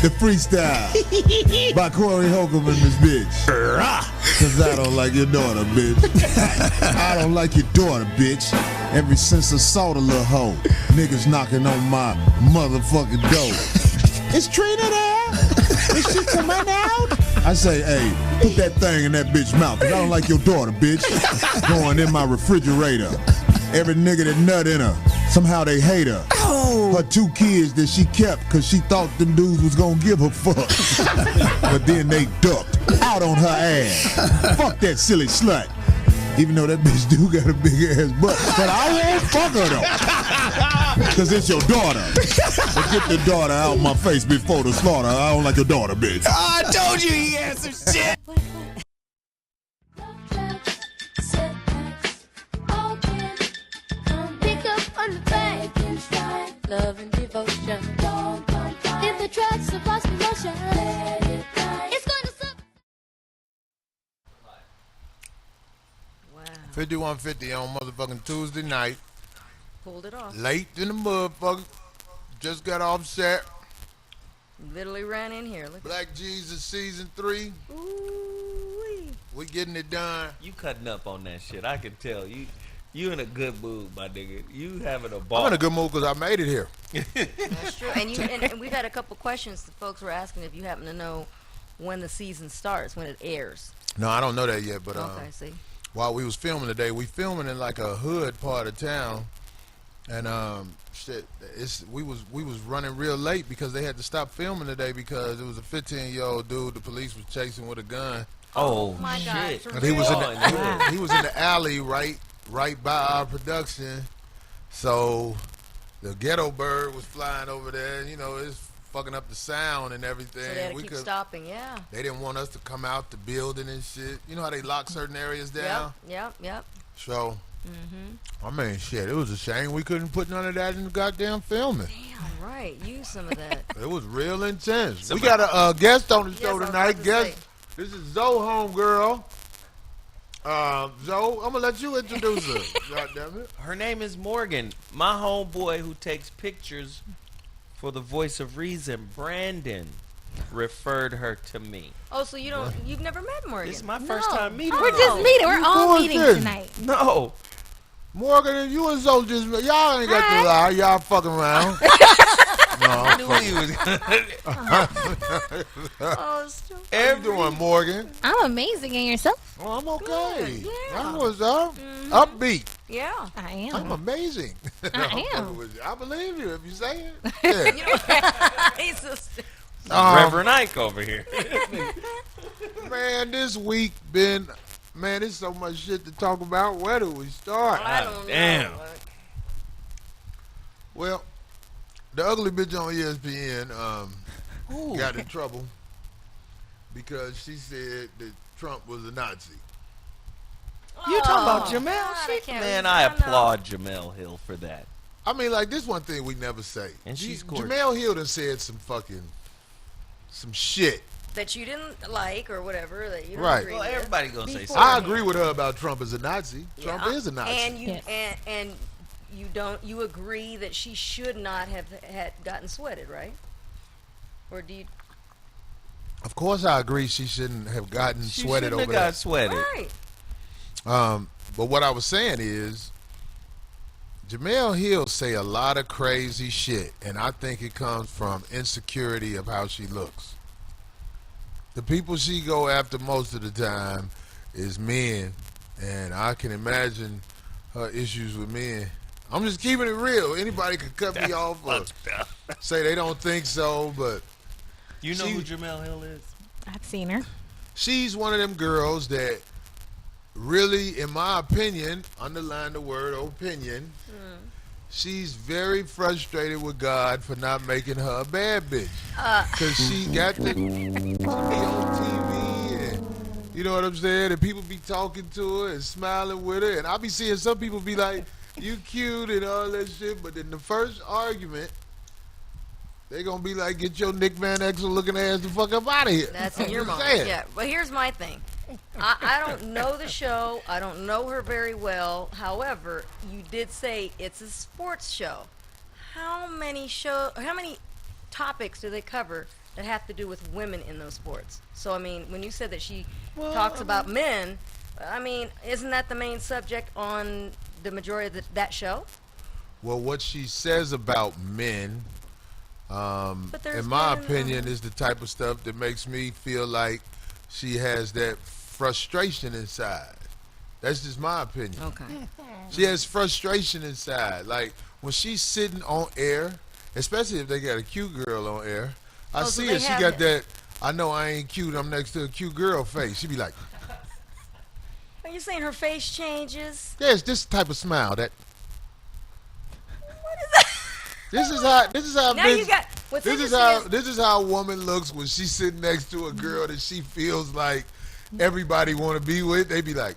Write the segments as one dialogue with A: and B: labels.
A: The freestyle by Corey Holcomb and this bitch. Cause I don't like your daughter, bitch. I don't like your daughter, bitch. Ever since I saw the little hoe, niggas knocking on my motherfucking door. Is Trina there? Is she coming out? I say, hey, put that thing in that bitch mouth, cause I don't like your daughter, bitch. Going in my refrigerator. Every nigga that nut in her, somehow they hate her. Oh. Her 2 kids that she kept cause she thought them dudes was gonna give her fuck. But then they ducked out on her ass. Fuck that silly slut. Even though that bitch do got a big ass butt. But I won't fuck her though. Cause it's your daughter. But get the daughter out my face before the slaughter. I don't like your daughter, bitch.
B: Oh, I told you he had some shit.
C: Love and devotion. If the track supplies emotion, it's going to suck.
D: Wow.
E: 5150 on motherfucking Tuesday night.
D: Pulled it off.
E: Late in the motherfucker. Just got off set.
D: Literally ran in here. Look.
E: Black Jesus season 3.
D: Ooh-wee.
E: We getting it done.
B: You cutting up on that shit. I can tell. You in a good mood, my nigga. You having a ball.
E: I'm in a good mood because I made it here.
D: That's true. And we've had a couple questions that folks were asking if you happen to know when the season starts, when it airs.
E: No, I don't know that yet, but
D: Okay, see.
E: while we was filming today, we filming in like a hood part of town, and shit, we was running real late because they had to stop filming today because it was a 15-year-old dude the police was chasing with a gun.
B: Oh
D: my
B: shit!
D: God.
E: And he was in the alley right by our production, so the ghetto bird was flying over there. You know, it's fucking up the sound and everything.
D: So they had to keep stopping, yeah.
E: They didn't want us to come out the building and shit. You know how they lock certain areas down?
D: Yep.
E: So, I mean, shit, it was a shame we couldn't put none of that in the goddamn filming.
D: Damn, right. Use some of that.
E: It was real intense. We got a guest on the show
D: Yes, I was
E: tonight.
D: about to say.
E: This is Zoe Homegirl. Zoe, I'm gonna let you introduce her. God damn it.
B: Her name is Morgan. My homeboy who takes pictures for the Voice of Reason, Brandon, referred her to me.
D: Oh, so you've never met Morgan?
B: This is my first time meeting
C: We're
B: her.
C: just meeting. We're all
E: doing
C: meeting
E: this?
C: tonight.
B: No.
E: Morgan and you and Zoe just y'all ain't got to lie. Y'all fucking around. No,
B: I knew he was
D: Oh, still.
E: How you doing, Morgan?
C: I'm amazing. And yourself?
E: Oh, I'm okay.
D: Good, yeah.
E: I was upbeat.
D: Yeah.
C: I
E: I'm
C: am.
E: amazing.
C: I am.
E: fucking with you. I believe you if you say it. Yeah.
D: You know, he's just,
B: Reverend Ike over here.
E: Man, this week been, man, there's so much shit to talk about. Where do we start?
D: I don't
B: damn.
D: know.
E: Well, the ugly bitch on ESPN got in trouble because she said that Trump was a Nazi.
B: You talking about Jamel?
D: God, I
B: Shit?
D: can't
B: Man,
D: believe-
B: I
D: I know.
B: applaud Jamel Hill for that.
E: I mean, like, this one thing we never say.
B: And she's gorgeous.
E: Jamel Hill done said some shit.
D: That you didn't like or whatever. That you don't
E: Right.
D: agree
B: Well,
D: with.
B: everybody gonna say
D: Before-
B: something.
E: I agree with her about Trump as a Nazi. Trump is a Nazi.
D: And you
C: Yes.
D: and you agree that she should not have had gotten sweated, right? Or do you?
E: Of course, I agree she shouldn't have gotten
B: She
E: sweated
B: shouldn't
E: over
B: have
E: that.
B: got sweated.
D: Right.
E: But what I was saying is, Jamel Hill say a lot of crazy shit, and I think it comes from insecurity of how she looks. The people she go after most of the time is men, and I can imagine her issues with men. I'm just keeping it real. Anybody could cut me off or say they don't think so, but
B: You know
E: She-
B: who Jamel Hill is?
C: I've seen her.
E: she's one of them girls that really, in my opinion, underline the word opinion, she's very frustrated with God for not making her a bad bitch. Because she got to be on TV and, you know what I'm saying? And people be talking to her and smiling with her. And I be seeing some people be like, you cute and all that shit. But in the first argument, they gonna be like, get your Nick Van Exel looking ass the fuck up out of here.
D: That's in
E: I'm
D: your
E: just
D: mind.
E: saying.
D: Yeah. But here's my thing. I don't know the show. I don't know her very well. However, you did say it's a sports show. How many topics do they cover that have to do with women in those sports. So I mean, when you said that she
B: Well,
D: talks
B: I
D: about men, I mean, isn't that the main subject on the majority of that show?
E: Well, what she says about men,
D: there's
E: in my
D: men,
E: opinion, is the type of stuff that makes me feel like she has that frustration inside. That's just my opinion.
D: Okay.
E: She has frustration inside. Like when she's sitting on air, especially if they got a cute girl on air, I
D: Oh, so
E: see
D: they
E: her. She
D: have
E: got
D: it.
E: that. I know I ain't cute. I'm next to a cute girl face. She be like,
D: Are you saying her face changes?
E: yeah, it's this type of smile that.
D: What is that?
E: This is how
D: Now
E: bitch-
D: you got. What's
E: this is
D: interesting
E: how this is how a woman looks when she's sitting next to a girl that she feels like everybody want to be with. They be like,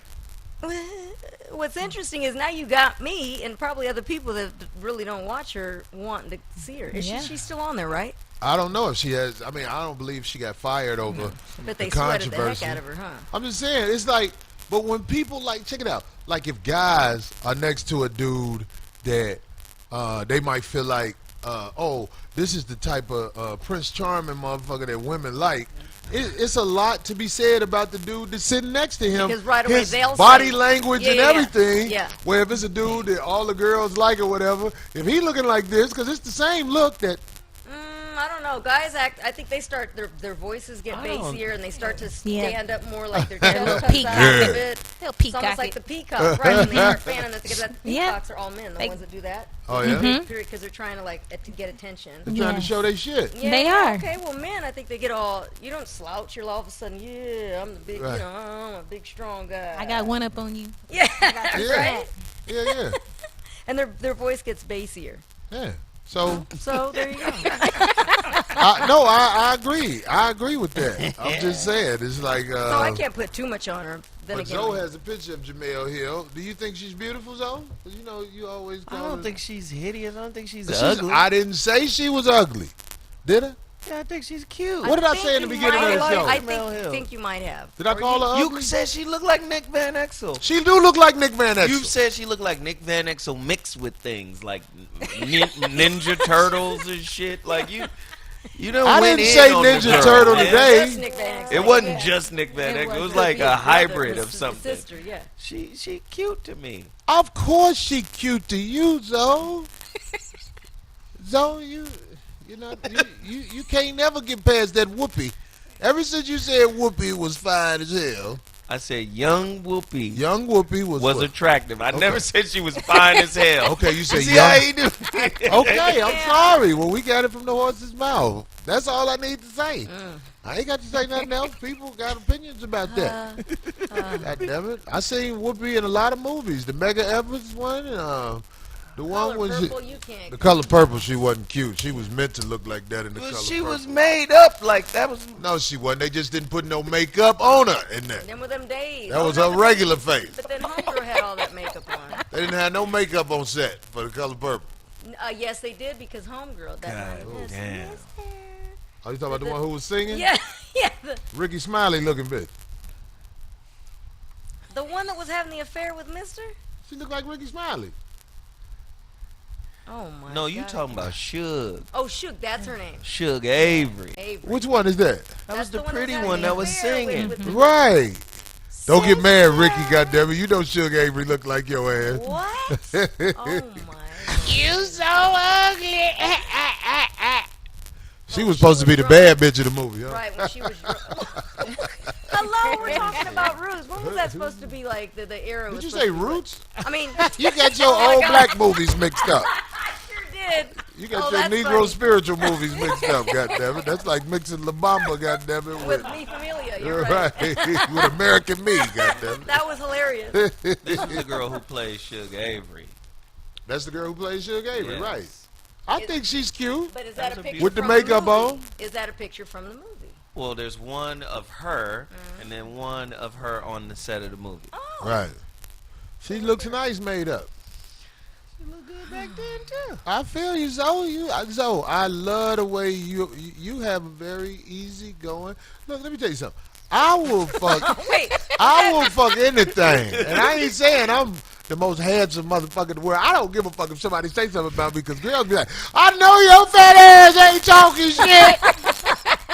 D: What's interesting is now you got me and probably other people that really don't watch her wanting to see her. Is
F: Yeah.
D: she's still on there, right?
E: I don't know if she has. I mean, I don't believe she got fired over
D: But
E: the
D: they sweated the heck
E: controversy.
D: out of her, huh?
E: I'm just saying, it's like, but when people like, check it out. Like if guys are next to a dude that they might feel like, oh, this is the type of Prince Charming motherfucker that women like. It's a lot to be said about the dude that's sitting next to him.
D: Because right away
E: His
D: they'll
E: body
D: say-
E: language
D: Yeah,
E: and
D: yeah, yeah.
E: everything.
D: Yeah.
E: Where if it's a dude that all the girls like or whatever, if he looking like this, because it's the same look that.
D: I don't know. Guys act. I think they start their voices get
B: I don't-
D: bassier and they start to
F: Yeah.
D: stand up more like their
F: Little
D: chest comes
F: peacock.
D: out a
E: Yeah.
D: bit.
F: Little
D: It's
F: peacock.
D: almost like the peacock, right? And they start fanning it because the
F: Yeah.
D: peacocks are all men, the
F: Like-
D: ones that do that.
E: Oh yeah,
D: Because they're trying to like to get attention.
E: they're trying to
F: Yes.
E: show they shit.
D: Yeah,
F: They are.
D: Okay, well, men, I think they get all. You don't slouch. You're all of a sudden, yeah, I'm the big,
E: Right.
D: I'm a big strong guy.
F: I got one up on you.
D: Yeah,
E: Yeah.
D: right.
E: Yeah.
D: And their voice gets bassier.
E: Yeah. So
D: So there you go.
E: I agree. I agree with that. I'm just saying, it's like.
D: So I can't put too much on her. Then
E: But
D: again,
E: Zoe has a picture of Jamel Hill. Do you think she's beautiful, Zoe? 'Cause you know you always
B: I
E: call
B: don't
E: her.
B: think she's hideous. I don't think she's
E: She's-
B: ugly.
E: I didn't say she was ugly. Did I?
B: Yeah, I think she's cute.
E: What did I
D: think
E: say in the
D: you
E: beginning
D: might
E: of the
D: have-
E: show?
D: I
B: Mel Hill.
D: think you might have.
E: Did I
D: Or
E: call her
B: You
E: ugly?
B: said she looked like Nick Van Exel.
E: She do look like Nick Van Exel.
B: You said she looked like Nick Van Exel mixed with things like Ninja Turtles and shit. Like you don't.
E: I
B: went
E: didn't
B: in
E: say
B: on the
E: Ninja
B: girl,
E: Turtle
B: man.
E: today.
D: Just Nick Van Exel.
B: It wasn't
D: Yeah.
B: just Nick Van Exel. It was
D: could
B: like
D: be
B: a
D: brother,
B: hybrid of
D: the
B: something.
D: Sister, yeah.
B: She cute to me.
E: Of course she cute to you, Zoe. Zoe, you know you can't never get past that Whoopi. Ever since you said Whoopi was fine as hell,
B: I said young Whoopi
E: young Whoopi was what?
B: attractive. I never said she was fine as hell.
E: Okay, you said
B: See
E: young.
B: how he do?
E: Okay, I'm sorry. Well, we got it from the horse's mouth. That's all I need to say. I ain't got to say nothing else. People got opinions about that. God damn it. I seen Whoopi in a lot of movies. The Mega Evans one, and the one
D: Color
E: was
D: purple, you can't.
E: the Color Purple. She wasn't cute. She was meant to look like that in the
B: But
E: Color
B: she
E: Purple.
B: was made up like that was.
E: No, she wasn't. They just didn't put no makeup on her in there.
D: Them with them days.
E: That was her regular face.
D: But then Homegirl had all that makeup on.
E: They didn't have no makeup on set for the Color Purple.
D: Yes, they did because Homegirl. That
B: God
D: night.
B: damn.
E: Are you talking about the one who was singing?
D: Yeah, yeah.
E: Ricky Smiley looking bitch.
D: The one that was having the affair with Mister.
E: She looked like Ricky Smiley.
D: Oh my.
B: No, you
D: God.
B: talking about Suge.
D: Oh, Shook. That's her name.
B: Suge Avery.
D: Avery.
E: Which one is that?
B: That was
D: That's
B: the
D: one
B: pretty
D: having
B: one
D: the
B: that was
D: affair
B: singing.
D: with the-
E: Right. Don't get mad, Ricky, goddammit. You know Suge Avery look like your ass.
D: What? Oh my.
F: You so ugly.
E: She was supposed to be the bad bitch of the movie, huh?
D: Right when she was. Hello, we're talking about Roots. When was that supposed to be like the era?
E: Did
D: was
E: you
D: supposed
E: say
D: to be like-
E: Roots?
D: I mean,
E: You got your
D: Oh my
E: old
D: God.
E: black movies mixed up.
D: I sure did.
E: You got
D: Oh,
E: your
D: that's
E: Negro
D: funny.
E: spiritual movies mixed up, goddammit. That's like mixing La Bamba, goddammit,
D: With
E: with,
D: Me Familia, you're right.
E: with American Me, goddammit.
D: That was hilarious.
B: This is the girl who plays Suge Avery.
E: That's the girl who plays Suge Avery,
B: Yes.
E: right? I think she's cute.
D: But is that
B: That's
D: a
B: a
D: picture
E: With the
D: from
E: makeup
D: movie?
E: on?
D: Is that a picture from the movie?
B: Well, there's one of her, and then one of her on the set of the movie.
D: Oh,
E: Right. She looks nice made up.
B: She looked good back then too.
E: I feel you, Zoe. Zoe, I love the way you have a very easy going. Look, let me tell you something. I will fuck.
D: wait.
E: I will fuck anything, and I ain't saying I'm the most handsome motherfucker in the world. I don't give a fuck if somebody say something about me because girls be like, "I know your fat ass ain't talking shit."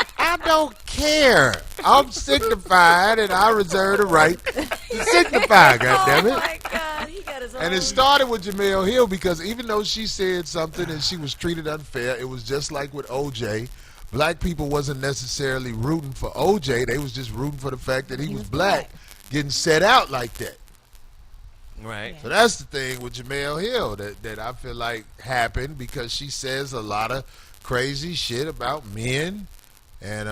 E: don't care. I'm signified, and I reserve the right to signify, goddammit.
D: Oh my God, he got his own.
E: And it started with Jamel Hill because even though she said something and she was treated unfair, it was just like with OJ. Black people wasn't necessarily rooting for OJ. They was just rooting for the fact that he was black, getting set out like that.
B: Right.
E: So that's the thing with Jamel Hill that I feel like happened because she says a lot of crazy shit about men. And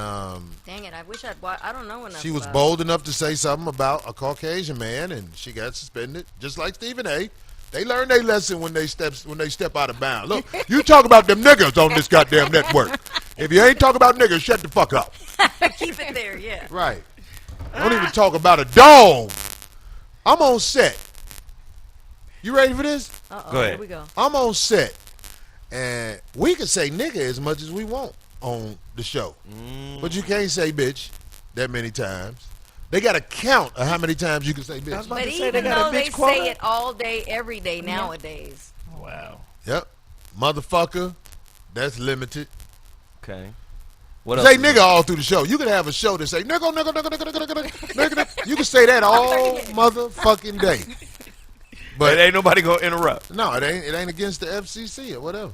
D: Dang it! I wish I'd watch. I don't know enough.
E: she was
D: about
E: bold enough to say something about a Caucasian man, and she got suspended, just like Stephen A. They learn their lesson when they step out of bounds. Look, you talk about them niggas on this goddamn network. If you ain't talking about niggas, shut the fuck up.
D: it. Keep it there, yeah.
E: Right. Don't even talk about a dog. I'm on set. You ready for this?
D: Uh-oh,
B: Go ahead.
D: Here we go.
E: I'm on set, and we can say nigga as much as we want on the show, but you can't say bitch that many times. They got a count of how many times you can say bitch.
B: about
D: But
B: to say they
D: even
B: got a
D: though they
B: bitch quota?
D: say it all day, every day nowadays.
B: Wow.
E: Yep. Motherfucker, that's limited.
B: Okay. What
E: Say
B: else?
E: nigga all through the show. You can have a show that say nigga, nigga, nigga, nigga, nigga, nigga, nigga, nigga. You can say that all motherfucking day.
B: But
E: But
B: ain't nobody gonna interrupt.
E: no, it ain't against the FCC or whatever.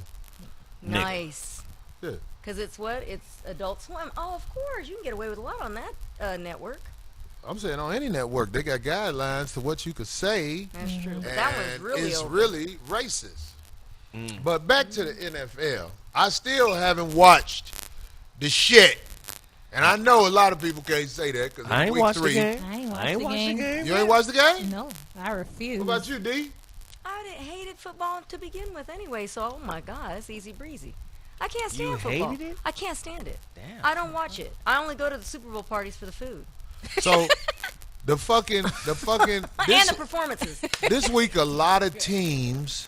D: Nice.
E: Yeah.
D: Because it's what? It's Adult Swim. Oh, of course. You can get away with a lot on that network.
E: I'm saying on any network, they got guidelines to what you could say.
D: That's true. But
E: And
D: that one's really
E: it's
D: open.
E: really racist. But back to the NFL, I still haven't watched the shit, and I know a lot of people can't say that because
B: I
E: it's
B: ain't
E: week
B: watched
E: 3.
B: the game.
F: I ain't watched
B: I ain't
F: the
B: watched
F: game.
B: the game.
E: You ain't watched the game?
F: No, I refuse.
E: What about you, D?
D: Hated football to begin with anyway, so oh my God, it's easy breezy. I can't stand
B: You
D: football.
B: hated it?
D: I can't stand it.
B: Damn.
D: I don't watch it. I only go to the Super Bowl parties for the food
E: So the fucking
D: and
E: this,
D: the performances.
E: this week, a lot of teams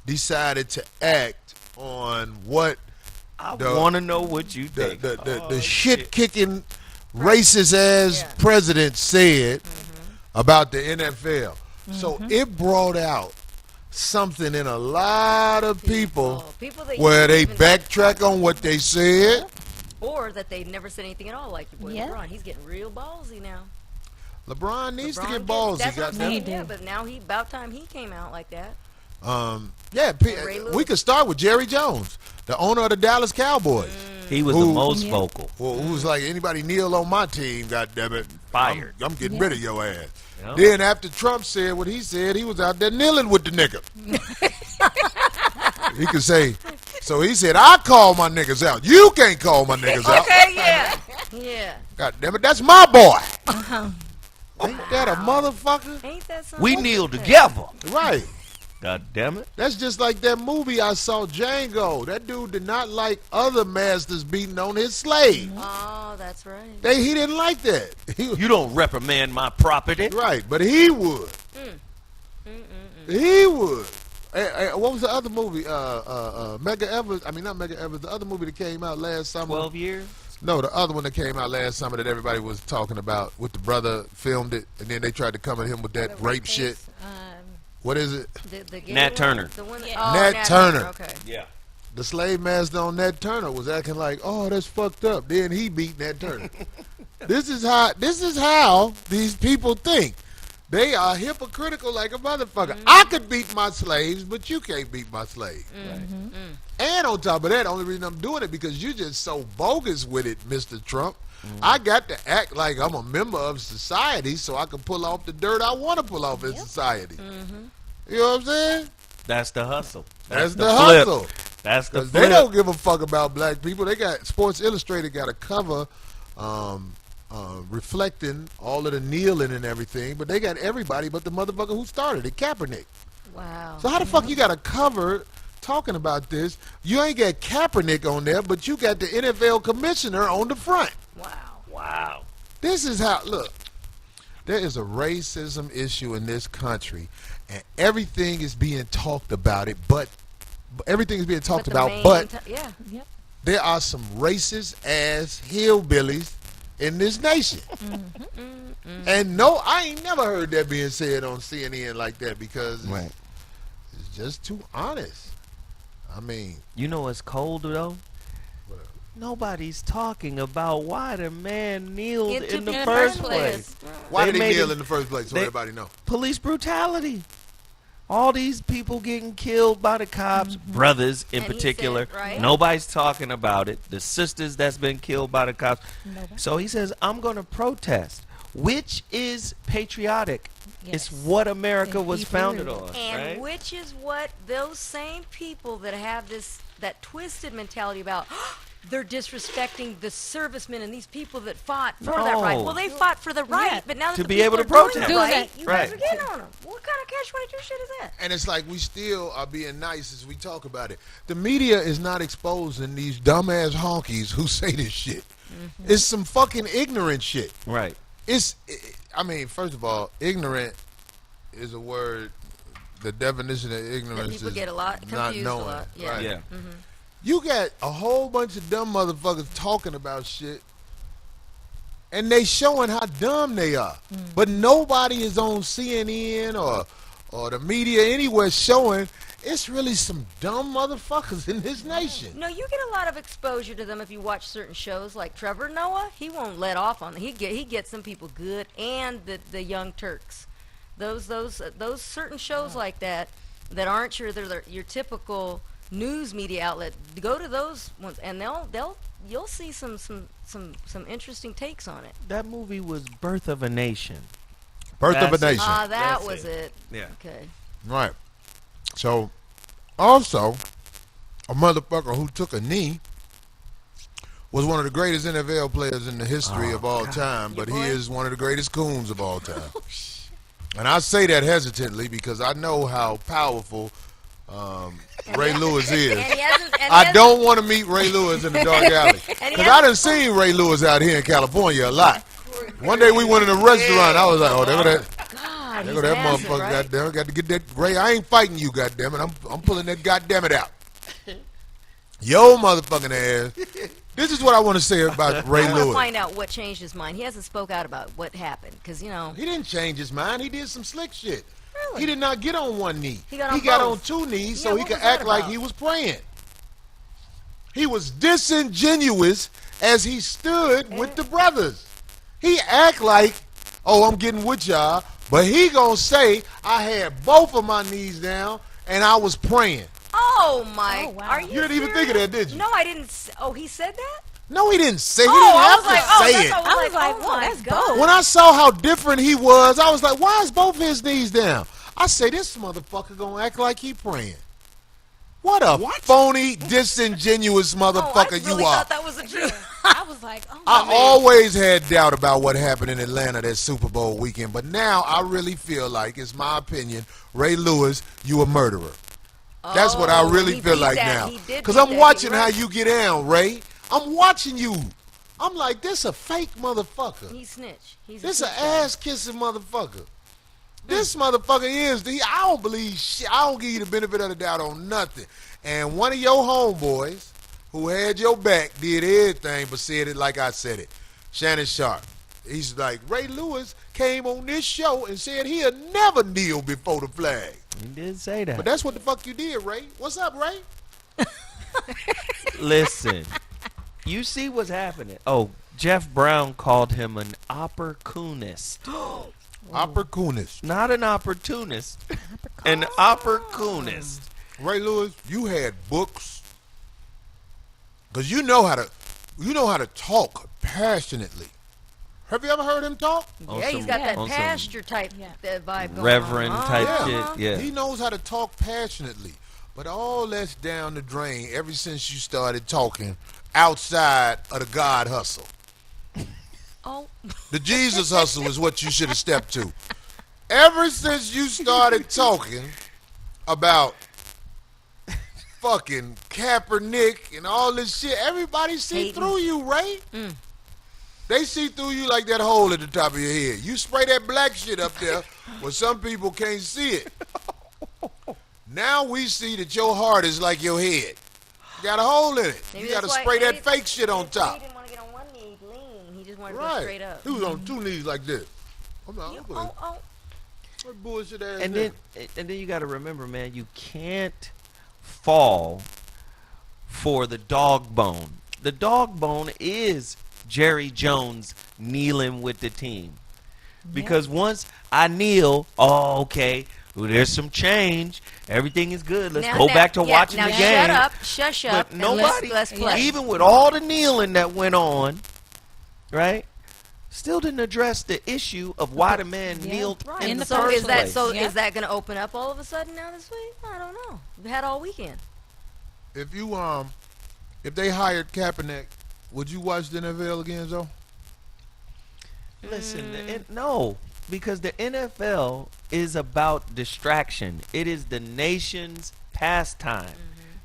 E: decided to act on what
B: I
E: The-
B: want to know what you
E: the
B: think.
E: the,
B: Oh,
E: the shit kicking racist ass
D: Yeah.
E: president said about the NFL. So it brought out something in a lot of people
D: People that
E: where
D: you
E: they
D: even
E: backtrack on what they said.
D: or that they've never said anything at all, like your boy
F: Yeah.
D: LeBron. He's getting real ballsy now.
E: LeBron needs to
D: LeBron
E: get ballsy.
D: That's what I'm
E: goddamn.
D: saying,
F: He
D: yeah,
F: do.
D: but now about time he came out like that.
E: Yeah,
D: Ray
E: we
D: Lewis.
E: could start with Jerry Jones, the owner of the Dallas Cowboys,
B: he was the
E: Who-
B: most
F: Yeah.
B: vocal.
E: who was like, anybody kneel on my team, goddammit,
B: Fired.
E: I'm getting
F: Yeah.
E: rid of your ass.
B: Yeah.
E: Then after Trump said what he said, he was out there kneeling with the nigga. He could say, so he said, I call my niggas out. You can't call my niggas out.
D: Okay, yeah, yeah.
E: God damn it, that's my boy. Ain't that a motherfucker?
D: Ain't that something?
B: We kneel together.
E: Right.
B: God damn it.
E: That's just like that movie I saw, Django. That dude did not like other masters beating on his slave.
D: Oh, that's right.
E: He didn't like that.
B: You don't reprimand my property.
E: Right, but he would. He would. What was the other movie? Mega Evers. I mean, not Mega Evers. The other movie that came out last summer.
B: 12 years?
E: No, the other one that came out last summer that everybody was talking about. With the brother filmed it, and then they tried to come at him with that rape shit. What is it?
D: The gay
B: Nat
D: one?
B: Turner.
D: The one
F: Yeah.
D: oh,
E: Nat Turner.
D: Okay.
B: Yeah.
E: The slave master on Nat Turner was acting like, oh, that's fucked up. Then he beat Nat Turner. This is how these people think. They are hypocritical like a motherfucker. I could beat my slaves, but you can't beat my slaves. And on top of that, the only reason I'm doing it because you're just so bogus with it, Mr. Trump. I got to act like I'm a member of society so I can pull off the dirt I want to pull off in society. You know what I'm saying?
B: That's the hustle.
E: That's the
B: flip.
E: hustle.
B: That's the
E: 'Cause
B: flip.
E: they don't give a fuck about black people. They got Sports Illustrated got a cover reflecting all of the kneeling and everything, but they got everybody but the motherfucker who started it, Kaepernick.
D: Wow.
E: So how the fuck you got a cover talking about this? You ain't got Kaepernick on there, but you got the NFL commissioner on the front.
D: Wow.
B: Wow.
E: This is how, look, there is a racism issue in this country, and everything is being talked about it, but everything is being talked
D: the
E: about,
D: main
E: but
D: yeah.
F: Yep.
E: there are some racist ass hillbillies in this nation. And no, I ain't never heard that being said on CNN like that because it's just too honest. I mean,
B: You know what's cold, though? nobody's talking about why the man kneeled
D: Into
B: in the
D: the
B: first
D: first
B: place.
E: Why
B: They
E: did he
B: made
E: kneel
B: him-
E: in the first place? So
B: they-
E: everybody know.
B: Police brutality. All these people getting killed by the cops, brothers in
D: And he
B: particular.
D: said, right?
B: Nobody's talking about it. The sisters that's been killed by the cops. So he says, I'm going to protest, which is patriotic. It's
F: Yes.
B: what America was
F: deeply
B: founded
F: rooted.
B: on.
D: And
B: right?
D: which is what those same people that have that twisted mentality about they're disrespecting the servicemen and these people that fought for that right.
B: No.
D: Well, they fought for the right,
F: Yeah.
D: but now that
B: To
D: the
B: be
D: people
B: able to
D: are doing
B: protest.
D: the
F: Doing
D: right,
F: that.
D: you guys
B: Right.
D: are getting on them. What kind of catch-22 shit is that?
E: And it's like we still are being nice as we talk about it. The media is not exposing these dumbass honkies who say this shit. It's some fucking ignorant shit.
B: Right.
E: I mean, first of all, ignorant is a word. The definition of ignorance
D: That people
E: is
D: get a lot
E: not
D: confused
E: knowing.
D: a lot. Yeah.
E: Right.
B: Yeah.
E: You got a whole bunch of dumb motherfuckers talking about shit, and they showing how dumb they are. But nobody is on CNN or the media anywhere showing it's really some dumb motherfuckers in this nation.
D: No, you get a lot of exposure to them if you watch certain shows like Trevor Noah. He won't let off on it. He gets some people good and the Young Turks. Those certain shows like that aren't your typical news media outlet. Go to those ones and you'll see some interesting takes on it.
B: That movie was Birth of a Nation.
E: Birth of a
B: That's it.
E: nation.
D: Ah, that
B: That's
D: was it.
B: Yeah.
D: Okay.
E: Right. So, also, a motherfucker who took a knee was one of the greatest NFL players in the history of all time, but he
D: boy?
E: is one of the greatest coons of all time. And I say that hesitantly because I know how powerful Ray Lewis is.
D: And he hasn't. And he
E: I
D: hasn't-
E: don't want to meet Ray Lewis in the dark alley. Because I done seen Ray Lewis out here in California a lot. One day we went in a restaurant. I was like, oh, there go that.
D: God,
E: There
D: he's
E: go that
D: massive,
E: motherfucker,
D: right?
E: goddamn. I got to get that. Ray, I ain't fighting you, goddamn it. I'm pulling that goddamn it out. Yo, motherfucking ass. This is what I want to say about Ray
D: I want to
E: Lewis.
D: find out what changed his mind. He hasn't spoke out about what happened because
E: He didn't change his mind. He did some slick shit.
D: Really?
E: He did not get on one knee.
D: He got on
E: on
D: both.
E: two knees
D: Yeah,
E: so he
D: what
E: could
D: was that
E: act like
D: about?
E: he was praying. He was disingenuous as he stood with the brothers. He act like, oh, I'm getting with y'all, but he gonna say, I had both of my knees down and I was praying.
D: Oh my!
F: Oh, wow.
D: Are you?
E: You didn't even think of
D: serious?
E: that, did you?
D: No, I didn't. Oh, he said that.
E: No, he didn't say. He
D: Oh,
E: didn't
D: I
E: have
D: was
E: to
D: like, oh,
E: say
D: that's
E: it.
D: what
F: I was like,
D: oh
F: whoa,
D: my
F: that's
D: God.
F: dope.
E: When I saw how different he was, I was like, why is both his knees down? I say, this motherfucker gonna act like he praying. What a phony, disingenuous motherfucker
D: oh, I really
E: you are.
D: thought that was the truth.
F: I was like, oh,
E: I always had doubt about what happened in Atlanta that Super Bowl weekend, but now I really feel like, it's my opinion, Ray Lewis, you a murderer. That's what I
D: Oh,
E: really
D: he
E: feel
D: beat
E: like
D: that.
E: now.
D: He did
E: Because
D: beat
E: I'm
D: that.
E: watching
D: You're
E: how
D: right.
E: you get down, Ray. I'm watching you. I'm like, this a fake motherfucker.
D: He snitch. He's
E: This
D: a
E: an
D: snitch guy.
E: ass-kissing motherfucker. This motherfucker is. I don't believe shit. I don't give you the benefit of the doubt on nothing. And one of your homeboys who had your back did everything but said it like I said it. Shannon Sharp. He's like, Ray Lewis came on this show and said he'll never kneel before the flag.
B: He did say that.
E: But that's what the fuck you did, Ray. What's up, Ray?
B: Listen, you see what's happening. Oh, Jeff Brown called him an opportunist.
E: Opportunist.
B: Not an opportunist, an opportunist.
E: Ray Lewis, you had books. Because you know how to talk passionately. Have you ever heard him talk?
B: On
D: Yeah, he's
B: some-
D: got that
B: on some
D: pasture type vibe going
B: Reverend
D: on.
B: type
D: Uh-huh.
B: shit. Yeah.
E: He knows how to talk passionately. But all that's down the drain ever since you started talking outside of the God hustle.
D: Oh,
E: The Jesus hustle is what you should have stepped to. Ever since you started talking about fucking Kaepernick and all this shit, everybody see
D: Hating.
E: through you, Ray. They see through you like that hole at the top of your head. You spray that black shit up there where some people can't see it. Now we see that your heart is like your head. You got a hole in it.
D: Maybe
E: You got to
D: that's why-
E: spray that
D: maybe-
E: fake shit on
D: He
E: top.
D: didn't want to get on one knee lean. He just wanted to
E: Right.
D: be straight up.
E: He was on two knees like this. I'm not, I'm
D: Oh, oh.
E: what bullshit ass
B: And
E: nigga.
B: then you got to remember, man, you can't fall for the dog bone. the dog bone is Jerry Jones kneeling with the team. Because once I kneel, okay, well, there's some change. Everything is good. Let's go back to watching
D: now
B: the
D: shut
B: game.
D: up, shush up,
B: But
D: and
B: nobody,
D: let's play.
B: even with all the kneeling that went on, right, still didn't address the issue of why the man kneeled
D: Right.
B: in the
D: so
B: first
D: is that
B: place.
D: so?
F: Yeah.
D: Is that going to open up all of a sudden now this week? I don't know. We've had all weekend.
E: If you if they hired Kaepernick, would you watch the NFL again, Zoe?
B: Listen, no, because the NFL is about distraction. It is the nation's pastime.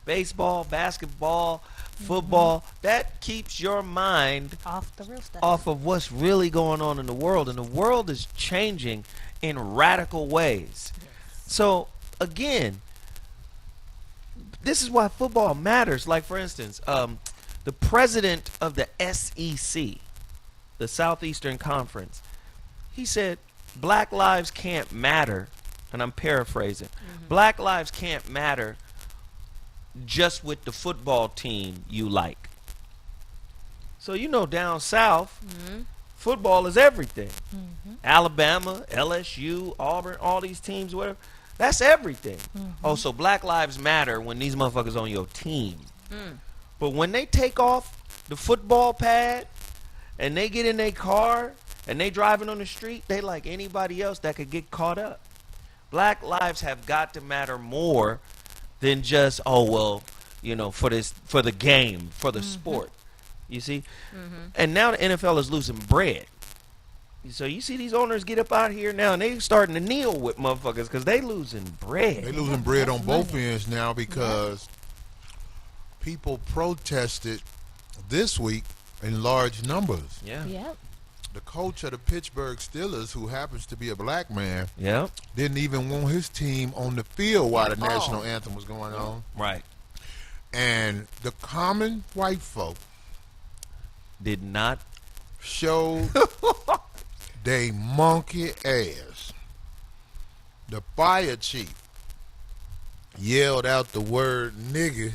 B: Baseball, basketball, football, that keeps your mind
F: Off the real stuff.
B: off of what's really going on in the world. And the world is changing in radical ways. So, again, this is why football matters. Like, for instance, the president of the SEC, the Southeastern Conference, he said, Black lives can't matter, and I'm paraphrasing, Black lives can't matter just with the football team you like. So, you know, down south, football is everything. Alabama, LSU, Auburn, all these teams, whatever, that's everything. Oh, so Black lives matter when these motherfuckers on your team. But when they take off the football pad and they get in their car and they driving on the street, they like anybody else that could get caught up. Black lives have got to matter more than just, oh, well, you know, for the game, for the sport. You see? And now the NFL is losing bread. So you see these owners get up out here now and they starting to kneel with motherfuckers because they losing bread.
E: They losing bread on both ends now because people protested this week in large numbers.
B: Yeah.
F: Yep.
E: The coach of the Pittsburgh Steelers, who happens to be a black man,
B: Yeah.
E: didn't even want his team on the field while the national anthem was going on.
B: Right.
E: And the common white folk
B: Did not.
E: showed they monkey ass. The fire chief yelled out the word nigger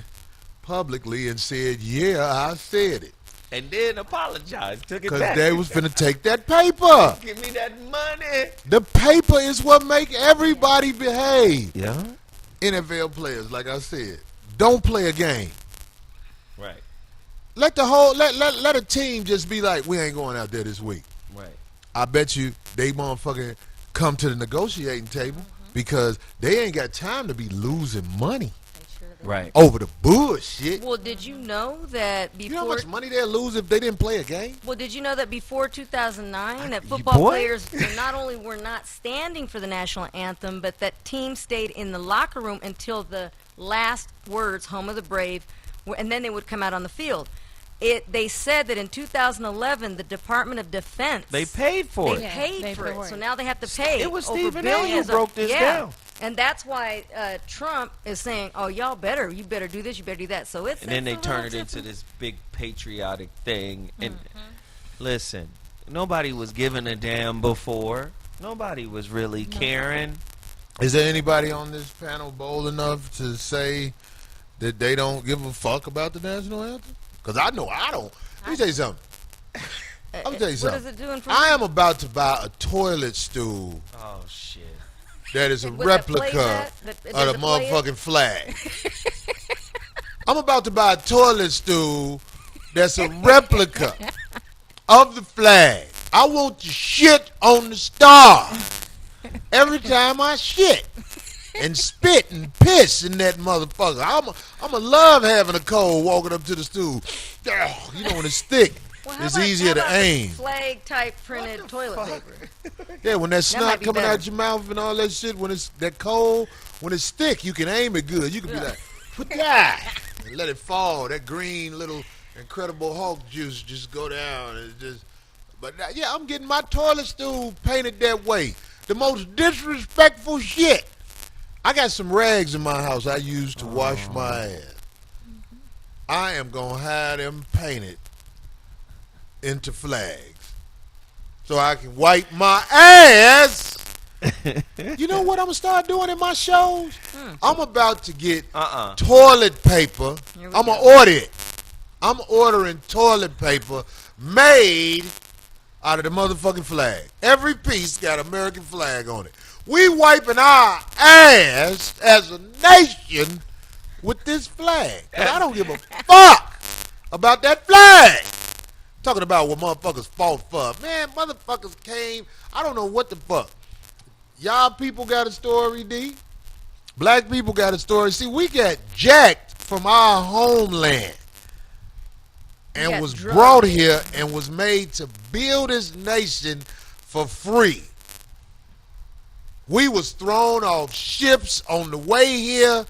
E: publicly and said, yeah, I said it.
B: And then apologized. Took it
E: Because
B: back.
E: they was finna take that paper.
B: Give me that money.
E: The paper is what make everybody behave.
B: Yeah.
E: NFL players, like I said, don't play a game.
B: Right.
E: Let the whole let a team just be like, we ain't going out there this week.
B: Right.
E: I bet you they motherfucking come to the negotiating table because they ain't got time to be losing money
B: Right.
E: over the bullshit.
D: Well, did you know that
E: You know how
D: before?
E: much money they'll lose if they didn't play a game?
D: Well, did you know that before 2009, that
B: You
D: football
B: boy.
D: players not only were not standing for the national anthem, but that teams stayed in the locker room until the last words, "Home of the Brave," and then they would come out on the field. They said that in 2011, the Department of Defense
B: They paid for
D: they
B: it.
D: paid
F: they
D: for
F: paid
D: it.
F: for
D: So
F: it.
D: now they have to pay.
B: It was
D: over
B: Stephen A. who
D: billions of-
B: broke this down.
D: And that's why Trump is saying, "Oh, you better do this, you better do that." So it's
B: And then they
D: it's a
B: turn it
D: little
B: into
D: different.
B: this big patriotic thing. And listen, nobody was giving a damn before. Nobody was really caring.
E: Is there anybody on this panel bold enough to say that they don't give a fuck about the national anthem? Because I know I don't. Let me tell you something. Let me tell you
D: What
E: something.
D: is it doing for
E: I
D: you?
E: am about to buy a toilet stool
B: Oh shit.
E: that is a
D: Would that play
E: replica
D: that? Does
E: of the
D: it play it?
E: motherfucking flag. I'm about to buy a toilet stool that's a replica of the flag. I want to shit on the star every time I shit and spit and piss in that motherfucker. I'm a love having a cold walking up to the stool. You know when it's thick,
D: Well, how
E: it's
D: about-
E: easier
D: how
E: to
D: about the
E: aim.
D: Flag type printed toilet paper.
E: Yeah, when that
D: might
E: snot
D: be
E: coming
D: better.
E: out your mouth and all that shit, when it's that cold, when it's thick, you can aim it good. You can be like, put that, and let it fall. That green little Incredible Hulk juice just go down. And just, but yeah, I'm getting my toilet stool painted that way. The most disrespectful shit. I got some rags in my house I use to wash my ass. I am gonna have them painted into flags so I can wipe my ass. You know what I'm gonna start doing in my shows? I'm about to get toilet paper.
D: Here we
E: I'm
D: go.
E: gonna order it. I'm ordering toilet paper made out of the motherfucking flag. Every piece got American flag on it. We wiping our ass as a nation with this flag. And I don't give a fuck about that flag. Talking about what motherfuckers fought for. Man, motherfuckers came. I don't know what the fuck. Y'all people got a story, D. Black people got a story. See, we got jacked from our homeland and was brought here and was made to build this nation for free. We was thrown off ships on the way here.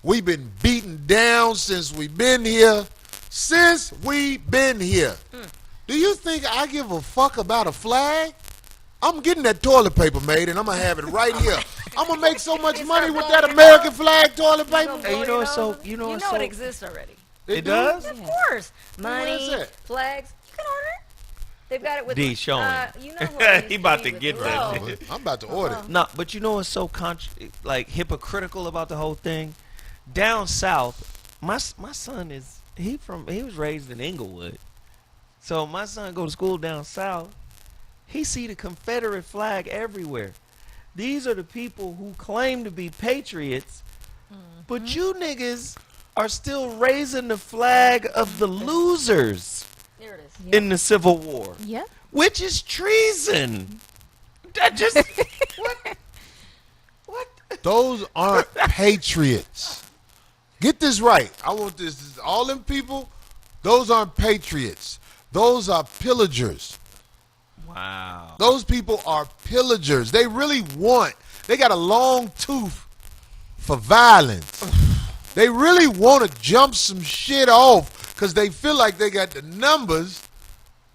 E: We've been beaten down since we've been here. Since we been here. Do you think I give a fuck about a flag? I'm getting that toilet paper made and I'm going to have it right here. I'm going to make so much money with that American flag toilet paper.
B: Hey, you know it's so, you know
D: it exists already.
B: It does?
D: Of course. Money, flags. You can order it. They've got it with
B: D, show him.
D: you know what
B: He about to get that.
E: I'm about to order it.
B: No, but you know what's so hypocritical about the whole thing? Down south, my son is he was raised in Inglewood. So my son go to school down south. He see the Confederate flag everywhere. These are the people who claim to be patriots, but you niggas are still raising the flag of the losers
D: There it is.
B: in the Civil War,
F: Yep.
B: which is treason. That just what?
E: Those aren't patriots. Get this right. I want this. All them people, those aren't patriots. Those are pillagers.
B: Wow.
E: Those people are pillagers. They really they got a long tooth for violence. They really want to jump some shit off because they feel like they got the numbers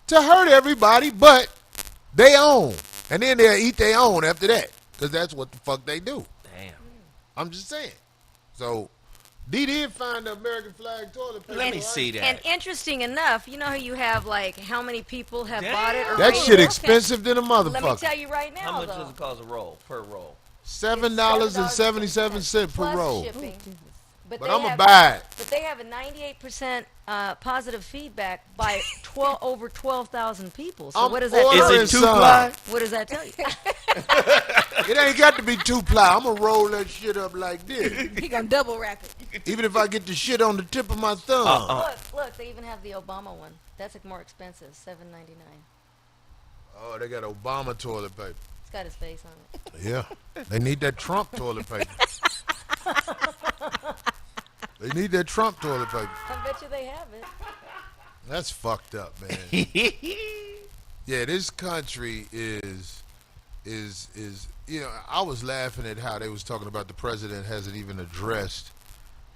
E: to hurt everybody, but they own. And then they'll eat their own after that because that's what the fuck they do.
B: Damn.
E: I'm just saying. So, D did find the American flag toilet paper.
B: Let me see that.
D: And interesting enough, you know how you have like how many people have bought it? Or
E: That
D: raised
E: shit
D: it?
E: expensive than a
D: Let me
E: motherfucker.
D: tell you right now,
B: How much
D: though.
B: does it cost a roll per roll?
E: $7.77 per
D: plus
E: roll.
D: shipping. But
E: But
D: they
E: I'm going to
D: have-
E: buy it.
D: But they have a 98% positive feedback by over 12,000 people. So
E: I'm
D: what does that
E: ordering
D: tell you?
B: Is it
E: some.
B: 2-ply?
D: What does that tell you?
E: It ain't got to be 2-ply. I'm going to roll that shit up like this.
F: He gonna double wrap it.
E: Even if I get the shit on the tip of my thumb.
D: Look, they even have the Obama one. That's more expensive, $7.99.
E: Oh, they got Obama toilet paper.
D: It's got his face on it.
E: Yeah. They need that Trump toilet paper. They need that Trump toilet paper.
D: I bet you they have it.
E: That's fucked up, man. Yeah, this country is you know, I was laughing at how they was talking about the president hasn't even addressed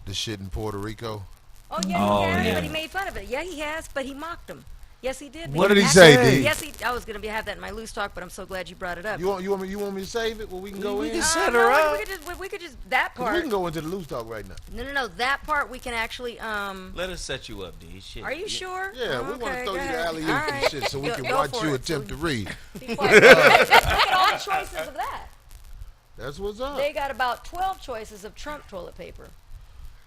E: the shit in Puerto Rico.
D: Oh, yeah, he has,
B: yeah.
D: but he made fun of it. Yeah, he has, but he mocked him. Yes, he did.
E: What did he say,
D: Actually,
E: D?
D: Yes, I was going to have that in my loose talk, but I'm so glad you brought it up.
E: You want me to save it? Well, we can go in.
B: can set
D: No,
B: her up.
D: We could just that
E: 'Cause
D: part.
E: we can go into the loose talk right now.
D: No. That part we can actually.
B: Let us set you up, D. Shit.
D: Are you sure?
E: Yeah, we
D: Okay,
E: want to throw
D: go
E: you the
D: ahead.
E: alley-oop
D: All
E: and
D: right.
E: shit so we can
D: Go
E: watch
D: for
E: you
D: it.
E: attempt to read.
D: Be quiet. Look at all the choices of that.
E: That's what's up.
D: They got about 12 choices of Trump toilet paper.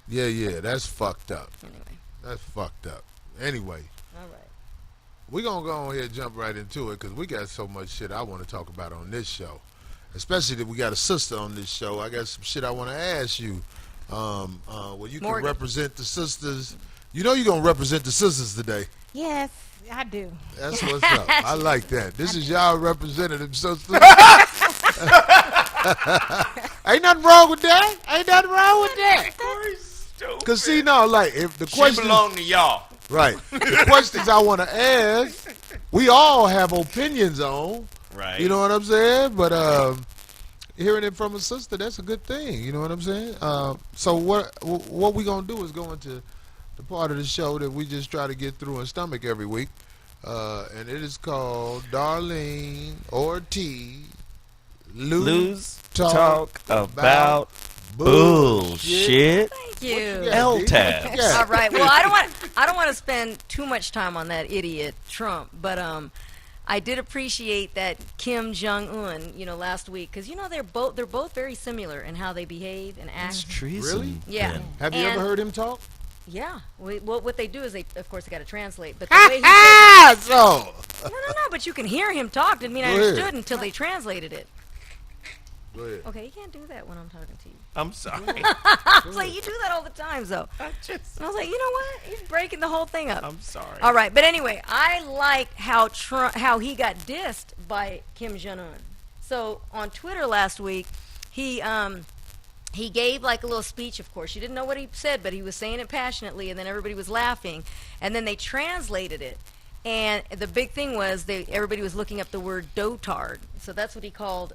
E: Yeah, that's fucked up.
D: Anyway,
E: That's fucked up. Anyway,
D: all right.
E: we're going to go on here and jump right into it because we got so much shit I want to talk about on this show. Especially that we got a sister on this show. I got some shit I want to ask you. Well, you can
D: Morgan.
E: represent the sisters. You know you're going to represent the sisters today.
F: Yes, I do.
E: That's what's up. I like that. This is y'all representative sisters. Ain't nothing wrong with that. Ain't nothing wrong with that. Because, see, no, like, if the
B: She
E: question...
B: belong to y'all.
E: Right. The questions I want to ask, we all have opinions on.
B: Right.
E: You know what I'm saying? But hearing it from a sister, that's a good thing. You know what I'm saying? So what we going to do is go into the part of the show that we just try to get through and stomach every week. And it is called Darlene Ortiz
B: Lose
E: Talk
B: talk about bullshit.
D: Thank you.
E: Yeah,
B: L-tabs.
E: yeah.
D: All right. Well, I don't want to spend too much time on that idiot Trump, but I did appreciate that Kim Jong Un, last week, because they're both very similar in how they behave and act.
B: It's treason.
E: Really?
D: Yeah.
E: Have you
D: And-
E: ever heard him talk?
D: Yeah. Well, what they do is of course, they got to translate. But the way he said,
E: So.
D: no. But you can hear him talk. Didn't mean I
E: Go ahead.
D: understood until they translated it.
E: Go ahead.
D: Okay, you can't do that when I'm talking to you.
B: I'm sorry.
D: I was like, you do that all the time, though.
B: I just,
D: And I was like, you know what? He's breaking the whole thing up.
B: I'm sorry.
D: All right, but anyway, I like how he got dissed by Kim Jong Un. So on Twitter last week, he gave like a little speech. Of course, you didn't know what he said, but he was saying it passionately, and then everybody was laughing, and then they translated it. And the big thing was everybody was looking up the word dotard. So that's what he called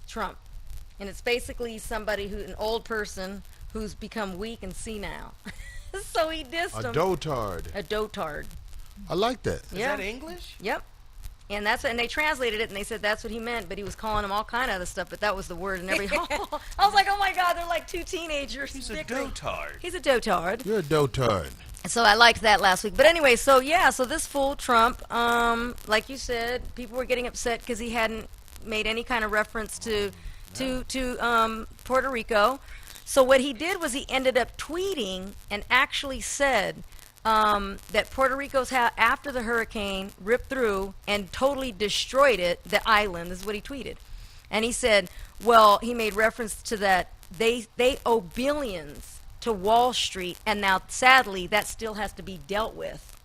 D: Trump. And it's basically an old person who's become weak and senile. So he dissed him.
E: A dotard.
D: A dotard.
E: I like that.
B: Is that English?
D: Yep. And and they translated it, and they said that's what he meant, but he was calling him all kind of other stuff, but that was the word and everything. I was like, oh my God, they're like two teenagers.
B: He's a
D: bickering.
B: dotard.
D: He's a dotard.
E: You're a dotard.
D: So I liked that last week. But anyway, so this fool Trump, like you said, people were getting upset because he hadn't made any kind of reference to Puerto Rico. So what he did was he ended up tweeting and actually said that Puerto Rico's after the hurricane ripped through and totally destroyed the island. This is what he tweeted. And he said, well, he made reference to that they owe billions to Wall Street, and now sadly that still has to be dealt with.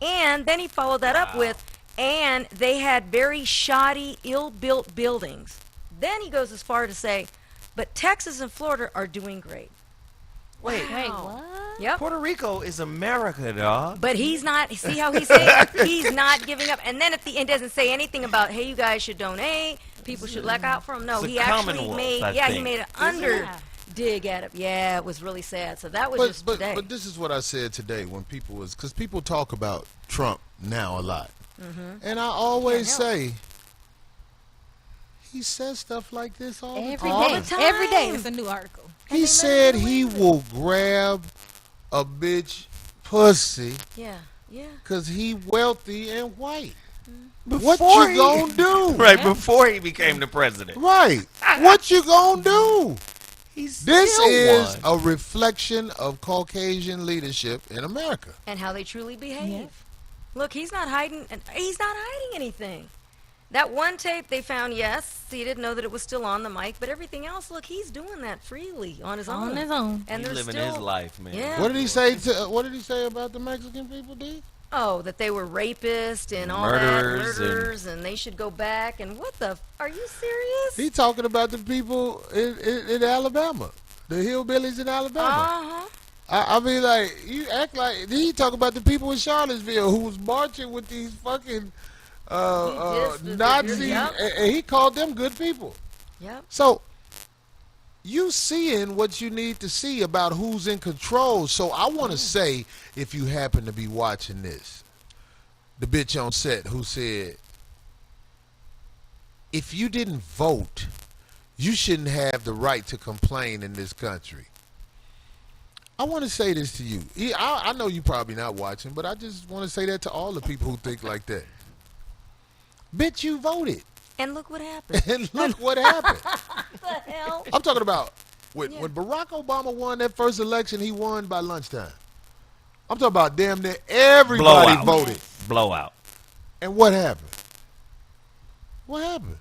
D: And then he followed that up with, and they had very shoddy, ill-built buildings. Then he goes as far to say, but Texas and Florida are doing great.
B: Wait,
F: what?
D: Yep.
B: Puerto Rico is America, dog.
D: But he's not, see how he's saying, he's not giving up. And then at the end doesn't say anything about, hey, you guys should donate, people should look out for him. No,
B: It's
D: he
B: a
D: actually
B: Commonwealth,
D: made,
B: I
D: he
B: think.
D: made an under dig at it. Yeah, it was really sad. So that was just today.
E: But this is what I said today when because people talk about Trump now a lot. And I always say, he says stuff like this all the time.
F: Every day it's a new article.
E: He said he will grab a bitch pussy
D: Yeah.
E: because he wealthy and white.
B: Before
E: What you gonna do?
B: Right, before he became the president.
E: Right. What you gonna do?
B: He's
E: This
B: still
E: is
B: one.
E: a reflection of Caucasian leadership in America.
D: And how they truly behave.
F: Yeah.
D: Look, he's not hiding anything. That one tape they found, yes, he didn't know that it was still on the mic, but everything else, look, he's doing that freely on his own.
F: On his own.
D: And
B: He's
D: there's
B: living
D: still,
B: his life, man.
D: Yeah.
E: What did he say? What did he say about the Mexican people, D?
D: Oh, that they were rapists and all
B: Murderers
D: that, murderers, and they should go back. And what the? Are you serious?
E: He talking about the people in Alabama, the hillbillies in Alabama. I mean, like, you act like he talk about the people in Charlottesville who was marching with these fucking Nazis,
D: Yep.
E: and he called them good people.
D: Yep.
E: So you seeing what you need to see about who's in control. So I want to say, if you happen to be watching this, the bitch on set who said, if you didn't vote, you shouldn't have the right to complain in this country. I want to say this to you. I know you probably not watching, but I just want to say that to all the people who think like that. Bitch, you voted.
D: And look what happened.
E: And look what happened.
D: What the hell?
E: I'm talking about when Barack Obama won that first election, he won by lunchtime. I'm talking about damn near everybody
B: Blowout.
E: voted.
B: Blowout.
E: And what happened? What happened?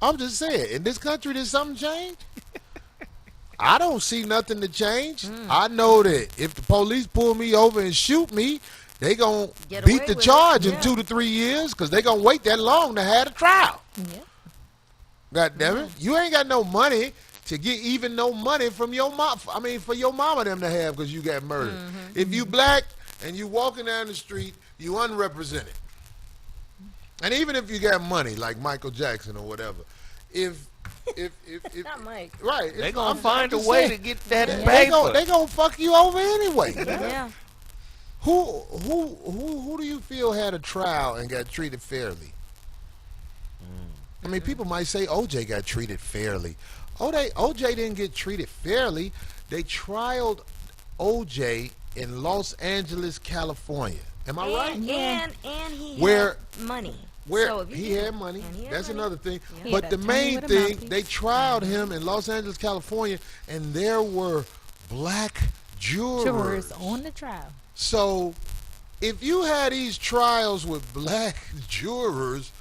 E: I'm just saying, in this country, did something change? I don't see nothing to change. I know that if the police pull me over and shoot me, they gonna
D: Get
E: beat
D: away
E: the
D: with
E: charge
D: it,
E: in 2 to 3 years because they gonna wait that long to have a trial.
F: Yeah.
E: God damn it. You ain't got no money to get even no money from your mom. I mean, for your mama them to have because you got murdered. If you black and you walking down the street, you unrepresented. And even if you got money like Michael Jackson or whatever, if
D: Not Mike.
E: right,
B: They
E: I'm
B: gonna find a
E: just
B: way
E: saying,
B: to get that
E: they
B: paper.
E: they gonna fuck you over anyway.
D: Yeah.
E: Who do you feel had a trial and got treated fairly? I mean, people might say OJ got treated fairly. OJ didn't get treated fairly. They trialed OJ in Los Angeles, California. Am I right?
D: And he
E: Where-
D: had money.
E: Where
D: So if you
E: he
D: do-
E: had money.
D: and he had
E: That's
D: money.
E: another thing.
F: He
E: But
F: had
E: the
F: that
E: main
F: attorney with a
E: thing,
F: mouthpiece.
E: they trialed him in Los Angeles, California, and there were black
F: Jurors on the trial.
E: So, if you had these trials with black jurors,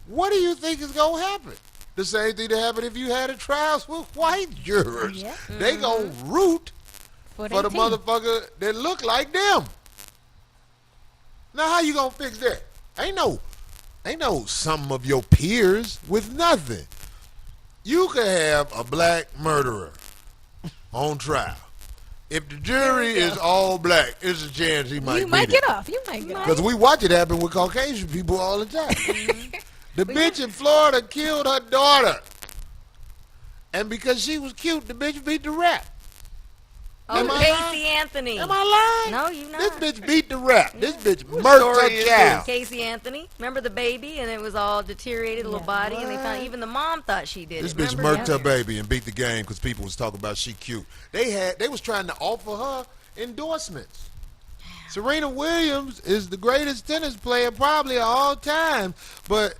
E: what do you think is gonna happen? The same thing that happened if you had a trials with white jurors.
F: Yeah.
E: They gonna root
F: For
E: for the
F: team.
E: motherfucker that look like them. Now, how you gonna fix that? Ain't no some of your peers with nothing. You could have a black murderer on trial. If the jury is all black, it's a chance he might
F: You might
E: beat it.
F: get off. You might get off.
E: Because we watch it happen with Caucasian people all the time. The bitch in Florida killed her daughter. And because she was cute, the bitch beat the rap.
D: Oh,
E: Am I
D: Casey Anthony.
E: Am I lying?
D: No, you not.
E: This bitch beat the rap. This bitch murked
B: story
E: her
B: is
E: child.
D: Casey Anthony. Remember the baby, and it was all deteriorated, little
F: Yeah.
D: body, and they thought even the mom thought she did
E: This
D: it.
E: bitch
D: Remember?
E: murked her baby and beat the game because people was talking about she cute. They was trying to offer her endorsements. Serena Williams is the greatest tennis player probably of all time. But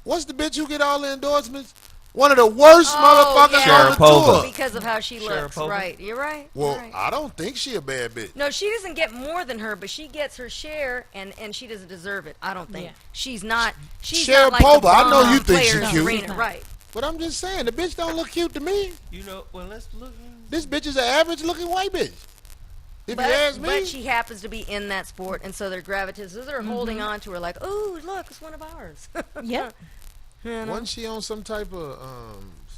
E: what's the bitch who get all the endorsements? One of the worst motherfuckers on the
B: Sharapova.
E: tour.
D: Because of how she looks,
B: Sharapova.
D: right? You're right.
E: Well,
D: you're right.
E: I don't think she a bad bitch.
D: No, she doesn't get more than her, but she gets her share, and she doesn't deserve it. I don't think
F: Yeah.
D: she's not. She's not like the
E: Sharapova, I know you
D: bomb
E: think she
D: players
E: cute.
D: Serena, right?
E: But I'm just saying, the bitch don't look cute to me.
B: You know, well, let's look.
E: This bitch is an average looking white bitch. If you ask me.
D: But she happens to be in that sport, and so they're gravitating. So they're holding on to her like, oh, look, it's one of ours.
F: Yep.
D: You know?
E: Wasn't she on some type of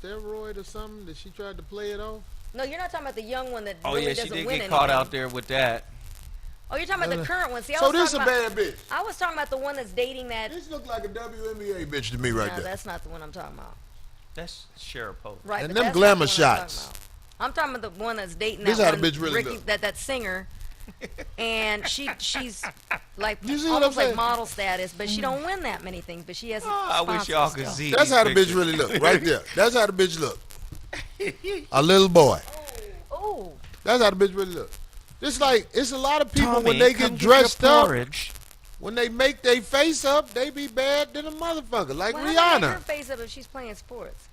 E: steroid or something that she tried to play it off?
D: No, you're not talking about the young one that
B: Oh
D: really
B: yeah, she
D: doesn't
B: did
D: win
B: get caught
D: anything.
B: out there with that.
D: Oh, you're talking about the current one. See, I
E: So
D: was
E: this a
D: talking about,
E: bad bitch.
D: I was talking about the one that's dating that.
E: This look like a WNBA bitch to me right
D: No,
E: there.
D: that's not the one I'm talking about.
B: That's Sharapova.
D: Right,
E: And
D: but
E: them
D: that's
E: glamour
D: not the one I'm
E: shots.
D: talking about. I'm talking about the one that's dating
E: This
D: that
E: how
D: one,
E: the bitch really
D: Ricky,
E: look.
D: that singer, and she's like
E: You see what
D: almost
E: I'm
D: like
E: saying?
D: model status, but she don't win that many things. But she has.
B: I wish y'all could
D: sponsors
B: see.
E: That's
B: these
E: how the bitch
B: pictures.
E: really look, right there. That's how the bitch look. A little boy.
D: still. Oh,
E: That's how the bitch really look. It's a lot of people
B: Tommy,
E: when they
B: come
E: get
B: get your
E: dressed up,
B: porridge.
E: when they make their face up, they be bad than a motherfucker. Like
D: well, how about her
E: Rihanna.
D: face up if she's playing sports?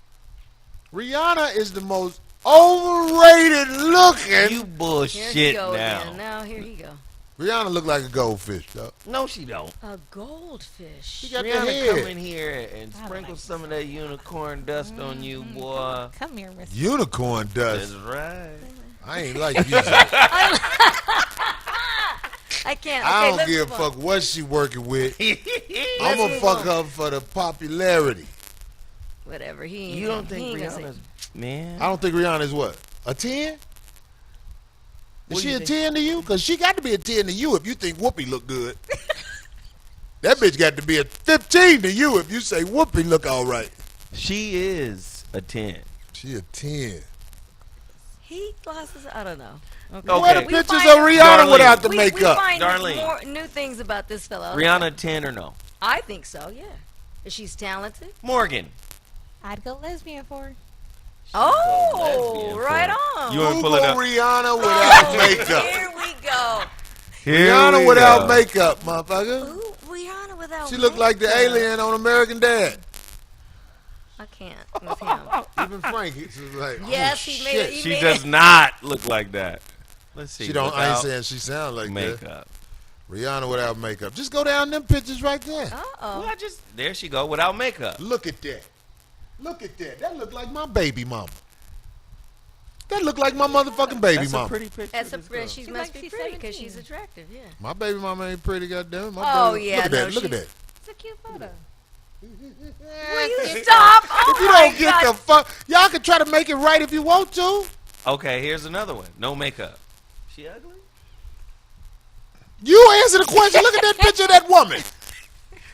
E: Rihanna is the most overrated looking.
B: You
D: Here he
B: bullshit
D: goes
B: now.
D: again. Now here he go.
E: Rihanna look like a goldfish, though.
B: No, she don't.
D: A goldfish.
E: She got the
B: Rihanna come
E: head.
B: in here and
F: I
B: sprinkle
F: like
B: some of that unicorn dust on you, boy.
F: Come here, Miss.
E: Unicorn
B: That's
E: dust.
B: right.
E: I ain't like you.
D: I can't. Okay,
E: I don't
D: let's
E: give a
D: move on.
E: fuck what she working with. I'm
D: Let's
E: gonna
D: move
E: fuck
D: on.
E: her for the popularity.
D: Whatever. He. Ain't
B: You don't
D: he
B: think
D: ain't gonna say-
B: Rihanna's man?
E: I don't think Rihanna's what? A 10?
B: What
E: Is
B: do
E: she
B: you
E: a
B: think?
E: 10 to you? Because she got to be a 10 to you if you think Whoopi look good. That bitch got to be a 15 to you if you say Whoopi look all right.
B: She is a 10.
E: She a 10.
D: He glasses. I don't know.
B: Okay.
E: Where the
D: We
E: pictures
D: find-
E: of Rihanna
B: Darlene.
E: without the
D: We
E: makeup?
D: find
B: Darlene.
D: more new things about this fella.
B: Rihanna 10 or no?
D: I think so. Yeah. She's talented.
B: Morgan.
F: I'd go lesbian for her.
D: Oh,
B: lesbian
D: right
B: for-
D: on.
B: You wanna pull it
E: Google
B: up?
E: Rihanna without
D: Oh,
E: makeup.
D: Here we go.
E: Rihanna without makeup, motherfucker.
D: Ooh, Rihanna without.
E: She looked like the
D: makeup.
E: alien on American Dad.
D: I can't with him.
E: Even Frank, it's like,
D: Yes,
E: oh,
D: he made
E: shit.
D: it.
B: She does not look like that. Let's see.
E: She don't. I ain't
B: without
E: saying she sound like that.
B: makeup.
E: Rihanna without makeup. Just go down them pictures right there.
D: Uh
B: Well,
D: oh.
B: I just there she go without makeup.
E: Look at that. Look at that. That look like my baby mama. That look like my motherfucking baby
B: That's a
E: must
B: pretty picture.
D: That's
B: of this girl.
D: she
F: She
D: must
F: like
D: be
F: she's
D: pretty because
F: 17.
D: she's attractive. Yeah.
E: My baby mama ain't pretty, goddamn. My
D: Oh,
E: baby,
D: yeah,
E: Look at
D: no,
E: that. Look at
D: she's-
E: that.
F: It's a cute photo.
D: Will you stop? Oh
E: If you
D: my
E: don't get
D: God.
E: the fuck, y'all can try to make it right if you want to.
B: Okay, here's another one. No makeup. She ugly?
E: You answer the question. Look at that picture of that woman.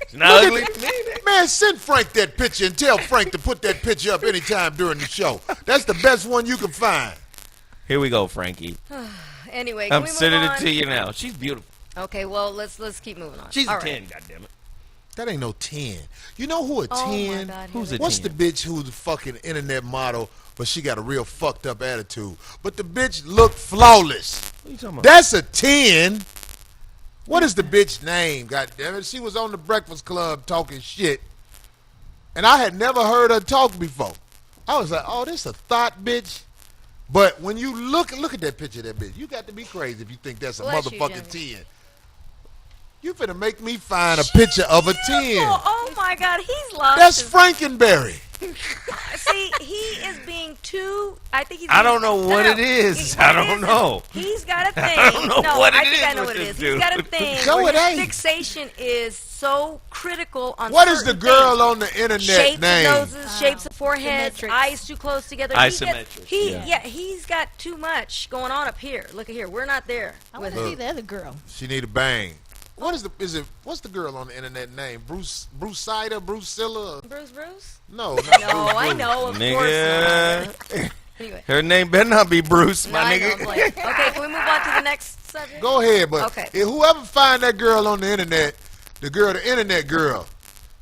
B: She's not
E: Look
B: ugly.
E: at- Man, send Frank that picture and tell Frank to put that picture up anytime during the show. That's the best one you can find.
B: Here we go, Frankie.
D: Anyway, can
B: I'm
D: we move
B: sending
D: on?
B: it to you now. She's beautiful.
D: Okay, well let's keep moving on.
B: She's
D: All
B: a
D: right.
B: 10, goddammit.
E: That ain't no 10. You know who a 10?
D: Oh my God,
B: Who's
D: here
B: a
D: we
E: What's
B: 10?
E: the bitch who's a fucking internet model, but she got a real fucked up attitude? But the bitch look flawless.
B: What are you talking about?
E: That's a 10. What is the bitch name? God damn it. She was on the Breakfast Club talking shit. And I had never heard her talk before. I was like, oh, this a thought bitch. But when you look at that picture of that bitch, you got to be crazy if you think that's a
D: Bless you,
E: motherfucking
D: Jimmy.
E: 10. You finna make me find a picture of a 10.
D: Oh my God, he's lost.
E: That's
D: his-
E: Frankenberry.
D: See, he is being too. I think he's.
B: I
D: being-
B: don't know what it is. I don't know.
D: He's got a thing.
B: I don't know
D: no,
B: what
D: I
B: it
D: think
B: is
D: I know
B: with
D: what it
B: this
D: is. He's got a
B: dude.
D: thing
E: Show
D: where
E: it
D: his
E: ain't.
D: fixation is so critical on.
E: What is the
D: certain
E: girl
D: things.
E: on the internet
D: Shapes
E: name?
D: of noses, shapes of foreheads,
F: Symmetrics.
D: eyes too close together.
B: Isometrics,
D: He's got too much going on up here. Look at here. We're not there
F: I
D: with
F: want to
D: him.
F: see the other girl.
E: She need a bang. What's the girl on the internet name? Bruce Sider, Bruce Silla?
D: Bruce?
E: No, not
D: No,
E: Bruce
D: I
E: Bruce.
D: know, of
B: Nigga.
D: course not. Anyway.
B: Her name better not be Bruce,
D: No,
B: my
D: I know, I'm
B: nigga.
D: playing. Okay, can we move on to the next subject?
E: Go ahead, but
D: Okay.
E: if whoever find that girl on the internet, the internet girl,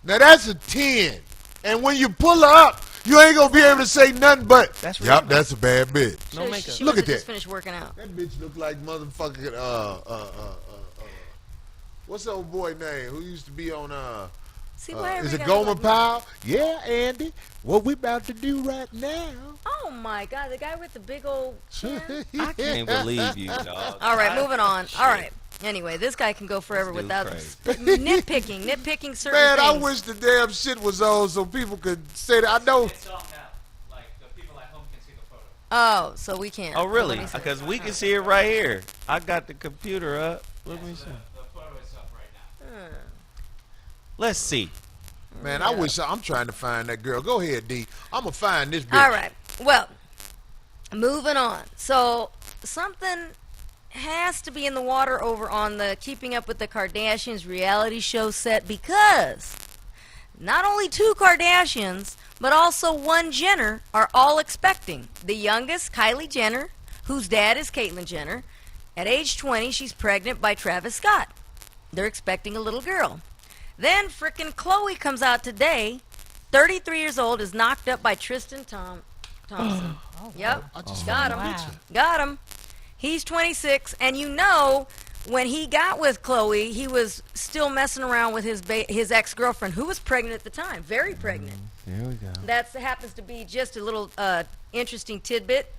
E: now that's a 10. And when you pull her up, you ain't gonna be able to say nothing but,
B: That's
E: yup,
B: Rihanna.
E: that's a bad bitch.
B: No
D: She-
B: makeup.
D: She
E: Look
D: must
E: at
D: have just
E: that.
D: finished working out.
E: That bitch look like motherfucking what's the old boy name who used to be on
D: See, why
E: is it
D: everybody
E: Gomer
D: gotta-
E: Powell? Yeah, Andy. What we about to do right now?
D: Oh my God, the guy with the big old chin.
B: I can't believe you, dog.
D: All right, moving on. All right. Anyway, this guy can go forever
B: This dude's
D: without
B: crazy.
D: nitpicking certain
E: Man, I
D: things.
E: wish the damn shit was on so people could say that. I know.
G: It's off now. Like, the people at home can see the photo.
D: Oh, so we can't.
B: Oh, really?
D: Let me see.
B: Because we can see it right here. I got the computer up. Let me see.
G: The photo is up right now.
B: Let's see.
E: Man, I wish I'm trying to find that girl. Go ahead, D. I'm gonna find this bitch.
D: All right. Well, moving on. So something has to be in the water over on the Keeping Up with the Kardashians reality show set, because not only 2 Kardashians, but also 1 Jenner are all expecting. The youngest, Kylie Jenner, whose dad is Caitlyn Jenner. At age 20, she's pregnant by Travis Scott. They're expecting a little girl. Then frickin' Khloe comes out today, 33 years old, is knocked up by Tristan Thompson. Yep,
E: I just
D: got him.
E: found the
F: Wow.
E: picture.
D: Got him. He's 26, and you know, when he got with Khloe, he was still messing around with his ex-girlfriend, who was pregnant at the time, very pregnant.
B: Here we go.
D: That happens to be just a little interesting tidbit.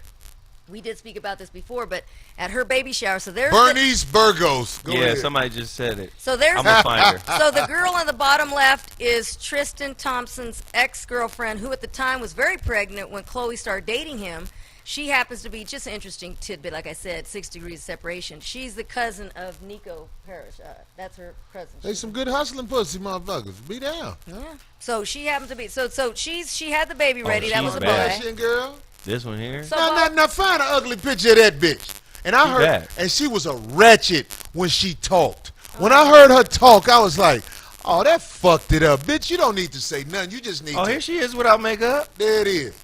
D: We did speak about this before, but at her baby shower, so there's
E: Bernice Burgos. Go
B: Yeah,
E: ahead.
B: somebody just said it.
D: so there's
B: I'm gonna find her.
D: so the girl on the bottom left is Tristan Thompson's ex-girlfriend, who at the time was very pregnant when Khloe started dating him. She happens to be, just an interesting tidbit, like I said, 6 degrees of separation. She's the cousin of Nico Parrish. That's her cousin.
E: They some good hustling pussy motherfuckers. Be down.
D: Yeah. So she happens to be. So she had the baby
B: Oh,
D: ready. That was
B: she's
D: a
B: bad.
D: boy.
E: Kardashian girl.
B: This one here.
D: So
E: Now, find an ugly picture of that bitch. And I
B: She
E: heard,
B: bad.
E: and she was a wretched when she talked. When I heard her talk, I was like, oh, that fucked it up. Bitch, you don't need to say nothing. You just need
B: Oh,
E: to.
B: here she is without makeup.
E: There it is.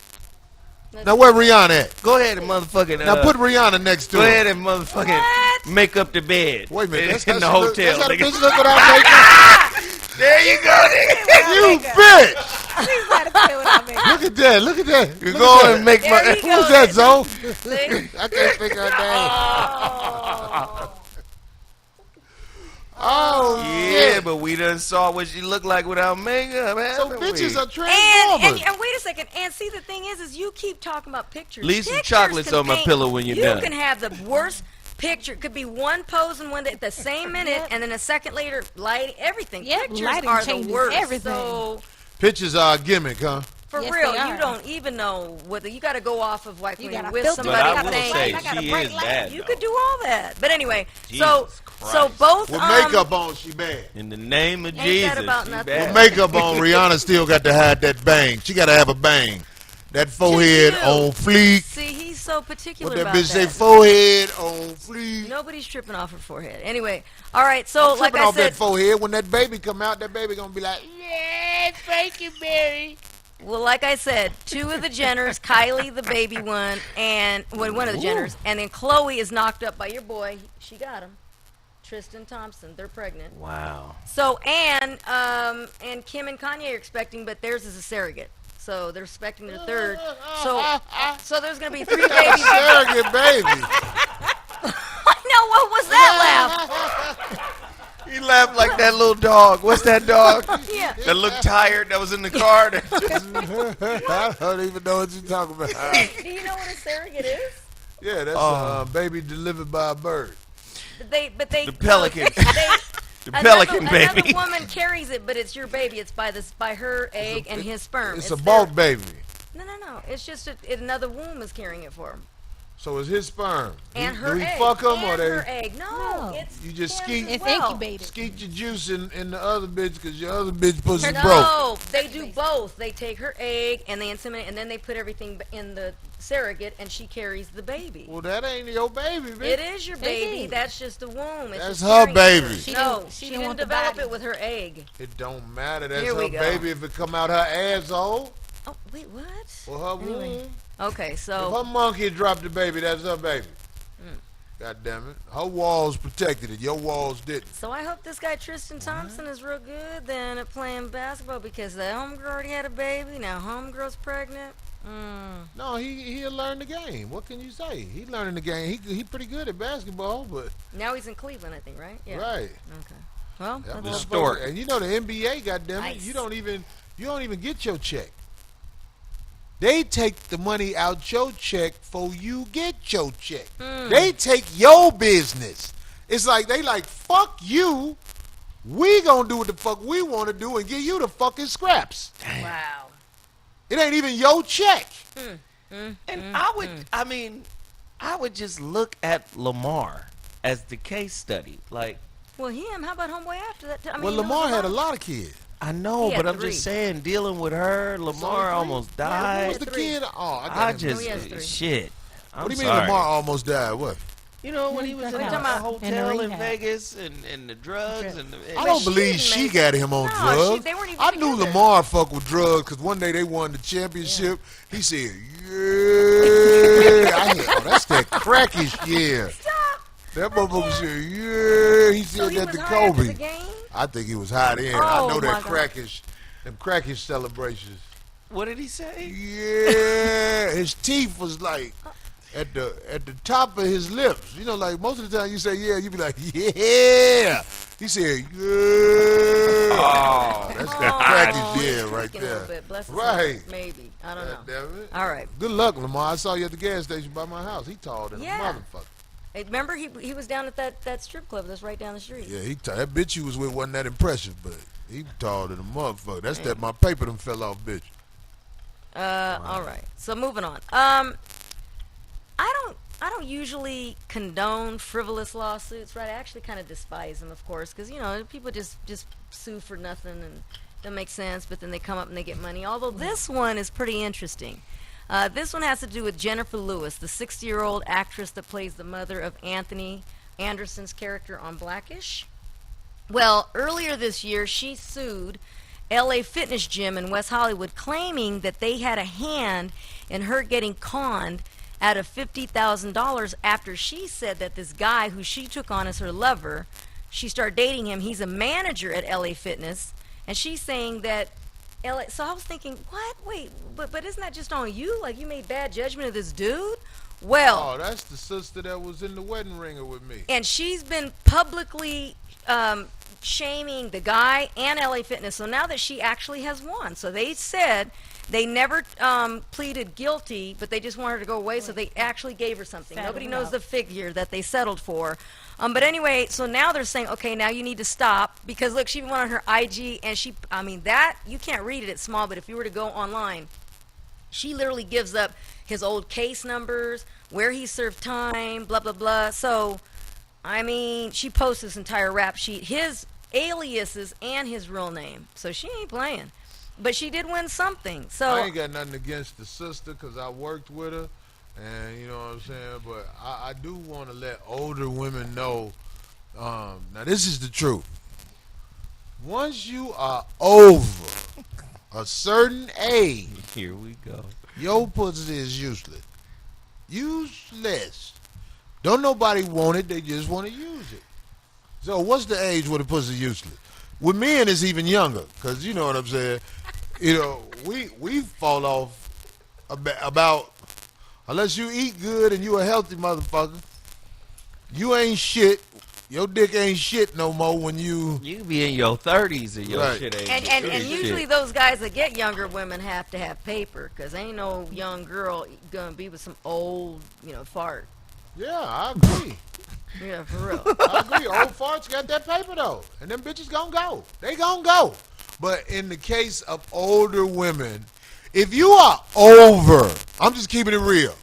E: Now, where Rihanna at?
B: Go ahead and motherfucking.
E: Now, put Rihanna next to
B: Go
E: her.
B: ahead and motherfucking
D: What?
B: make up the bed.
E: Wait a minute. That's
B: in
E: how
B: the
E: she look-
B: hotel.
E: That's how the
B: nigga.
E: bitch look without makeup.
B: There you go, nigga.
E: You bitch.
F: She's not a play without makeup.
E: Look at that. Look at that.
B: You
E: Look
B: go
E: at
B: and make
D: There
B: my.
D: you go.
E: Who's that, Zoe?
D: See?
E: I can't think of her name.
D: Oh.
E: Oh,
B: Yeah,
E: shit.
B: but we done saw what she looked like without makeup.
E: So
B: haven't
E: bitches
B: we?
E: are
D: And
E: transformers.
D: wait a second. And see, the thing is you keep talking about pictures.
B: Leave some
D: Pictures
B: chocolates
D: can
B: on my
D: paint-
B: pillow when you're
D: you
B: done.
D: can have the worst picture. It could be one pose and one at the same minute, and then a second later, light everything.
F: Yep,
D: Pictures
F: lighting
D: are the
F: changes
D: worst.
F: everything.
D: So
E: Pictures are a gimmick, huh?
D: for
F: Yes,
D: real,
F: they
D: you
F: are.
D: don't even know whether you got to go off of like
F: You
D: when
F: got
D: you're
F: a
D: with
F: filter,
B: But
D: somebody.
B: I
F: got
B: will
F: a
D: think
B: say
F: I got a
B: she
F: bright
B: is
F: light.
B: bad.
D: you
B: though.
D: could do all that. But anyway,
B: Jesus
D: so
B: Christ.
D: both
E: With makeup on, she bad.
B: In the name of
D: Ain't
B: Jesus,
D: that about
B: she
D: nothing?
B: bad.
E: With makeup on, Rihanna still got to hide that bang. She got to have a bang. That forehead
D: you.
E: on fleek.
D: See, he's so particular
E: What that
D: about
E: bitch say?
D: that.
E: Forehead on fleek.
D: Nobody's tripping off her forehead. Anyway, all right. So like
E: Tripping
D: I
E: off
D: said,
E: that forehead. When that baby come out, that baby gonna be like, yeah, thank you, Mary.
D: well, like I said, 2 of the Jenners, Kylie, the baby one, and well, one of the Jenners, and then Khloe is knocked up by your boy. She got him, Tristan Thompson. They're pregnant.
B: Wow.
D: So and Kim and Kanye are expecting, but theirs is a surrogate. So they're expecting their third. So there's gonna be 3 babies.
E: Surrogate baby.
D: I know, what was that laugh?
B: He laughed like that little dog. What's that dog?
D: Yeah.
B: That looked tired that was in the car.
E: I don't even know what you're talking about.
D: Do you know what a surrogate is?
E: Yeah, that's
B: Oh.
E: a baby delivered by a bird.
D: But they
B: The pelican.
D: They,
B: The pelican
D: another
B: baby.
D: woman carries it, but it's your baby. It's by her egg and his sperm.
E: It's a
D: their-
E: bulk baby.
D: No. It's just another womb is carrying it for him.
E: So it's his sperm.
D: And
E: do
D: her
E: we
D: egg.
E: fuck them
D: and
E: or
D: her
E: they
D: egg. No,
F: No.
D: it's
E: You just
D: him
E: skeet-
D: as
F: It's
D: well.
F: incubated.
E: skeet your juice in the other bitch because your other bitch pussy's broke?
D: No, they do both. They take her egg and they inseminate, and then they put everything in the surrogate, and she carries the baby.
E: Well, that ain't your baby, bitch.
D: It is your
F: It
D: baby.
F: is.
D: That's just the womb. It's
E: That's
D: just
E: her
D: carrying
E: baby.
F: She
D: no,
F: didn't- she
D: she
F: didn't
D: didn't
F: want the
D: develop
F: body.
D: it with her egg.
E: It don't matter. That's
D: Here we
E: her
D: go.
E: baby if it come out her asshole
D: Oh wait, what?
E: or her
D: Anyway.
E: womb.
D: Okay,
E: If
D: so
E: her monkey dropped the baby, that's her baby.
D: Mm.
E: God damn it. Her walls protected it. Your walls didn't.
D: so I hope this guy Tristan Thompson is real good then at playing basketball because the homegirl already had a baby. Now homegirl's pregnant.
E: No, he'll learn the game. What can you say? He learning the game. He pretty good at basketball, but
D: Now he's in Cleveland, I think, right? Yeah.
E: right.
D: Okay. Well,
E: That
D: that's-
E: motherfucker-
B: stork.
E: And you know the NBA, goddamn it,
D: Nice.
E: you don't even get your check. They take the money out your check before you get your check. They take your business. It's like they like, fuck you. We gonna do what the fuck we want to do and give you the fucking scraps.
D: wow.
E: It ain't even your check.
B: And
D: Mm-hmm.
B: I would just look at Lamar as the case study. Like,
D: Well, him. How about homeboy after that? I mean,
E: Well,
D: there was
E: Lamar had a
D: lot.
E: lot of kids.
B: I know,
D: He
B: but
D: had
B: I'm
D: 3.
B: just saying, dealing with her, Lamar almost
E: Who
B: died.
E: was the
D: 3.
E: kid? Oh, I got
B: I
E: him.
B: just
D: he has 3.
B: shit. I'm
E: What do you mean
B: sorry.
E: Lamar almost died? What?
B: You know when he was in
F: What
B: the
F: you talking
D: about?
B: hotel
F: In the
B: in
F: rehab.
B: Vegas and the drugs and the,
E: I don't
D: she
E: believe
D: didn't
E: she
D: make
E: got
D: it.
E: him on
D: No,
E: drugs.
D: they weren't even
E: I knew
D: together.
E: Lamar fucked with drugs because one day they won the championship. He said, "Yeah." That's that crackish yeah. That motherfucker said, "Yeah." He
D: So
E: said
D: he
E: that
D: was
E: to
D: high after
E: Kobe.
D: the game?
E: I think he was hot in. I
D: Oh,
E: know
D: my
E: that
D: God.
E: crackish, them crackish celebrations.
B: what did he say?
E: Yeah, his teeth was like at the top of his lips. You know, like most of the time you say yeah, you be like yeah. He said yeah. Oh, that's that
D: Oh,
E: crackish
D: he's
E: yeah right
D: tweaking a little
E: there.
D: bit. Bless his
E: Right.
D: heart. Maybe. I don't
E: God
D: know.
E: damn it.
D: All right.
E: Good luck, Lamar. I saw you at the gas station by my house. He tall than
D: Yeah.
E: a motherfucker.
D: Hey, remember he was down at that strip club that's right down the street.
E: Yeah, that bitch you was with wasn't that impressive, but he tall than a motherfucker. That's that my paper done fell off, bitch.
D: All right. So moving on. I don't usually condone frivolous lawsuits, right? I actually kind of despise them, of course, because you know people just sue for nothing and don't make sense, but then they come up and they get money. Although this one is pretty interesting. This one has to do with Jennifer Lewis, the 60-year-old actress that plays the mother of Anthony Anderson's character on Blackish. Well, earlier this year, she sued LA Fitness Gym in West Hollywood, claiming that they had a hand in her getting conned out of $50,000 after she said that this guy who she took on as her lover, she started dating him. He's a manager at LA Fitness, and she's saying that LA. So I was thinking, what? Wait, but isn't that just on you? Like you made bad judgment of this dude? Well,
E: Oh, that's the sister that was in the wedding ringer with me.
D: and she's been publicly shaming the guy and LA Fitness. So now that she actually has won, so they said they never pleaded guilty, but they just wanted her to go away. So they actually gave her something.
F: Settled
D: Nobody knows
F: out.
D: the figure that they settled for. But anyway, so now they're saying, okay, now you need to stop because look, she went on her IG and I mean that you can't read it; it's small. But if you were to go online, she literally gives up his old case numbers, where he served time, blah, blah, blah. So, I mean, she posts this entire rap sheet, his aliases and his real name. So she ain't playing. But she did win something. So
E: I ain't got nothing against the sister because I worked with her, and you know what I'm saying. But I do want to let older women know. Now this is the truth. Once you are over a certain age,
B: Here we go.
E: your pussy is useless. Useless. Don't nobody want it. They just want to use it. So what's the age where the pussy is useless? With men, it's even younger because you know what I'm saying. You know, we fall off about unless you eat good and you a healthy motherfucker. You ain't shit. Your dick ain't shit no more when you.
B: You be in your 30s and your
E: Right.
B: shit ain't
D: And
B: shit.
D: usually those guys that get younger women have to have paper, because ain't no young girl gonna be with some old, fart.
E: Yeah, I agree.
D: Yeah, for real.
E: I agree. Old farts got that paper though, and them bitches gonna go. They gonna go. But in the case of older women, if you are over, I'm just keeping it real.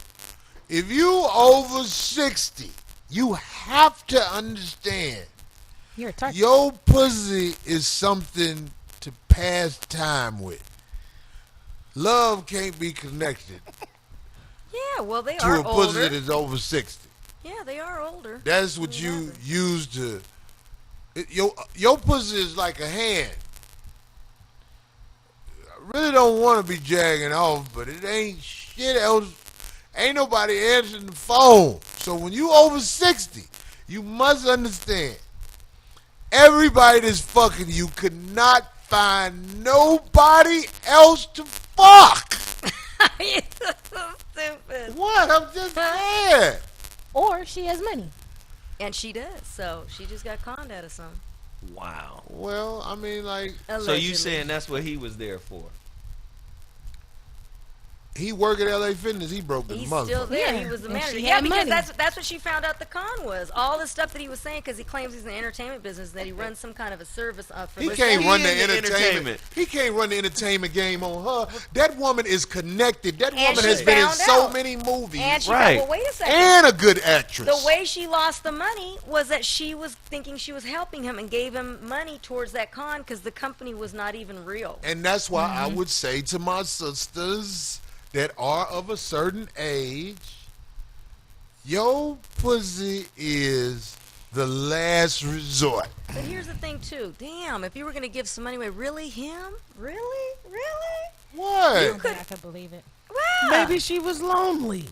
E: If you over 60, you have to understand
F: You're a target.
E: your pussy is something to pass time with. Love can't be connected
D: Yeah, well, they
E: to
D: are
E: a pussy
D: older.
E: that is over 60.
D: Yeah, they are older.
E: That's what you use to. Your pussy is like a hand. I really don't want to be jagging off, but it ain't shit else. Ain't nobody answering the phone. So when you over 60, you must understand. Everybody that's fucking you could not find nobody else to fuck.
D: You're so stupid.
E: What? I'm just saying.
F: Or she has money.
D: And she does, so she just got conned out of some.
B: Wow.
E: Well, I mean, like,
B: So
D: Allegedly.
B: you saying that's what he was there for?
E: he work at LA Fitness. He broke the
D: He's
E: motherfucker.
D: still there.
F: Yeah,
D: He was the
F: and
D: manager.
F: she
D: Yeah,
F: had
D: because
F: money.
D: that's what she found out the con was. All the stuff that he was saying, because he claims he's in the entertainment business, that he runs some kind of a service for
E: He
D: listeners.
E: can't run the
B: in the
E: entertainment.
B: entertainment.
E: He can't run the entertainment game on her. That woman is connected. That
D: And
E: woman
D: she
E: has been in
D: found
E: so
D: out.
E: many movies.
D: And she
B: Right.
D: well, wait a second.
E: And a good actress.
D: The way she lost the money was that she was thinking she was helping him and gave him money towards that con because the company was not even real.
E: And that's why I would say to my sisters that are of a certain age, your pussy is the last resort.
D: But here's the thing, too. Damn, if you were going to give some money away, really him? Really? Really?
E: What?
F: I don't think I could believe it.
D: Wow.
B: Maybe she was lonely.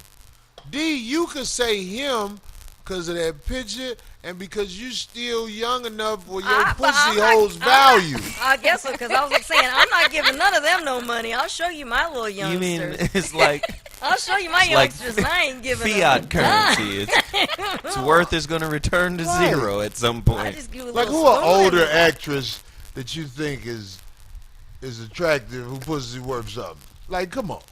E: D, you could say him because of that picture and because you still young enough where your
D: But
E: pussy
D: I'm not-
E: holds
D: I'm
E: value.
D: not- I guess so, because I was like saying, I'm not giving none of them no money. I'll show you my little
B: You mean
D: youngsters.
B: it's like
D: I'll show you my
B: it's like
D: youngsters, and I ain't giving
B: fiat
D: them a dime.
B: currency? Its worth is going to return to
E: Right.
B: zero at some
D: I
B: point.
D: just give a
E: Like,
D: little
E: who an
D: spoon
E: older
D: and-
E: actress that you think is attractive who pussy worth something? Like, come on.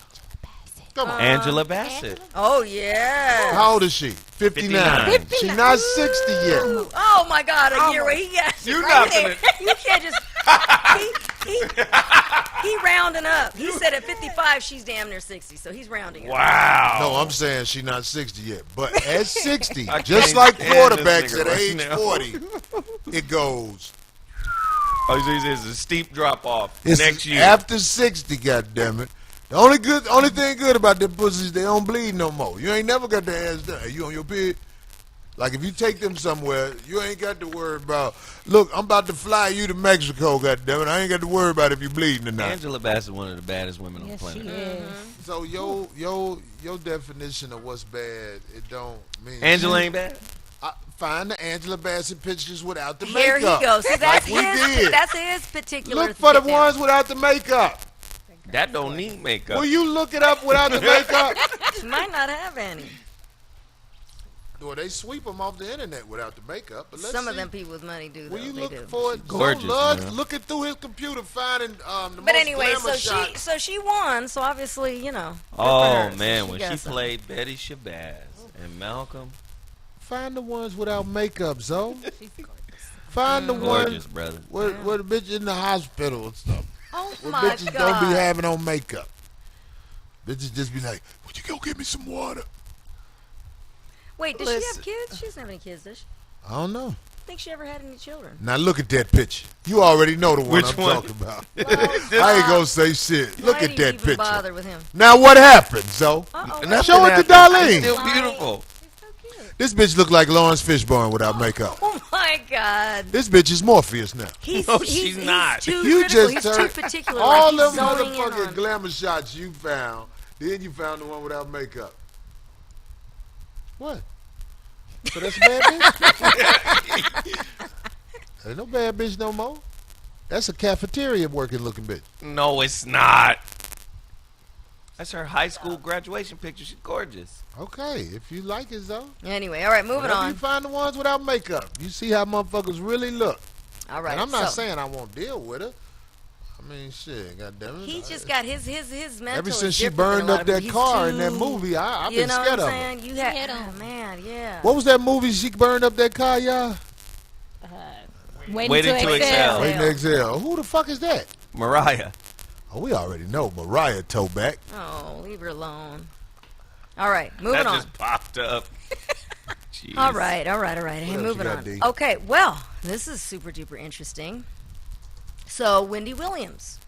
E: Come on.
B: Angela Bassett.
D: Oh, yeah.
E: How old is she? 59.
B: 59.
E: She's not 60 yet.
D: Oh, my God, a year where he got
B: You're
D: right
B: not
D: there. You can't just... He rounding up. He said at 55, she's damn near 60, so he's rounding up.
B: Wow.
E: No, I'm saying she's not 60 yet. But at 60,
B: I
E: just
B: can't
E: like
B: stand this
E: quarterbacks
B: nigga
E: at
B: right
E: age
B: now.
E: 40, it goes.
B: Oh, it's a steep drop off
E: It's
B: next year.
E: after 60, goddammit. The only thing good about them pussies, they don't bleed no more. You ain't never got the ass done. Hey, you on your period? Like, if you take them somewhere, you ain't got to worry about, look, I'm about to fly you to Mexico, goddammit. I ain't got to worry about if you bleeding or not.
B: Angela Bassett, one of the baddest women on the
F: Yes,
B: planet.
F: she is.
E: So your definition of what's bad, it don't mean
B: Angela ain't bad.
E: Find the Angela Bassett pictures without the
D: Here
E: makeup.
D: he goes. See, that's
E: like we did.
D: that's his particular...
E: Look for the
D: get down.
E: ones without the makeup.
B: That don't need makeup.
E: Will you look it up without the makeup?
D: She might not have any.
E: Well, they sweep them off the internet without the makeup. But let's
D: Some of
E: see.
D: them people with money do, though.
E: When you
D: They
E: look
D: do.
E: for it,
B: gorgeous, man.
E: looking through his computer, finding the
D: But
E: most
D: anyway,
E: glamour
D: so
E: shots.
D: she won. So obviously, good for
B: Oh
D: her.
B: man,
D: So
B: when
D: got
B: she
D: some.
B: played Betty Shabazz and Malcolm,
E: Find the ones without makeup, so. Find the
B: gorgeous,
E: ones
B: brother.
E: where the bitch in the hospital and stuff.
D: Oh
E: Where
D: my
E: bitches
D: God!
E: don't be having on makeup. Bitches just be like, would you go get me some water?
D: Wait, does she have
B: Listen.
D: kids? She doesn't have any kids, does she?
E: I don't know.
D: Think she ever had any children?
E: Now look at that picture. You already know the one
B: Which
E: I'm
B: one?
E: talking about. I ain't gonna say shit. Look
D: Why
E: at
D: do you
E: that
D: even
E: picture.
D: bother with him?
E: Now what happened, so?
D: Uh-oh.
B: And that's
E: Show
B: what
E: it to
B: happened.
E: Darlene.
B: It's still
D: Why?
B: beautiful.
E: This bitch look like Lawrence Fishburne without makeup.
D: Oh my God!
E: This bitch is Morpheus now.
D: He's,
B: No,
D: he's,
B: she's
D: he's
E: You
B: not.
D: Too critical.
E: just
D: He's
E: turned
D: too particular.
E: all
D: like
E: them
D: he's zoning in
E: motherfucking
D: on-
E: glamour shots you found. Then you found the one without makeup. What? So that's a bad bitch? Ain't no bad bitch no more. That's a cafeteria working looking bitch.
B: No, it's not. That's her high school graduation picture. She's gorgeous.
E: Okay, if you like it, though.
D: Anyway, all right, moving
E: Whenever you
D: on.
E: find the ones without makeup, you see how motherfuckers really look.
D: All right.
E: And I'm not
D: so
E: saying I won't deal with her. I mean, shit, goddamn it.
D: he just got his mental.
E: Ever
D: is
E: since she
D: different than
E: burned
D: a lot
E: up
D: of
E: that
D: people.
E: car
D: He's
E: in that
D: too-
E: movie, I've
D: you
E: been
D: know
E: scared
D: what I'm
E: of her.
D: saying? You had,
F: Hit 'em.
D: oh, man, yeah.
E: What was that movie she burned up that car, y'all?
F: Waiting to excel.
E: Waiting to exhale. Who the fuck is that?
B: Mariah.
E: Oh, we already know Mariah Toback.
D: Oh, leave her alone. All right, moving
B: That
D: on.
B: just popped up. Jeez.
D: All right. Hey,
E: else you
D: moving
E: got,
D: on.
E: D?
D: Okay, well, this is super duper interesting. So, Wendy Williams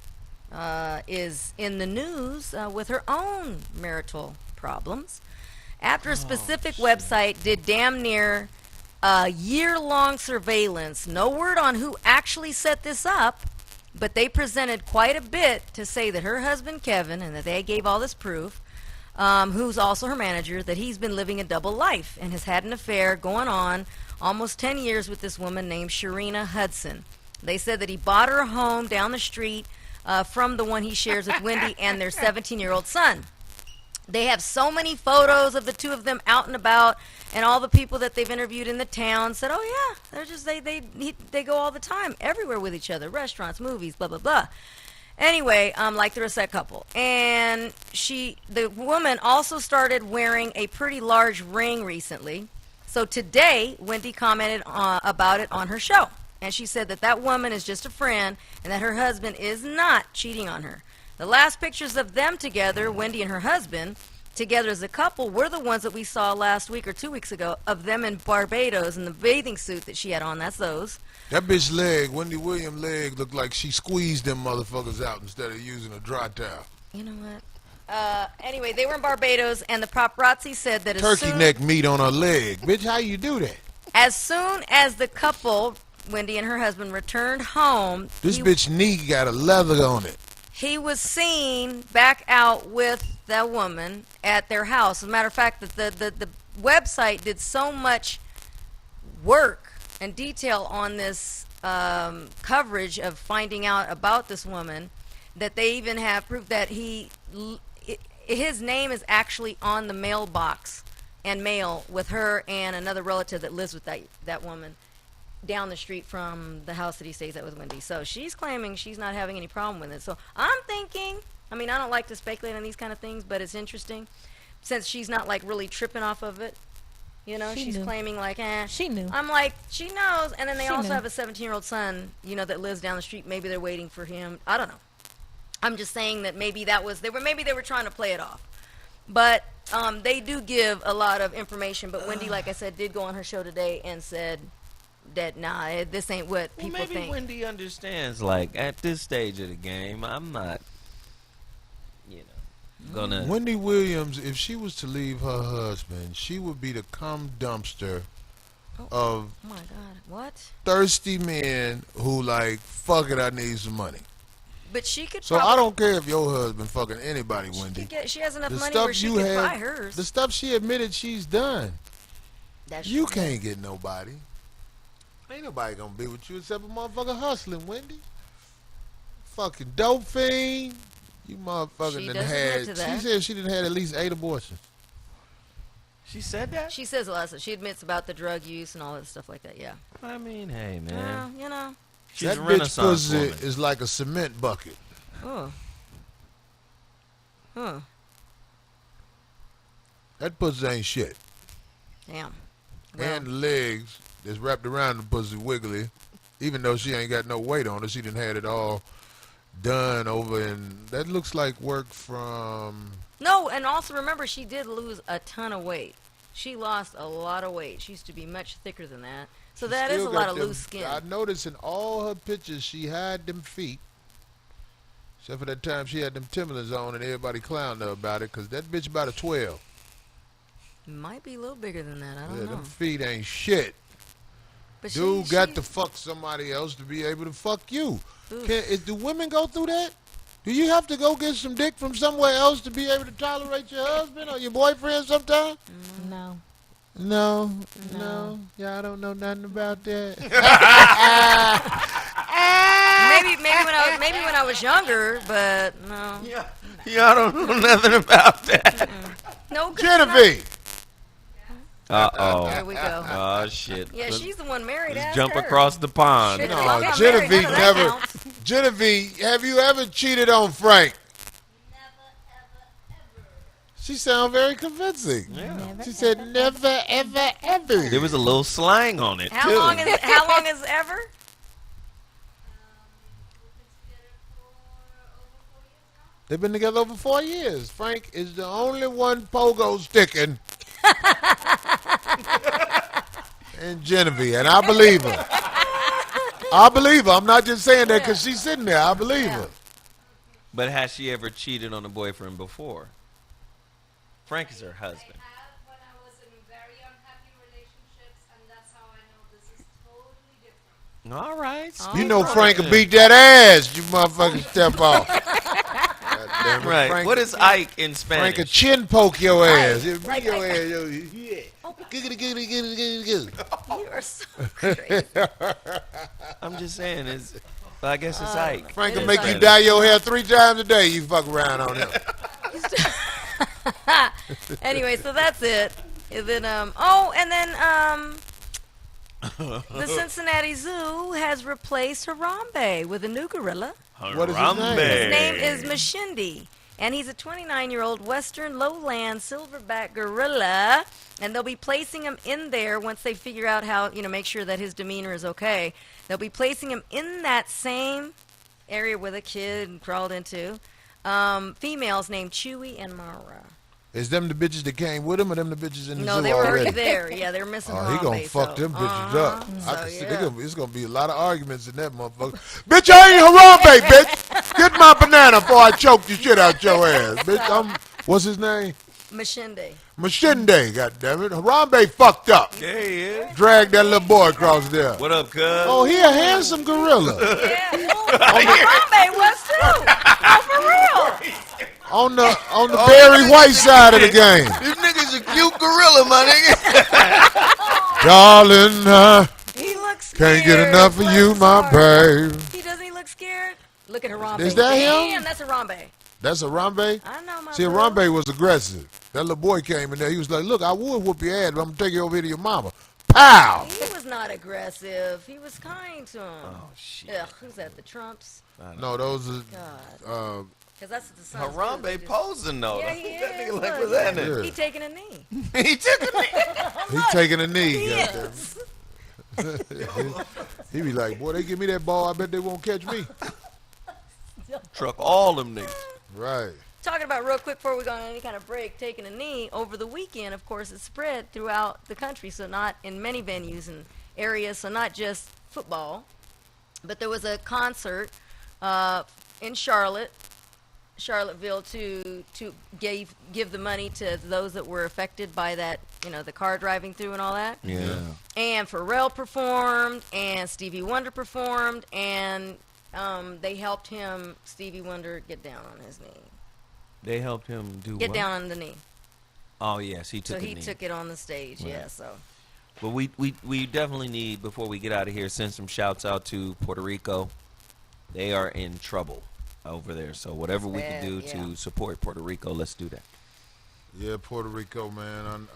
D: is in the news with her own marital problems after a specific website did damn near a year-long surveillance. No word on who actually set this up, but they presented quite a bit to say that her husband Kevin, and that they gave all this proof, who's also her manager, that he's been living a double life and has had an affair going on almost 10 years with this woman named Sharina Hudson. They said that he bought her a home down the street from the one he shares with Wendy and their 17-year-old son. They have so many photos of the two of them out and about, and all the people that they've interviewed in the town said, "Oh yeah, they're just they go all the time, everywhere with each other, restaurants, movies, blah blah blah." Anyway, like they're a set couple, and the woman also started wearing a pretty large ring recently. So today, Wendy commented about it on her show, and she said that woman is just a friend, and that her husband is not cheating on her. The last pictures of them together, Wendy and her husband, together as a couple, were the ones that we saw last week or 2 weeks ago of them in Barbados in the bathing suit that she had on. That's those.
E: That bitch leg, Wendy Williams' leg, looked like she squeezed them motherfuckers out instead of using a dry towel.
D: You know what? Anyway, they were in Barbados, and the paparazzi said that
E: Turkey neck meat on her leg. Bitch, how you do that?
D: as soon as the couple, Wendy and her husband, returned home,
E: This bitch knee got a leather on it.
D: he was seen back out with that woman at their house. As a matter of fact, the website did so much work and detail on this coverage of finding out about this woman that they even have proof that his name is actually on the mailbox and mail with her and another relative that lives with that woman down the street from the house that he stays at with Wendy. So she's claiming she's not having any problem with it. So I'm thinking, I mean, I don't like to speculate on these kind of things, but it's interesting since she's not like really tripping off of it. You know, she's
F: knew.
D: claiming like,
F: She knew.
D: I'm like, she knows. And then they
F: She
D: also
F: knew.
D: have a 17-year-old son, you know, that lives down the street. Maybe they're waiting for him. I don't know. I'm just saying that maybe they were trying to play it off. But they do give a lot of information. But Wendy, like I said, did go on her show today and said that, nah, this ain't what
B: Well,
D: people
B: maybe
D: think.
B: Wendy understands, like, at this stage of the game, I'm not, gonna...
E: Wendy Williams, if she was to leave her husband, she would be the cum dumpster of
D: Oh my God, what?
E: thirsty men who like, fuck it, I need some money.
D: But she could
E: So
D: probably,
E: I don't care if your husband fucking anybody, Wendy.
D: she has enough
E: The
D: money where
E: stuff
D: she
E: you
D: could
E: have,
D: buy hers.
E: the stuff she admitted she's done.
D: That's
E: You
D: true.
E: can't get nobody. Ain't nobody gonna be with you except a motherfucker hustling, Wendy. Fucking dope fiend. You motherfucker
D: She
E: done
D: does
E: had.
D: admit to that.
E: She said she done had at least 8 abortions.
B: She said that?
D: She says a lot of stuff. She admits about the drug use and all that stuff like that, yeah.
B: I mean, hey, man.
D: Well, you know.
B: She's
E: That
B: a
E: bitch
B: Renaissance
E: pussy
B: woman.
E: is like a cement bucket.
D: Oh. Huh.
E: That pussy ain't shit.
D: Damn. Well,
E: And the legs that's wrapped around the pussy wiggly. Even though she ain't got no weight on her, she done had it all done over, and that looks like work from.
D: no, and also remember, she did lose a ton of weight. She lost a lot of weight. She used to be much thicker than that. So that is a
E: Still
D: lot
E: got
D: of
E: them-
D: loose skin.
E: I noticed in all her pictures she had them feet. Except for that time she had them Timberlands on and everybody clowned her about it, because that bitch about a 12.
D: Might be a little bigger than that. I
E: Yeah,
D: don't know.
E: them feet ain't shit.
D: But
E: Dude got to fuck somebody else to be able to fuck you.
D: Oof.
E: Do women go through that? Do you have to go get some dick from somewhere else to be able to tolerate your husband or your boyfriend sometime?
F: No.
E: No.
F: No.
E: Yeah, I don't know nothing about that.
D: Maybe when I was younger, but no.
B: Y'all don't know nothing about that.
D: No good.
E: Genevieve.
B: Uh-oh.
D: There we go.
B: Oh, shit.
D: Yeah, she's the one married.
B: Let's
D: Ask
B: jump
D: her.
B: across the pond.
D: Shit.
E: No,
D: Y'all got
E: Genevieve
D: married, none of that
E: never.
D: counts.
E: Genevieve, have you ever cheated on Frank? She sounds very convincing.
B: Yeah.
E: She said never, ever, ever.
B: There was a little slang on it,
D: How
B: too.
D: long is ever?
E: They've been together over 4 years. Frank is the only one pogo sticking. And Genevieve, and I believe her. I believe her. I'm not just saying that because she's sitting there. I believe her.
B: But has she ever cheated on a boyfriend before? Frank is her husband.
H: When I was in very unhappy relationships, and that's how I know this is totally different.
B: All right.
E: You know Frank will beat that ass. You motherfucking step off. Goddamn it,
B: Right.
E: Frank,
B: What is Ike in
E: Frank a
B: Spanish?
E: chin poke your ass.
D: Ike.
E: He'll beat
D: Like
E: your
D: Ike.
E: ass. Yeah. Giggity, giggity, giggity, giggity, giggity.
D: You are so crazy.
B: I'm just saying. I guess it's Ike.
E: Frank
D: It
E: will
D: is
E: make you
D: Ike.
E: dye your hair 3 times a day. You fuck around on him.
D: Anyway, so that's it. And then the Cincinnati Zoo has replaced Harambe with a new gorilla.
E: What is his name?
D: His name is Mashindi, and he's a 29-year-old Western lowland silverback gorilla. And they'll be placing him in there once they figure out how, make sure that his demeanor is okay. They'll be placing him in that same area where the kid crawled into. Females named Chewy and Mara.
E: Is them the bitches that came with him, or them the bitches in the
D: No,
E: zoo
D: they were
E: already?
D: already there. Yeah, they were missing
E: Oh, he gonna
D: Harambe,
E: fuck
D: so-
E: them bitches up. I
D: So,
E: can see
D: yeah.
E: it's gonna be a lot of arguments in that motherfucker. Bitch, I ain't Harambe, bitch. Get my banana before I choke the shit out your ass, bitch. What's his name?
D: Mashinde.
E: Mashinde, goddammit. Harambe fucked up.
B: Yeah, he is.
E: Dragged that little boy across there.
B: What up, cuz?
E: Oh, he a handsome gorilla.
D: Yeah, Harambe was too. Oh, for real.
E: on the Barry White side of the game.
B: This nigga's a cute gorilla, my nigga.
E: Darling,
D: He looks scared.
E: can't get enough of you,
D: Bless
E: my
D: his heart.
E: babe.
D: He doesn't he look scared? Look at Harambe.
E: Is that him?
D: Damn, that's Harambe.
E: That's Harambe?
D: I know my
E: See,
D: boo.
E: Harambe was aggressive. That little boy came in there. He was like, look, I would whoop your ass, but I'm going to take you over here to your mama. Pow!
D: He was not aggressive. He was kind to him.
B: Oh, shit.
D: Ugh, who's that? The Trumps?
E: No, those are,
D: God. Because that's the son.
B: Harambe posing, though.
D: Yeah, he
B: That
D: is.
B: nigga like,
D: Look,
B: what's that
E: Yeah.
B: nigga?
D: He taking a knee.
B: He took a knee.
E: he taking a knee.
D: He
E: goddamn.
D: is.
E: He be like, boy, they give me that ball, I bet they won't catch me.
B: Truck all them niggas.
E: Right.
D: Talking about real quick before we go on any kind of break, taking a knee over the weekend, of course, it spread throughout the country, so not in many venues and areas, so not just football, but there was a concert in Charlottesville to give the money to those that were affected by that, the car driving through and all that.
B: Yeah.
D: And Pharrell performed, and Stevie Wonder performed, and they helped him, Stevie Wonder, get down on his knee.
B: They helped him do
D: Get
B: what?
D: down on the knee.
B: Oh, yes, he took
D: So
B: a
D: he
B: knee.
D: took it on the stage,
B: Right.
D: yeah, so.
B: But we definitely need, before we get out of here, send some shouts out to Puerto Rico. They are in trouble over there. So whatever we can do
D: Yeah.
B: to support Puerto Rico, let's do that.
E: Yeah, Puerto Rico, man.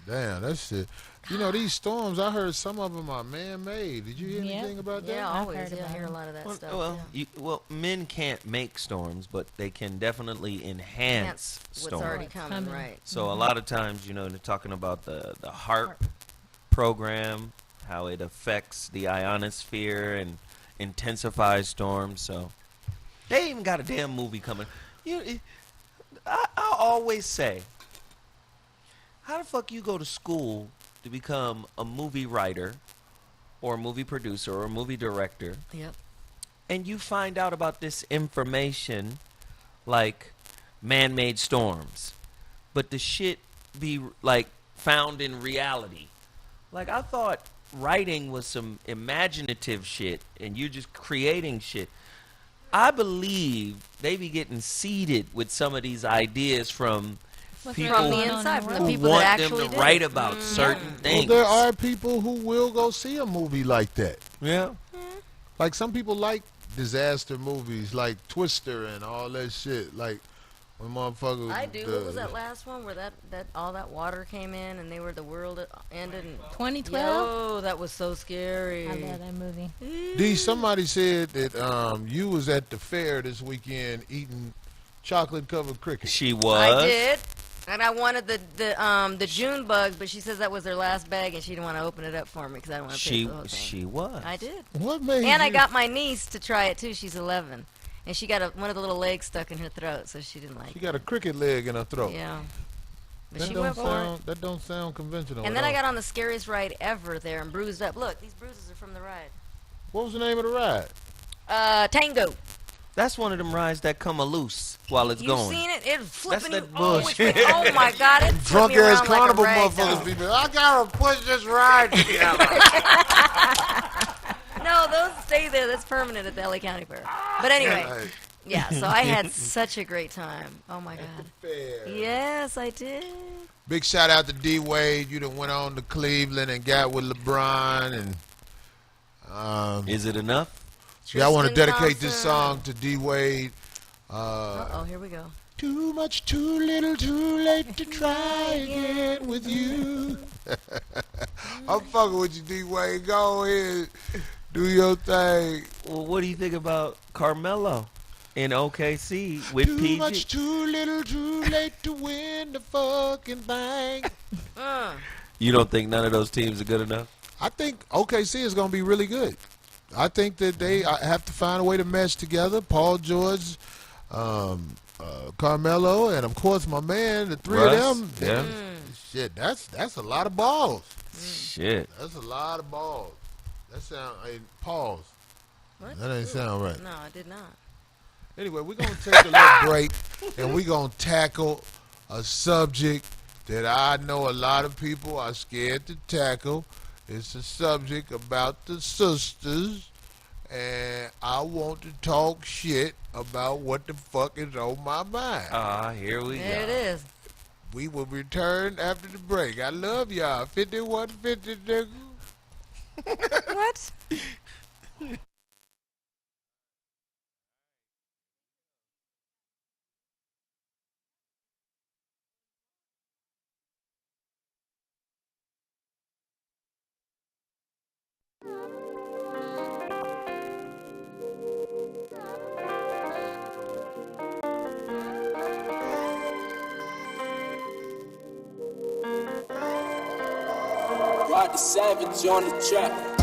E: Damn, that shit. These storms, I heard some of them are man-made. Did you hear
F: Yeah.
E: anything about that?
D: Yeah,
F: I've
D: always.
F: heard
D: Yeah, I
F: about
D: hear a
F: it.
D: lot of that stuff.
B: Well, men can't make storms, but they can definitely enhance
D: What's
B: storms.
D: already coming,
F: Coming.
D: right?
B: So a lot of times, they're talking about the HARP program, how it affects the ionosphere and intensifies storms. So they even got a damn movie coming. I always say, how the fuck you go to school to become a movie writer or a movie producer or a movie director,
D: Yep.
B: and you find out about this information like man-made storms, but the shit be like found in reality? Like, I thought writing was some imaginative shit and you're just creating shit. I believe they be getting seeded with some of these ideas from people
D: From the
F: going on in
D: inside,
F: the
D: from the
F: world.
B: who
D: people
B: want
D: that
B: them
D: actually
B: to
D: did
B: write
D: it.
B: about certain
E: Well,
B: things.
E: there are people who will go see a movie like that.
B: Yeah.
E: Like, some people like disaster movies, like Twister and all that shit. Like, When motherfuckers.
D: I do. What was that last one where that all that water came in and they were the world ended? And
F: 2012.
D: Yo, that was so scary.
F: I love that movie.
E: D, somebody said that you was at the fair this weekend eating chocolate covered crickets.
B: She was.
D: I did. And I wanted the June bug, but she says that was her last bag, and she didn't want to open it up for me because I didn't want to pay for the whole thing.
B: She was.
D: I did.
E: What made
D: And I
E: you-
D: got my niece to try it too. She's 11, and she got one of the little legs stuck in her throat, so she didn't like
E: She
D: it.
E: got a cricket leg in her throat.
D: Yeah. But
E: That
D: she
E: don't
D: went for it.
E: sound. That don't sound conventional.
D: And
E: at
D: then I
E: all.
D: got on the scariest ride ever there and bruised up. Look, these bruises are from the ride.
E: What was the name of the ride?
D: Tango.
B: That's one of them rides that come loose while it's
D: You
B: going.
D: seen it? It's flipping
B: that
D: you.
B: bullshit.
D: Oh my God! It flipped
E: Drunk
D: me
E: ass
D: around
E: carnival
D: like a rag
E: motherfuckers
D: doll.
E: be like, I gotta push this ride together.
D: No, those stay there. That's permanent at the LA County Fair. But anyway,
E: Like,
D: yeah. So I had such a great time. Oh my God.
E: fair.
D: Yes, I did.
E: Big shout out to D Wade. You done went on to Cleveland and got with LeBron and
B: Is it enough?
E: yeah, I want to
D: Tristan
E: dedicate this
D: Thompson.
E: song to D Wade.
D: Oh, here we go.
E: Too much, too little, too late to try again with you. I'm fucking with you, D Wade. Go ahead, do your thing.
B: Well, what do you think about Carmelo in OKC with
E: Too
B: PG?
E: much, too little, too late to win the fucking thing.
B: You don't think none of those teams are good enough?
E: I think OKC is going to be really good. I think that they have to find a way to mesh together. Paul George, Carmelo, and of course my man, the three
B: Russ,
E: of them.
B: yeah.
E: Shit, that's a lot of balls.
B: Shit.
E: That's a lot of balls. That sound. Hey, pause.
D: What?
E: That ain't sound right.
D: No, I did not.
E: Anyway, we're gonna take a little break, and we're gonna tackle a subject that I know a lot of people are scared to tackle. It's a subject about the sisters, and I want to talk shit about what the fuck is on my mind.
B: Here we
D: There it
B: go.
D: is.
E: We will return after the break. I love y'all. 5150 nigga.
D: What?
I: Rod the Savage on the track.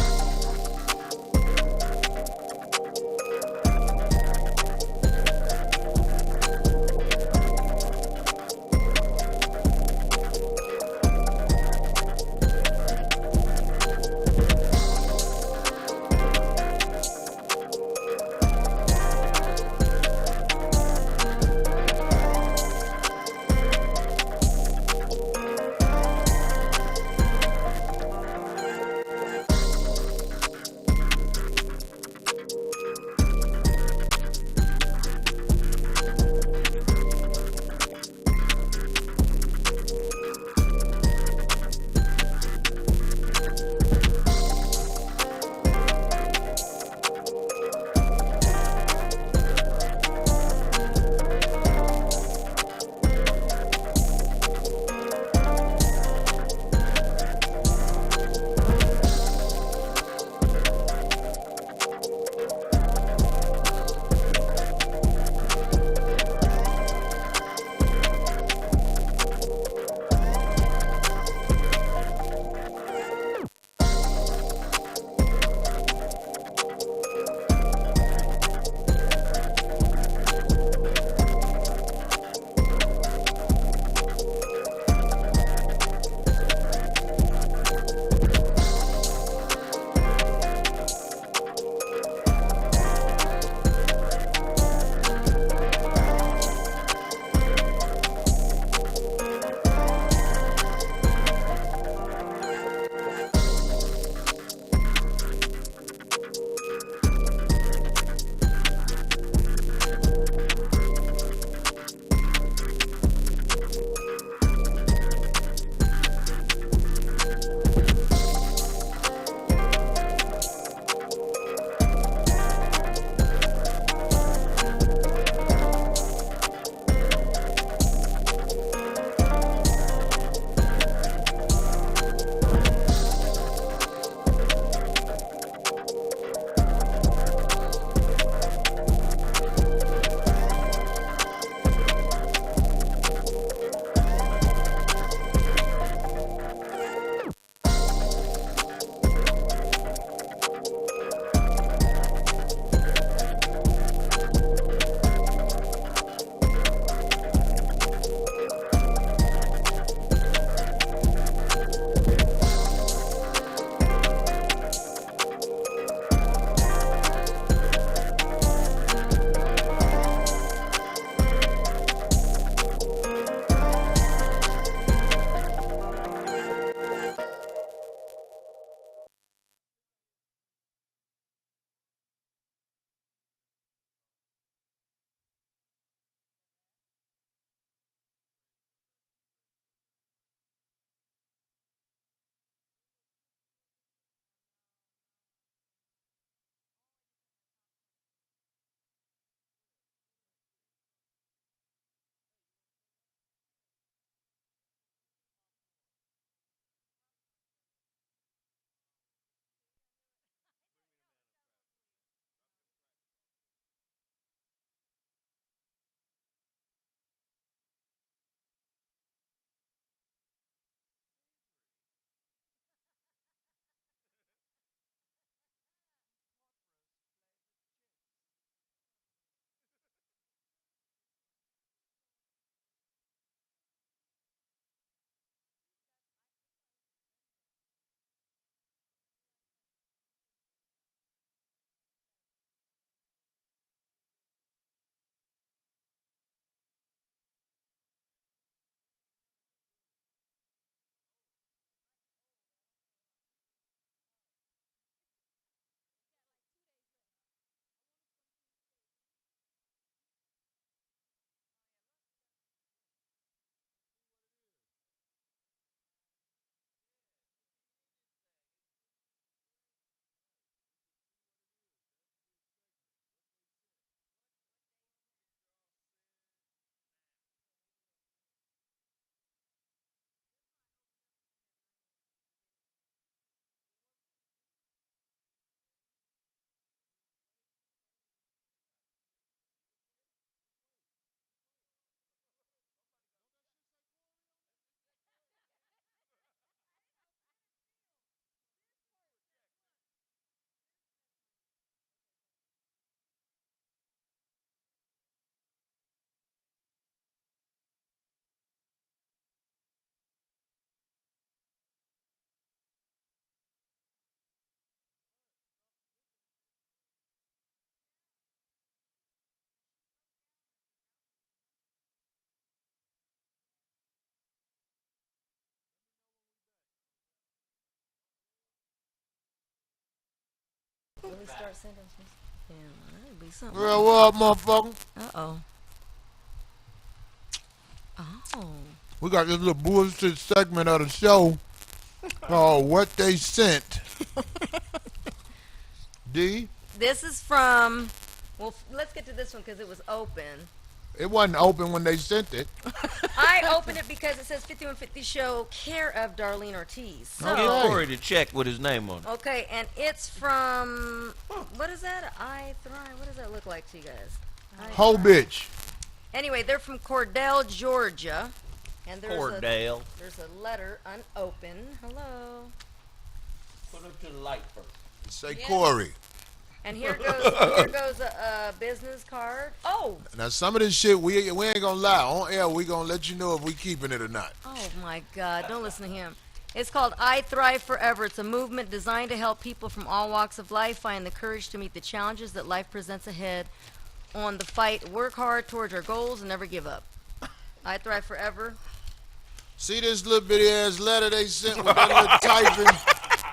D: Let me start sentences. Yeah, that'd be something.
E: Well, what up, motherfucker?
D: Uh-oh. Oh.
E: We got this little bullshit segment of the show called What They Sent. D?
D: This is from, well, let's get to this one because it was open.
E: It wasn't open when they sent it.
D: I opened it because it says 5150 Show, care of Darlene Ortiz. So,
E: Okay.
B: Get Corey to check with his name on it.
D: okay, and it's from, what is that? I Thrive. What does that look like to you guys?
E: Ho bitch.
D: Anyway, they're from Cordell, Georgia. And
B: Cordell.
D: there's a letter unopened. Hello.
B: Put it to the light first.
E: Say
D: Yeah.
E: Corey.
D: And here goes a business card. Oh,
E: Now some of this shit we ain't gonna lie. On air we gonna let you know if we keeping it or not.
D: oh my God! Don't listen to him. It's called I Thrive Forever. It's a movement designed to help people from all walks of life find the courage to meet the challenges that life presents ahead. On the fight, work hard towards our goals and never give up. I Thrive Forever.
E: See this little bitty ass letter they sent with that little typing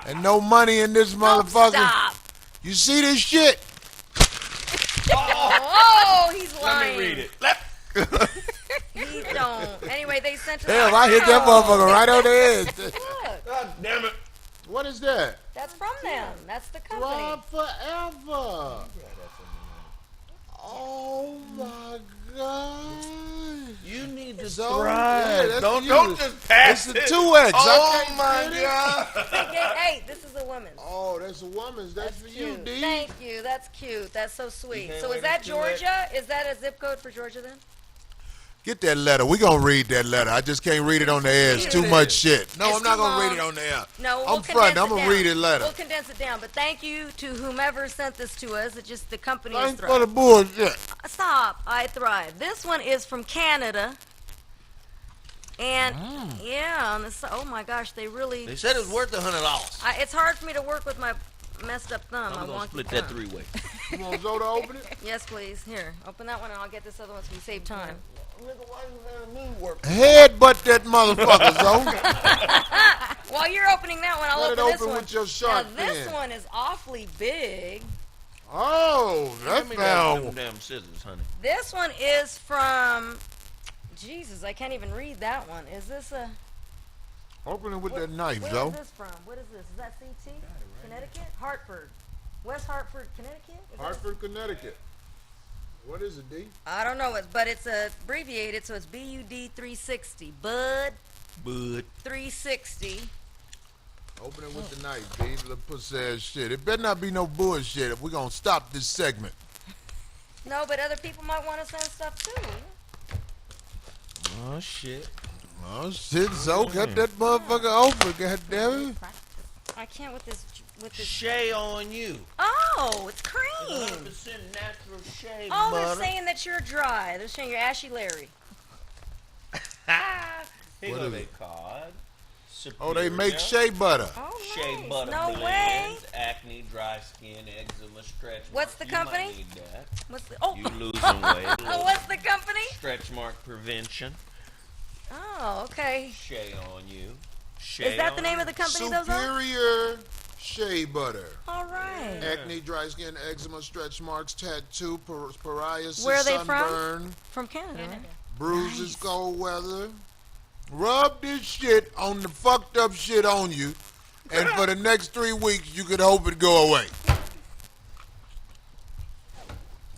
E: and no money in this motherfucker.
D: Stop!
E: You see this shit?
D: Oh, he's
B: Let
D: lying.
B: me read it.
D: He don't. Anyway, they sent us.
E: Damn, I hit that motherfucker right on the head.
D: Look,
B: God damn it.
E: What is that?
D: that's from them. That's the company.
E: Thrive Forever. Oh my God.
B: You need to
E: So,
B: thrive.
E: yeah, that's
B: don't
E: you.
B: just pass
E: It's a
B: it.
E: 2X.
B: Oh
E: I can't
B: my
E: get it.
B: God.
D: Hey, this is a woman's.
E: Oh, that's a woman's. That's for you,
D: Cute.
E: D.
D: Thank you. That's cute. That's so sweet.
B: can't
D: So
B: wait
D: is that
B: to do it.
D: Georgia? Is that a zip code for Georgia then?
E: Get that letter. We gonna read that letter. I just can't read it on the air. It's too much shit. No,
D: It's
E: I'm not
D: too
E: gonna read
D: long.
E: it on the air.
D: No, we'll
E: I'm fronting.
D: condense
E: I'm
D: it
E: gonna
D: down.
E: read it later.
D: We'll condense it down. But thank you to whomever sent this to us. It's just the company is
E: Thanks for the
D: Thrive.
E: bullshit.
D: Stop. I Thrive. This one is from Canada. And yeah, on the oh my gosh, they really.
B: They said it was worth $100.
D: It's hard for me to work with my messed up thumb.
B: I'm
D: I
B: gonna
D: wonky
B: split
D: thumb.
B: that three-way.
E: You want Zoe to open it?
D: Yes, please. Here, open that one, and I'll get this other one so we save time.
E: Headbutt that motherfucker, Zoe.
D: While you're opening that one, I'll
E: Let it
D: open this
E: open
D: one.
E: with your
D: Now
E: sharp
D: this
E: pen.
D: one is awfully big.
E: Oh, that
B: Give me them
E: found.
B: damn scissors, honey.
D: This one is from. Jesus, I can't even read that one. Is this a?
E: Open it with that knife,
D: Where
E: Zoe.
D: is this from? What is this? Is that CT? Connecticut? Hartford. West Hartford, Connecticut? Is that-
E: Hartford, Connecticut. What is it, D?
D: I don't know, but it's abbreviated, so it's BUD 360. Bud
B: Bud.
D: 360.
E: Open it with the knife, D. Little pussy ass shit. It better not be no bullshit if we're gonna stop this segment.
D: No, but other people might want to send stuff too.
B: Oh, shit.
E: Oh shit, Zoe got that motherfucker open, goddamn.
D: I can't with this.
B: Shea on you.
D: Oh, it's cream.
B: 100% natural shea
D: Oh,
B: butter.
D: they're saying that you're dry. They're saying you're Ashy Larry.
B: Here
E: What
B: go
E: is
B: they
E: it?
B: card.
E: Oh, they make
B: Superior
E: shea butter.
D: Oh,
B: Shea
D: nice.
B: butter
D: No way.
B: blends, acne, dry skin, eczema, stretch
D: What's
B: marks.
D: the
B: You
D: company?
B: might need that.
D: What's the? Oh,
B: You losing weight.
D: what's the company?
B: Stretch mark prevention.
D: Oh, okay.
B: Shea on you.
D: Is that the name of the company? Those are.
E: Superior shea butter.
D: All right.
E: Acne, dry skin, eczema, stretch marks, tattoo, psoriasis,
D: Where are they from?
E: sunburn,
D: From Canada. Right?
E: bruises, cold weather. Rub this shit on the fucked up shit on you, and for the next 3 weeks, you could hope it go away.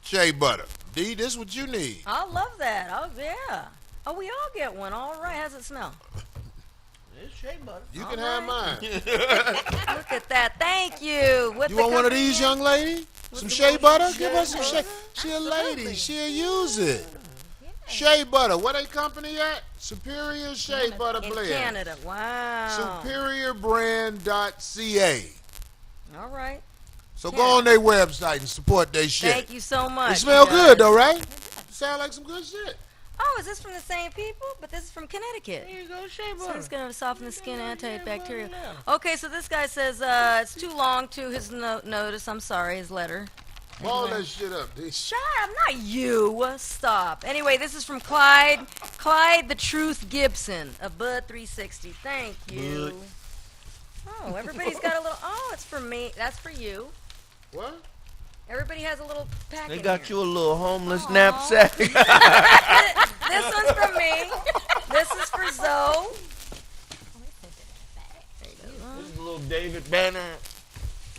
E: Shea butter. D, this what you need.
D: I love that. Oh yeah. Oh, we all get one. All right. How's it smell?
B: It's shea butter.
E: You can
D: All
E: have
D: right.
E: mine.
D: Look at that. Thank you. What
E: You
D: the
E: want one of
D: company
E: these,
D: is?
E: young lady? Some shea butter? Give her some shea. She a lady. She'll use it. Shea butter. Where they company at? Superior Shea Butter
D: In
E: Blend.
D: Canada. Wow.
E: Superiorbrand.ca.
D: All right.
E: So go on their website and support their shit.
D: Thank you so much.
E: It smell
D: you
E: good
D: guys.
E: though, right? Sound like some good shit.
D: Oh, is this from the same people? But this is from Connecticut.
B: Here you go, shea
D: So
B: butter.
D: it's going to soften the skin, antibacterial. Okay, so this guy says it's too long to his notice. I'm sorry, his letter.
E: Ball that shit up, D.
D: Shut up, not you. Stop. Anyway, this is from Clyde. Clyde the Truth Gibson of Bud 360. Thank you. Oh, everybody's got a little. Oh, it's for me. That's for you.
E: What?
D: Everybody has a little pack.
B: They
D: in
B: got
D: here.
B: you a little homeless
D: Aw.
B: knapsack.
D: This one's from me. This is for Zoe. There you go.
B: This is a little David Banner.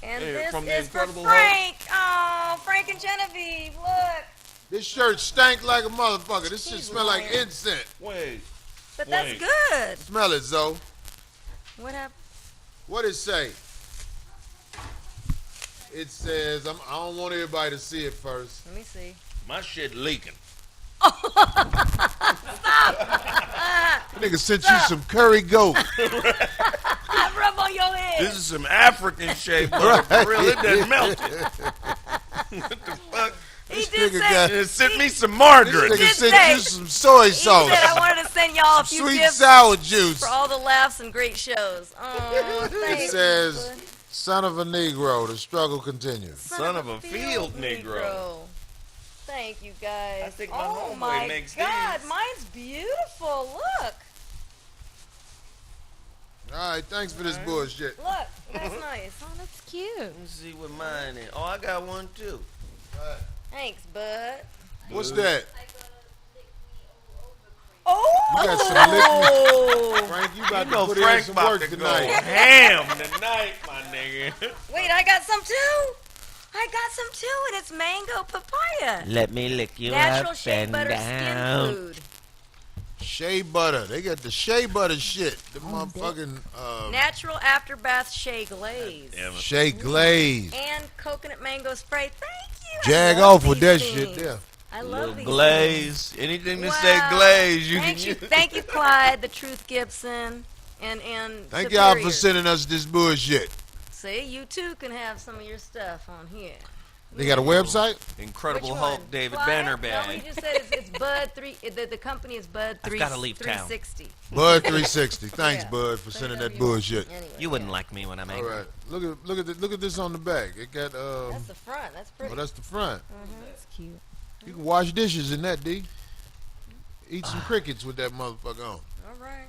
D: And
B: Hey,
D: this
B: from the
D: is for
B: Incredible
D: Frank. Oh, Frank and Genevieve. Look.
E: This shirt stank like a motherfucker. This shit
D: He's
E: smell like
D: lying.
E: incense.
B: Wait.
D: But that's
B: Wait.
D: good.
E: Smell it, Zoe.
D: What happened?
E: What it say? It says, I don't want everybody to see it first.
D: Let me see.
B: My shit leaking.
E: Nigga sent you some curry goat.
D: I rub on your head.
B: This is some African shea butter. For real, it doesn't melt it. What the fuck?
D: He
E: This
D: did
E: nigga
D: say.
E: got-
B: It sent me some margarine.
E: Nigga
D: did
E: sent
D: say-
E: you some soy
D: He
E: sauce.
D: said I wanted to send y'all a few
E: Sweet
D: gifts
E: sour juice.
D: for all the laughs and great shows. Oh,
E: It
D: thanks.
E: says, son of a Negro, the struggle continues.
B: Son of a field Negro.
D: Thank you guys.
B: I think my
D: oh
B: homeboy
D: my
B: makes
D: God,
B: these.
D: mine's beautiful. Look,
E: All right, thanks for this bullshit.
D: look, that's nice.
F: Oh, that's cute.
B: Let me see what mine is. Oh, I got one too.
D: Thanks, bud.
E: What's that?
D: Oh,
E: You got some liquid. Frank, you about
B: You know
E: to put
B: Frank
E: in some
B: about
E: work
B: to go
E: tonight.
B: ham tonight, my nigga.
D: wait, I got some too. I got some too, and it's mango papaya.
B: Let me lick you
D: Natural
B: up
D: shea
B: and
D: butter
B: down.
D: skin food.
E: Shea butter. They got the shea butter shit. The motherfucking
D: Natural after bath shea glaze.
B: Damn it.
E: shea glaze.
D: And coconut mango spray. Thank you. I
E: Jag
D: love
E: off with
D: these
E: that
D: things.
E: shit there.
D: I love
B: Little
D: these
B: glaze. Anything to say
D: Wow.
B: glaze, you
D: Thank
B: can
D: you,
B: use.
D: thank you, Clyde, the Truth Gibson, and
E: Thank y'all for
D: Superior.
E: sending us this bullshit.
D: See, you too can have some of your stuff on here.
E: They got a website?
B: Incredible
D: Which
B: Hulk
D: one?
B: David
D: Clyde?
B: Banner
D: No,
B: bag.
D: he just said it's Bud 3. The company is Bud
B: I've
D: 3,
B: gotta leave town.
D: 360.
E: Bud 360. Thanks,
D: Yeah.
E: Bud, for sending that
D: Whatever you
E: bullshit.
D: want. Anyway,
B: You wouldn't
D: yeah.
B: like me when I'm
E: All
B: angry.
E: right. Look at this on the back. It got
D: That's the front. That's pretty.
E: oh, that's the front.
F: That's cute.
E: You can wash dishes in that, D. Eat some crickets with that motherfucker on.
D: All right.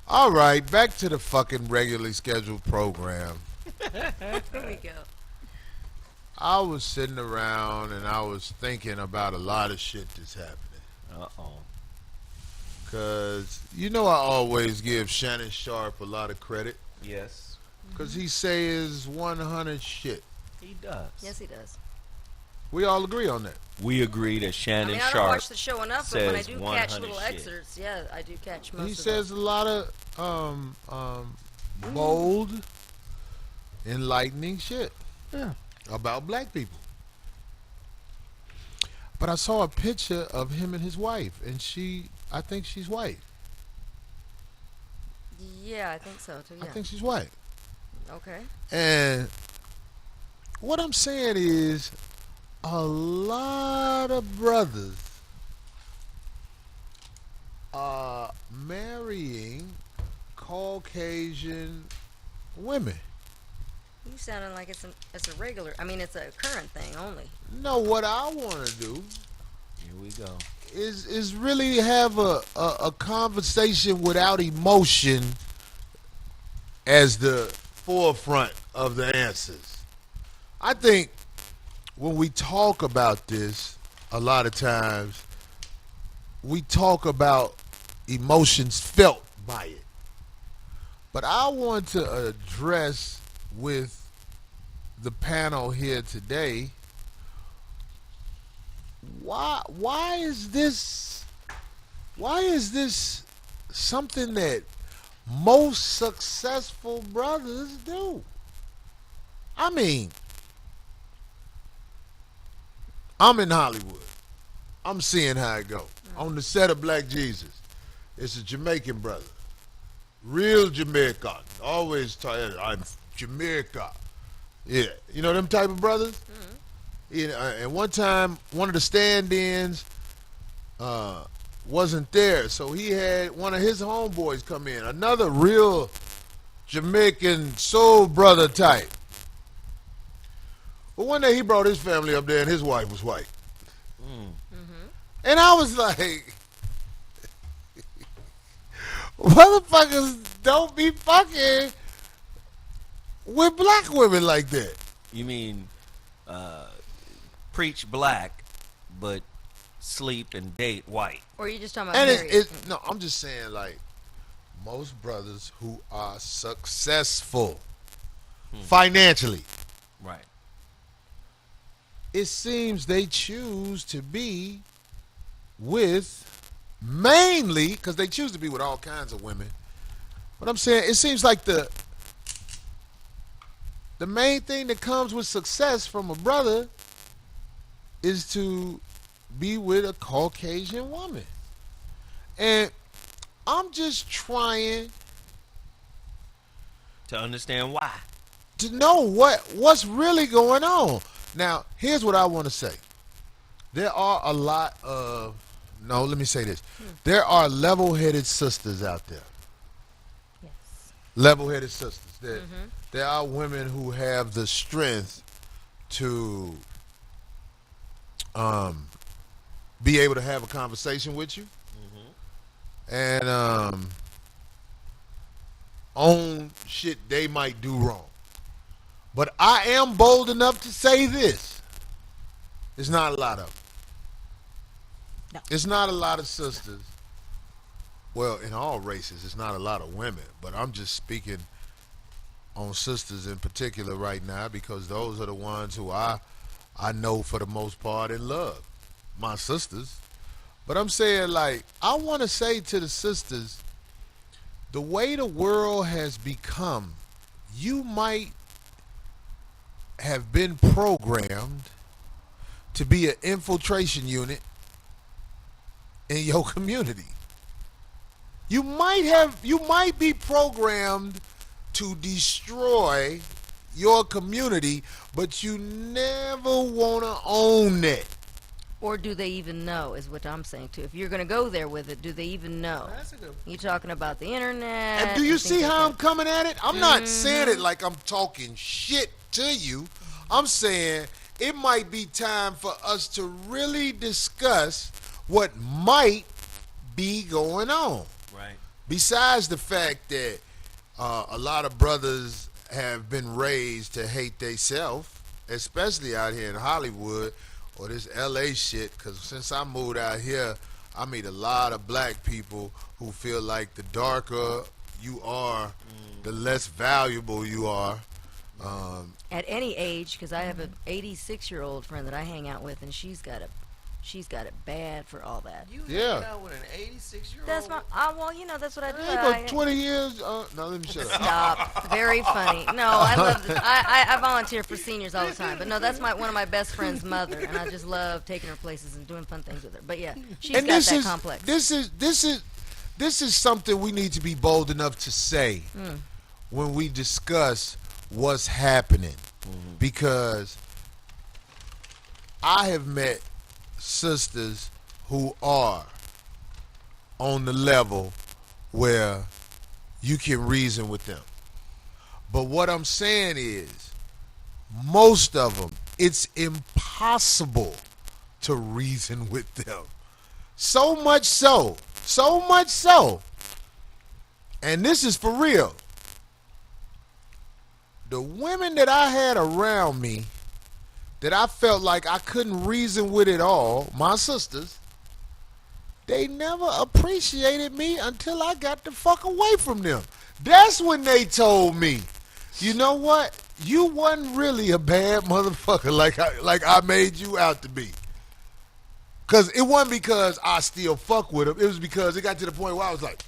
E: All right, back to the fucking regularly scheduled program.
D: Here we go.
E: I was sitting around and I was thinking about a lot of shit that's happening.
B: Uh-oh.
E: Cause you know I always give Shannon Sharp a lot of credit.
B: Yes,
E: Cause he says 100 shit.
B: he does.
D: Yes, he does.
E: We all agree on that.
B: We agree that
D: I
B: Shannon
D: mean, I don't
B: Sharp
D: watch the show enough, but when I
B: says
D: do catch
B: 100
D: little
B: shit.
D: excerpts, yeah, I do catch most
E: He
D: of
E: says a lot of bold, enlightening shit about black people. But I saw a picture of him and his wife, and I think she's white.
D: them. Yeah, I think so, too, yeah.
E: I think she's white.
D: Okay.
E: And what I'm saying is a lot of brothers are marrying Caucasian women.
D: You sounding like it's a regular. I mean, it's a current thing only.
E: No, what I want to do
B: Here we go.
E: is really have a conversation without emotion as the forefront of the answers. I think when we talk about this, a lot of times we talk about emotions felt by it. But I want to address with the panel here today, why is this something that most successful brothers do? I mean, I'm in Hollywood. I'm seeing how it go. On the set of Black Jesus, it's a Jamaican brother. Real Jamaican. Always tell you, I'm Jamaica. Yeah. You know them type of brothers? You know, and one time, one of the stand-ins wasn't there, so he had one of his homeboys come in, another real Jamaican soul brother type. But one day he brought his family up there, and his wife was white. And I was like, motherfuckers don't be fucking with black women like that.
B: You mean preach black, but sleep and date white?
D: Or are you just talking about
E: And
D: married?
E: no, I'm just saying, like, most brothers who are successful financially,
B: Right.
E: it seems they choose to be with mainly, because they choose to be with all kinds of women. But I'm saying, it seems like the main thing that comes with success from a brother is to be with a Caucasian woman. And I'm just trying
B: To understand why.
E: to know what's really going on. Now, here's what I want to say. There are a lot of, no, let me say this. There are level-headed sisters out there.
F: Yes.
E: Level-headed sisters. There are women who have the strength to be able to have a conversation with you and own shit they might do wrong. But I am bold enough to say this. There's not a lot of them.
F: No.
E: It's not a lot of sisters. Well, in all races, it's not a lot of women. But I'm just speaking on sisters in particular right now because those are the ones who I know for the most part in love. My sisters. But I'm saying, like, I want to say to the sisters, the way the world has become, you might have been programmed to be an infiltration unit in your community. You might be programmed to destroy your community, but you never want to own that.
D: Or do they even know, is what I'm saying too. If you're going to go there with it, do they even know?
B: That's a good.
D: You're talking about the internet.
E: And do you
D: and
E: see
D: things like
E: how I'm
D: that.
E: coming at it? I'm not saying it like I'm talking shit to you. I'm saying it might be time for us to really discuss what might be going on.
B: Right.
E: Besides the fact that a lot of brothers have been raised to hate theyself, especially out here in Hollywood or this LA shit, because since I moved out here, I meet a lot of black people who feel like the darker you are, the less valuable you are.
D: At any age, because I have an 86-year-old friend that I hang out with, and she's got it bad for all that.
B: You
E: Yeah.
B: hanging out with an 86-year-old?
D: That's my. Well, you know, that's what I do.
E: Hey, but 20 years, no, let me shut up.
D: Stop. Very funny. No, I love this. I volunteer for seniors all the time. But no, that's one of my best friend's mother, and I just love taking her places and doing fun things with her. But yeah, she's
E: And
D: got that complex.
E: This is something we need to be bold enough to say when we discuss what's happening, because I have met sisters who are on the level where you can reason with them. But what I'm saying is, most of them, it's impossible to reason with them. So much so, and this is for real. The women that I had around me that I felt like I couldn't reason with at all, my sisters, they never appreciated me until I got the fuck away from them. That's when they told me, you know what? You wasn't really a bad motherfucker like I made you out to be. Because it wasn't because I still fuck with them. It was because it got to the point where I was like,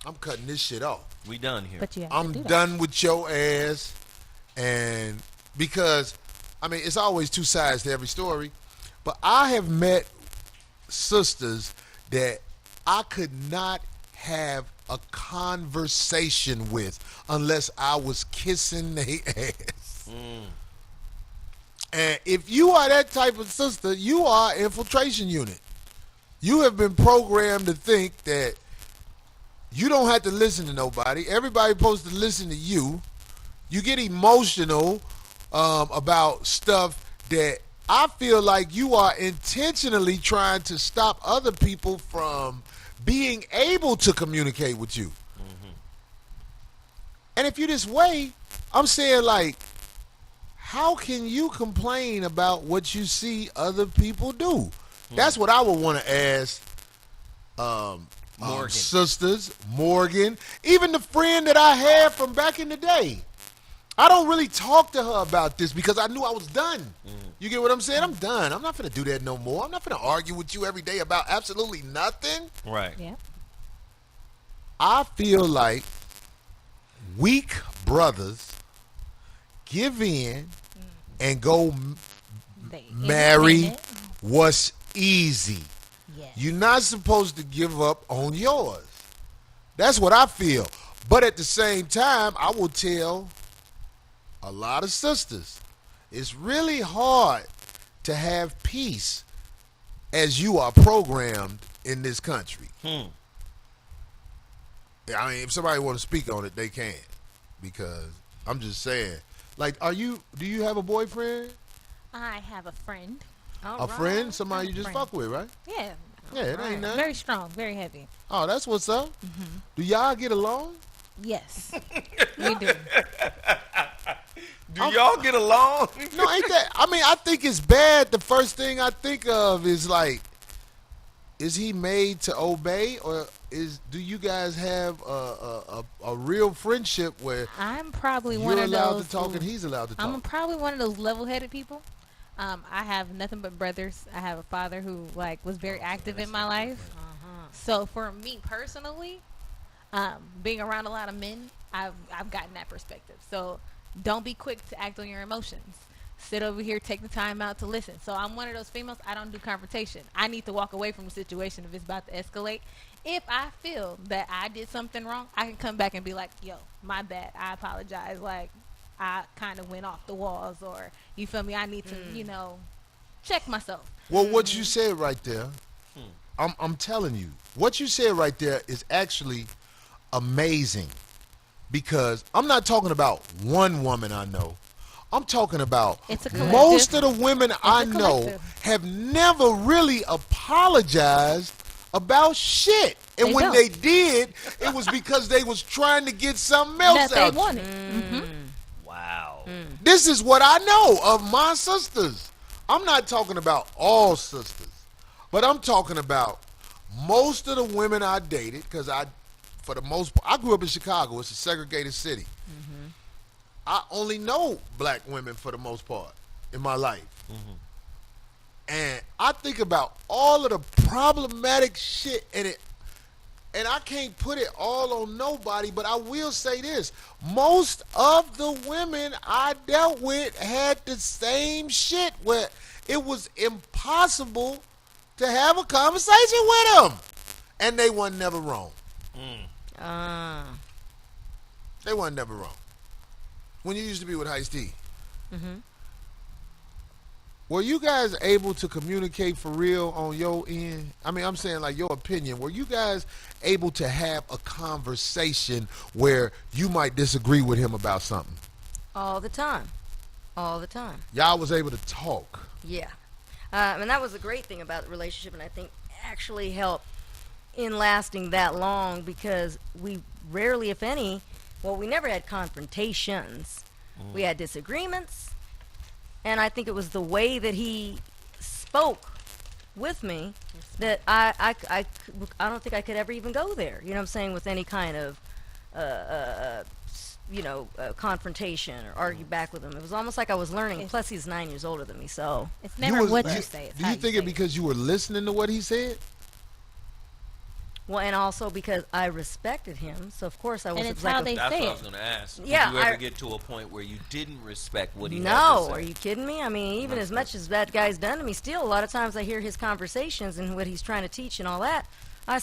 E: I'm cutting this shit off.
B: We done here.
F: But you have
E: I'm
F: to do that.
E: done with your ass. And because, I mean, it's always two sides to every story. But I have met sisters that I could not have a conversation with unless I was kissing their ass. And if you are that type of sister, you are an infiltration unit. You have been programmed to think that you don't have to listen to nobody. Everybody's supposed to listen to you. You get emotional about stuff that I feel like you are intentionally trying to stop other people from being able to communicate with you. And if you're this way, I'm saying, like, how can you complain about what you see other people do? That's what I would want to ask
B: Morgan.
E: sisters, Morgan, even the friend that I had from back in the day. I don't really talk to her about this because I knew I was done. You get what I'm saying? I'm done. I'm not going to do that no more. I'm not going to argue with you every day about absolutely nothing.
B: Right.
F: Yeah.
E: I feel like weak brothers give in and go
F: They
E: marry
F: independent.
E: what's easy.
F: Yes.
E: You're not supposed to give up on yours. That's what I feel. But at the same time, I will tell a lot of sisters, it's really hard to have peace as you are programmed in this country. I mean, if somebody want to speak on it, they can. Because I'm just saying. Like, do you have a boyfriend?
F: I have a friend.
D: All
E: A
D: right.
E: friend? Somebody you just
F: friend.
E: fuck with, right?
F: Yeah.
E: Yeah, it ain't nothing.
F: Very strong, very heavy.
E: Oh, that's what's up. Do y'all get along?
F: Yes. We do.
B: Do y'all get along?
E: No, ain't that? I mean, I think it's bad. The first thing I think of is like, is he made to obey, or do you guys have a real friendship where
F: I'm probably
E: you're
F: one of
E: allowed
F: those.
E: to talk
F: who-
E: and he's allowed to talk?
F: I'm probably one of those level-headed people. I have nothing but brothers. I have a father who was very active in my life. So for me personally, being around a lot of men, I've gotten that perspective. So don't be quick to act on your emotions. Sit over here, take the time out to listen. So I'm one of those females. I don't do confrontation. I need to walk away from the situation if it's about to escalate. If I feel that I did something wrong, I can come back and be like, yo, my bad. I apologize. Like, I kind of went off the walls, or you feel me? I need to, check myself.
E: Well, what you said right there, I'm telling you, what you said right there is actually amazing, because I'm not talking about one woman I know. I'm talking about
F: It's a collective.
E: most of the women I
F: a
E: know
F: collective.
E: have never really apologized about shit. And
F: They
E: when
F: don't.
E: they did, it was because they was trying to get something else
F: That
E: out.
F: they wanted.
B: Wow.
E: This is what I know of my sisters. I'm not talking about all sisters, but I'm talking about most of the women I dated, because for the most part, I grew up in Chicago. It's a segregated city. I only know black women for the most part in my life. And I think about all of the problematic shit in it. And I can't put it all on nobody, but I will say this. Most of the women I dealt with had the same shit where it was impossible to have a conversation with them. And they weren't never wrong. They weren't never wrong. When you used to be with Heisty, were you guys able to communicate for real on your end? I mean, I'm saying like your opinion. Were you guys able to have a conversation where you might disagree with him about something?
D: All the time. All the time.
E: Y'all was able to talk.
D: Yeah. And that was the great thing about the relationship, and I think actually helped in lasting that long, because we rarely, if any, we never had confrontations. We had disagreements, and I think it was the way that he spoke with me that I don't think I could ever even go there. You know what I'm saying? With any kind of confrontation or argue back with him. It was almost like I was learning. Plus, he's 9 years older than me, so
F: It's never what you
E: you-
F: say. It's
E: Do
F: how
E: you think
F: say
E: it because you were listening to what he said?
D: well, and also because I respected him. So of course I was.
F: it's
D: it was
F: how
D: like
F: they
B: That's
F: say
B: what I
F: it.
B: was going to ask.
D: Yeah,
B: Did you ever
D: I-
B: get to a point where you didn't respect what he had to
D: No,
B: say?
D: are you kidding me? I mean, even as much as that guy's done to me, still a lot of times I hear his conversations and what he's trying to teach and all that. I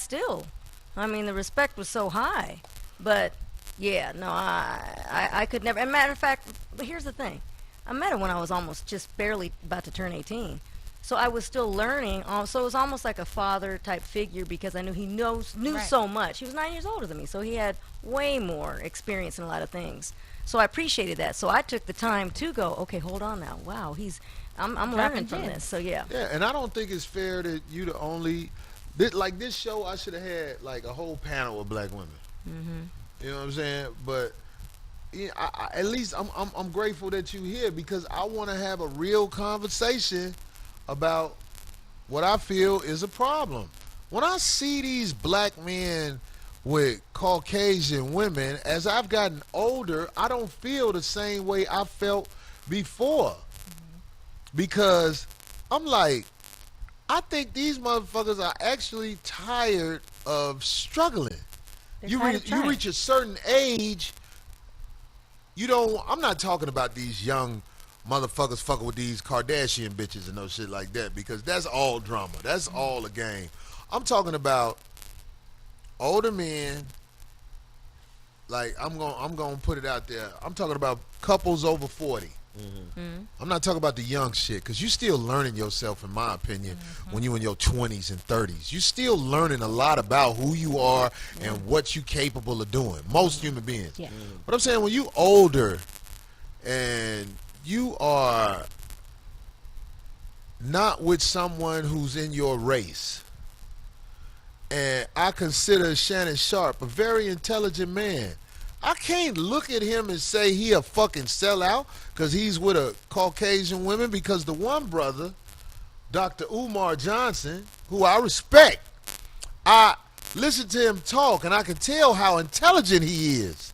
D: mean, the respect was so high. But yeah, no, I could never. And matter of fact, here's the thing: I met him when I was almost just barely about to turn 18. So I was still learning. So it was almost like a father type figure, because I knew he knew
F: Right.
D: so much. He was 9 years older than me, so he had way more experience in a lot of things. So I appreciated that. So I took the time to go, okay, hold on now. Wow, I'm learning
F: Dropping
D: from
F: gems.
D: this. So yeah.
E: Yeah, and I don't think it's fair that you the only this show. I should have had like a whole panel of black women. You know what I'm saying? But at least I'm grateful that you're here because I want to have a real conversation about what I feel is a problem. When I see these black men with Caucasian women, as I've gotten older, I don't feel the same way I felt before. Because I'm like, I think these motherfuckers are actually tired of struggling. You reach a certain age, I'm not talking about these young motherfuckers fucking with these Kardashian bitches and no shit like that because that's all drama. That's all a game. I'm talking about older men, like I'm gonna put it out there. I'm talking about couples over 40. I'm not talking about the young shit because you still learning yourself, in my opinion, when you in your 20s and 30s. You still learning a lot about who you are and what you capable of doing. Most human beings.
F: Yeah.
E: But I'm saying when you older and you are not with someone who's in your race, and I consider Shannon Sharp a very intelligent man. I can't look at him and say he a fucking sellout because he's with a Caucasian woman because the one brother, Dr. Umar Johnson, who I respect, I listen to him talk and I can tell how intelligent he is.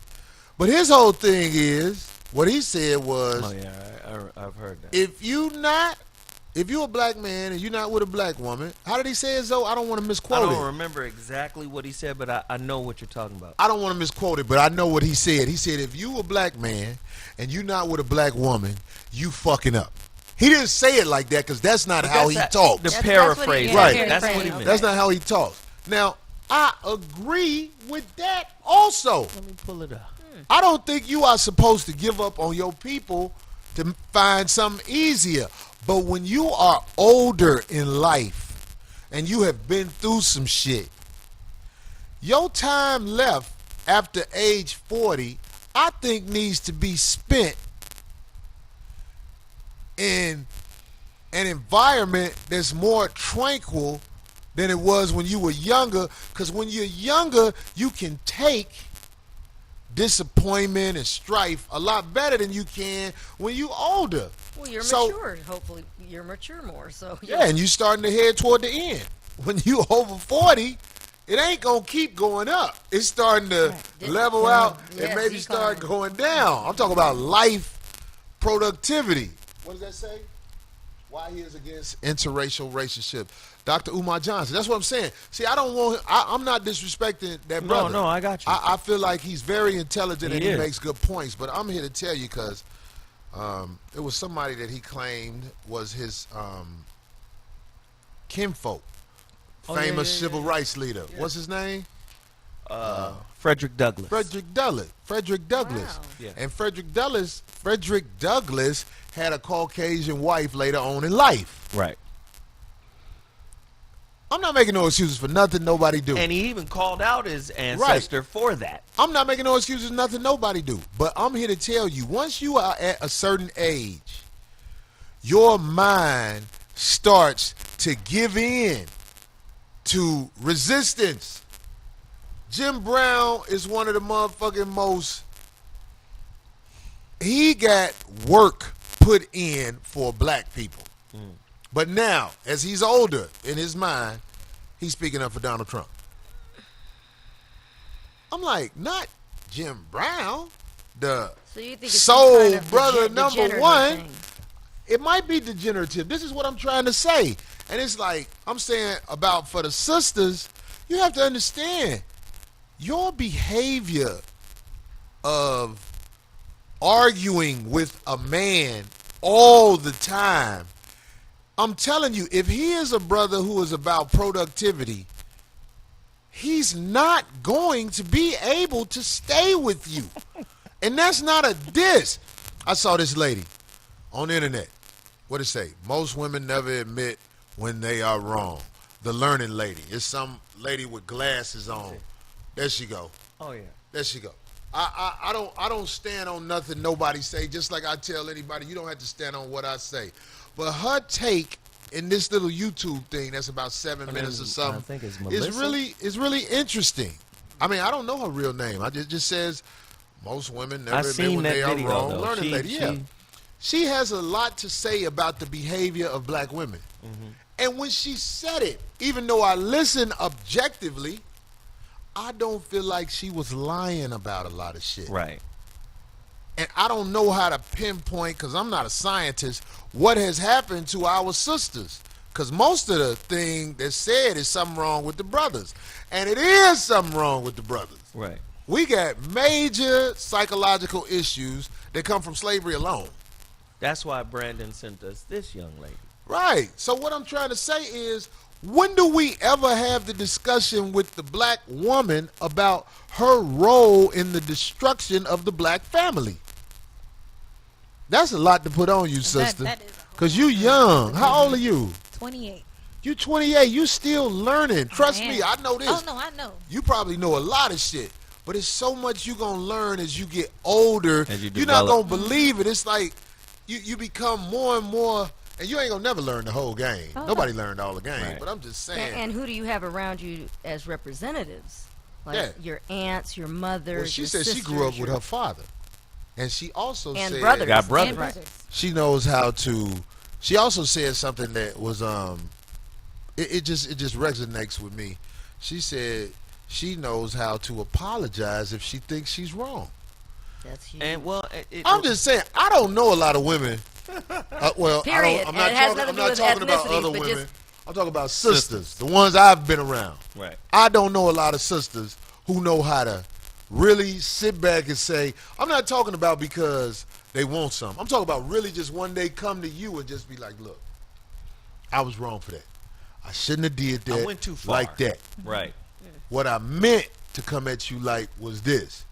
E: But his whole thing is, what he said was,
B: Oh yeah, I've heard that.
E: if you're a black man and you're not with a black woman, how did he say it though? I don't want to misquote it.
B: I don't remember exactly what he said, but I know what you're talking about.
E: I don't want to misquote it, but I know what he said. He said, if you a black man and you're not with a black woman, you fucking up. He didn't say it like that because that's not how he talks.
B: The paraphrase.
E: Right.
B: That's what he meant.
E: That's not how he talks. Now, I agree with that also.
B: Let me pull it up.
E: I don't think you are supposed to give up on your people to find something easier. But when you are older in life and you have been through some shit, your time left after age 40, I think needs to be spent in an environment that's more tranquil than it was when you were younger. Because when you're younger, you can take disappointment and strife a lot better than you can when you older.
D: Well, you're mature. Hopefully, you're mature more. So
E: yeah, and you starting to head toward the end. When you over 40, it ain't gonna keep going up. It's starting to level out and maybe start going down. I'm talking about life productivity. What does that say? Why he is against interracial relationships. Dr. Umar Johnson. That's what I'm saying. See, I'm not disrespecting that brother.
B: No, I got you.
E: I feel like he's very intelligent and he makes good points. But I'm here to tell you because it was somebody that he claimed was his kinfolk. Famous civil rights leader. Yeah. What's his name?
B: Frederick Douglass.
E: Frederick Douglass.
D: Wow.
B: Yeah.
E: And Frederick Douglass had a Caucasian wife later on in life.
B: Right.
E: I'm not making no excuses for nothing nobody do.
B: And he even called out his ancestor for that.
E: I'm not making no excuses for nothing nobody do. But I'm here to tell you, once you are at a certain age, your mind starts to give in to resistance. Jim Brown is one of the motherfucking most, he got work put in for black people. But now, as he's older in his mind, he's speaking up for Donald Trump. I'm like, not Jim Brown, the
D: so you think it's
E: soul
D: kind of
E: brother number one.
D: thing.
E: It might be degenerative. This is what I'm trying to say. And it's like, I'm saying about for the sisters, you have to understand your behavior of arguing with a man all the time. I'm telling you, if he is a brother who is about productivity, he's not going to be able to stay with you. And that's not a diss. I saw this lady on the internet. What it say? Most women never admit when they are wrong. The learning lady. It's some lady with glasses on. There she go.
B: Oh yeah.
E: There she go. I don't stand on nothing nobody say. Just like I tell anybody, you don't have to stand on what I say. But her take in this little YouTube thing that's about 7 minutes or something,
B: I think it's
E: is really interesting. I mean, I don't know her real name. It just says Most women
B: I
E: never admit
B: seen
E: when
B: that
E: they are
B: video,
E: wrong.
B: though.
E: Learning lady, yeah. She has a lot to say about the behavior of black women.
B: Mm-hmm.
E: And when she said it, even though I listen objectively, I don't feel like she was lying about a lot of shit.
B: Right.
E: And I don't know how to pinpoint, because I'm not a scientist, what has happened to our sisters. Because most of the thing that's said is something wrong with the brothers. And it is something wrong with the brothers.
B: Right.
E: We got major psychological issues that come from slavery alone.
B: That's why Brandon sent us this young lady.
E: Right. So what I'm trying to say is, when do we ever have the discussion with the black woman about her role in the destruction of the black family? That's a lot to put on you, sister.
F: That is
E: Because you young. How old are you?
F: 28.
E: You 28. You still learning. Trust me, I know this.
F: Oh, no, I know.
E: You probably know a lot of shit. But it's so much you going to learn as you get older.
B: As you
E: You're not
B: develop.
E: going to believe it. It's like you become more and more, and you ain't going to never learn the whole game.
F: Oh,
E: Nobody learned all the game.
B: Right.
E: But I'm just saying.
D: And who do you have around you as representatives? Like
E: Yeah.
D: your aunts, your mothers,
E: Well, she
D: your
E: said she
D: sisters,
E: grew up with
D: your-
E: her father. And she also
D: and
E: said
D: brothers.
B: Got brothers.
F: And brothers.
E: she knows how to. She also said something that was it just resonates with me. She said she knows how to apologize if she thinks she's wrong.
D: That's huge.
B: And well,
E: I'm just saying, I don't know a lot of women. Well,
D: Period.
E: I'm
D: And it has
E: not
D: nothing to do
E: talking. I'm not
D: with
E: talking about
D: ethnicities,
E: other
D: but
E: women.
D: just-
E: I'm talking about sisters, the ones I've been around.
B: right.
E: I don't know a lot of sisters who know how to really sit back and say, I'm not talking about because they want something. I'm talking about really just one day come to you and just be like, look, I was wrong for that. I shouldn't have did that.
B: I went too far.
E: Like that.
B: Right.
E: What I meant to come at you like was this.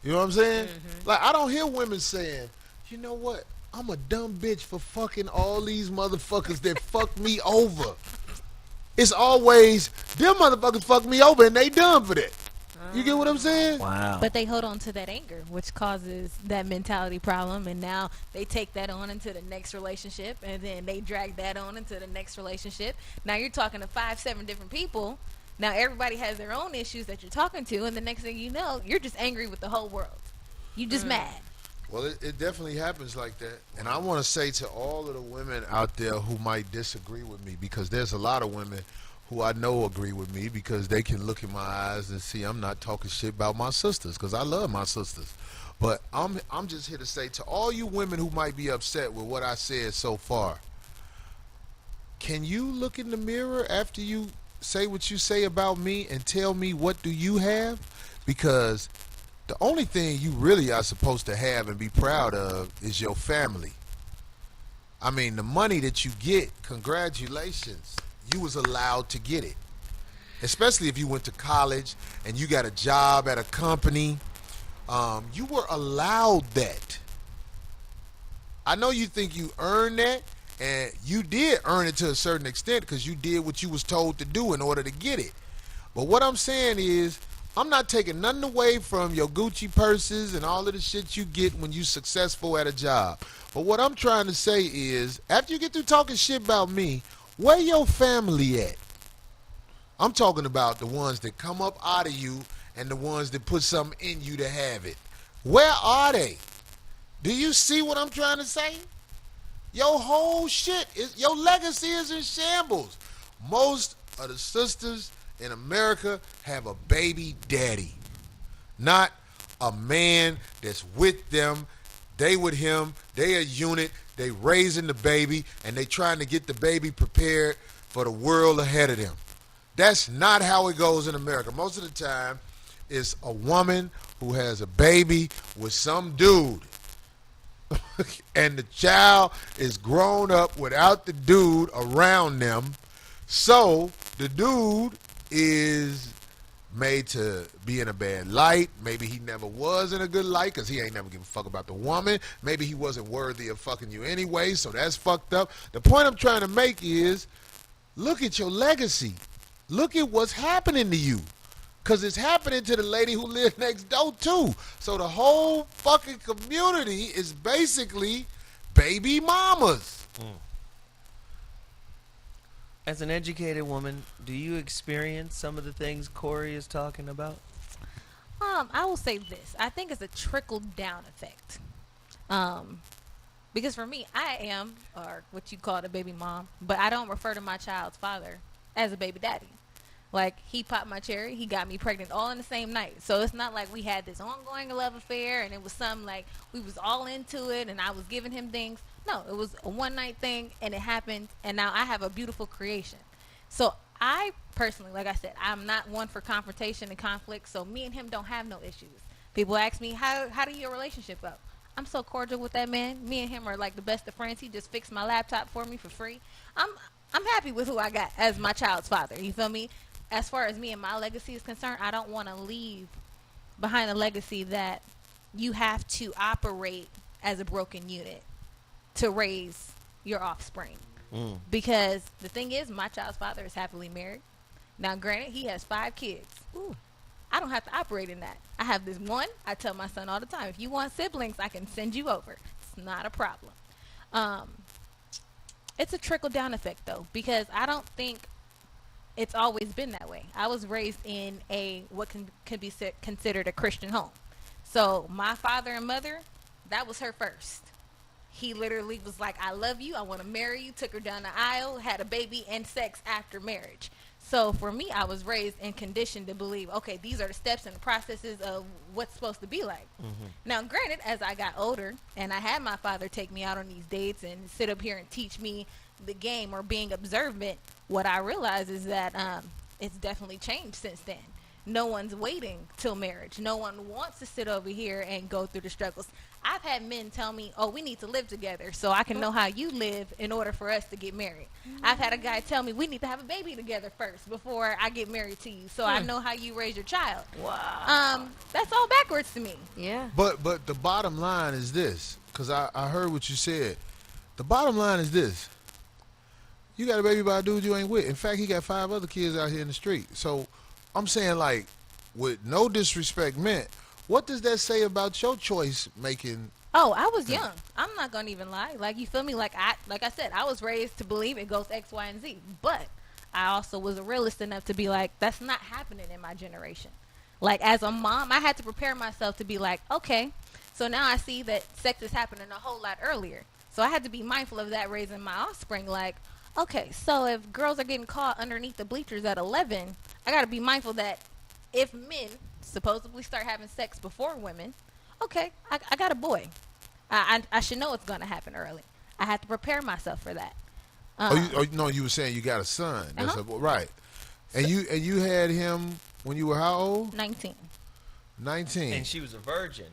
E: You know what I'm saying? Like, I don't hear women saying, you know what? I'm a dumb bitch for fucking all these motherfuckers that fucked me over. It's always, them motherfuckers fucked me over and they dumb for that. You get what I'm saying?
B: Wow.
F: But they hold on to that anger, which causes that mentality problem, and now they take that on into the next relationship, and then they drag that on into the next relationship. Now you're talking to 5-7 different people. Now everybody has their own issues that you're talking to, and the next thing you know, you're just angry with the whole world. You just mad.
E: Well, it definitely happens like that. And I want to say to all of the women out there who might disagree with me, because there's a lot of women who I know agree with me, because they can look in my eyes and see I'm not talking shit about my sisters, because I love my sisters. But I'm just here to say to all you women who might be upset with what I said so far, can you look in the mirror after you say what you say about me and tell me what do you have? Because the only thing you really are supposed to have and be proud of is your family. I mean, the money that you get, congratulations. You was allowed to get it. Especially if you went to college and you got a job at a company. You were allowed that. I know you think you earned that, and you did earn it to a certain extent because you did what you was told to do in order to get it. But what I'm saying is, I'm not taking nothing away from your Gucci purses and all of the shit you get when you successful at a job. But what I'm trying to say is, after you get through talking shit about me, where your family at? I'm talking about the ones that come up out of you and the ones that put something in you to have it. Where are they? Do you see what I'm trying to say? Your whole shit, your legacy is in shambles. Most of the sisters in America have a baby daddy, not a man that's with them. They with him, they a unit, they raising the baby, and they trying to get the baby prepared for the world ahead of them. That's not how it goes in America. Most of the time, it's a woman who has a baby with some dude. And the child is grown up without the dude around them. So the dude is made to be in a bad light. Maybe he never was in a good light because he ain't never give a fuck about the woman. Maybe he wasn't worthy of fucking you anyway, so that's fucked up. The point I'm trying to make is, look at your legacy. Look at what's happening to you. Because it's happening to the lady who lived next door too. So the whole fucking community is basically baby mamas.
B: As an educated woman, do you experience some of the things Corey is talking about?
F: I will say this. I think it's a trickle down effect. Because for me, I am, or what you call it, a baby mom, but I don't refer to my child's father as a baby daddy. Like, he popped my cherry, he got me pregnant all in the same night. So it's not like we had this ongoing love affair and it was something like we was all into it and I was giving him things. No, it was a one night thing and it happened, and now I have a beautiful creation. So I personally, like I said, I'm not one for confrontation and conflict, so me and him don't have no issues. People ask me, how do your relationship go? I'm so cordial with that man. Me and him are like the best of friends. He just fixed my laptop for me for free. I'm happy with who I got as my child's father. You feel me? As far as me and my legacy is concerned, I don't want to leave behind a legacy that you have to operate as a broken unit to raise your offspring. Because the thing is, my child's father is happily married. Now, granted, he has 5 kids. Ooh, I don't have to operate in that. I have this one. I tell my son all the time, if you want siblings, I can send you over. It's not a problem. It's a trickle-down effect, though, because I don't think it's always been that way. I was raised in what can be considered a Christian home. So my father and mother, that was her first. He literally was like, I love you, I want to marry you, took her down the aisle, had a baby, and sex after marriage. So for me, I was raised and conditioned to believe, okay, these are the steps and the processes of what's supposed to be like. Now, granted, as I got older and I had my father take me out on these dates and sit up here and teach me the game or being observant, what I realized is that it's definitely changed since then. No one's waiting till marriage. No one wants to sit over here and go through the struggles. I've had men tell me, oh, we need to live together so I can know how you live in order for us to get married. I've had a guy tell me, we need to have a baby together first before I get married to you so I know how you raise your child.
D: Wow.
F: That's all backwards to me.
D: Yeah.
E: But the bottom line is this, because I heard what you said. The bottom line is this. You got a baby by a dude you ain't with. In fact, he got 5 other kids out here in the street. So I'm saying, like, with no disrespect meant, what does that say about your choice making?
F: Oh, I was young. I'm not gonna even lie. Like, you feel me? Like I said, I was raised to believe it goes X, Y, and Z. But I also was a realist enough to be like, that's not happening in my generation. Like, as a mom, I had to prepare myself to be like, okay, so now I see that sex is happening a whole lot earlier. So I had to be mindful of that raising my offspring. Like, okay, so if girls are getting caught underneath the bleachers at 11, I got to be mindful that if men supposedly start having sex before women, okay, I got a boy. I should know it's going to happen early. I had to prepare myself for that.
E: No, you were saying you got a son. That's right. And you had him when you were how old?
F: 19.
E: 19.
B: And she was a virgin.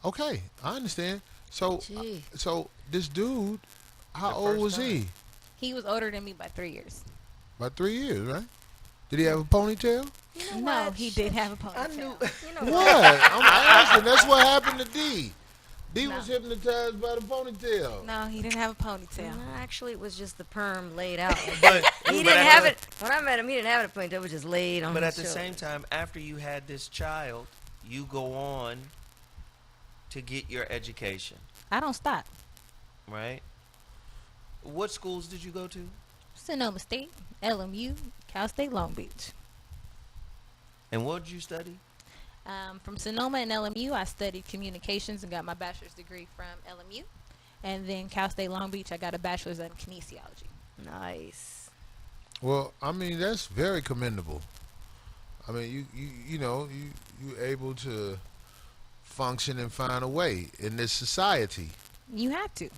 E: Okay, I understand. So this dude, how
B: The
E: old
B: first
E: was
B: time.
E: he?
F: He was older than me by 3 years.
E: About 3 years, right? Did he have a ponytail?
F: No, he did have a ponytail.
B: I knew.
D: You know
E: What? I'm asking. That's what happened to D. D was hypnotized by the ponytail.
F: No, he didn't have a ponytail.
D: No, actually, it was just the perm laid out.
B: But
D: He
B: but
D: didn't
B: at
D: have
B: the-
D: it. When I met him, he didn't have it ponytail. It was just laid on
B: But
D: his
B: at the
D: shoulder.
B: same time, after you had this child, you go on to get your education,
F: I don't stop.
B: right? What schools did you go to?
F: Sonoma State, LMU, Cal State Long Beach.
B: And what did you study?
F: From Sonoma and LMU, I studied communications and got my bachelor's degree from LMU. And then Cal State Long Beach, I got a bachelor's in kinesiology.
D: Nice.
E: Well, I mean, that's very commendable. I mean, you able to function and find a way in this society.
F: You have to.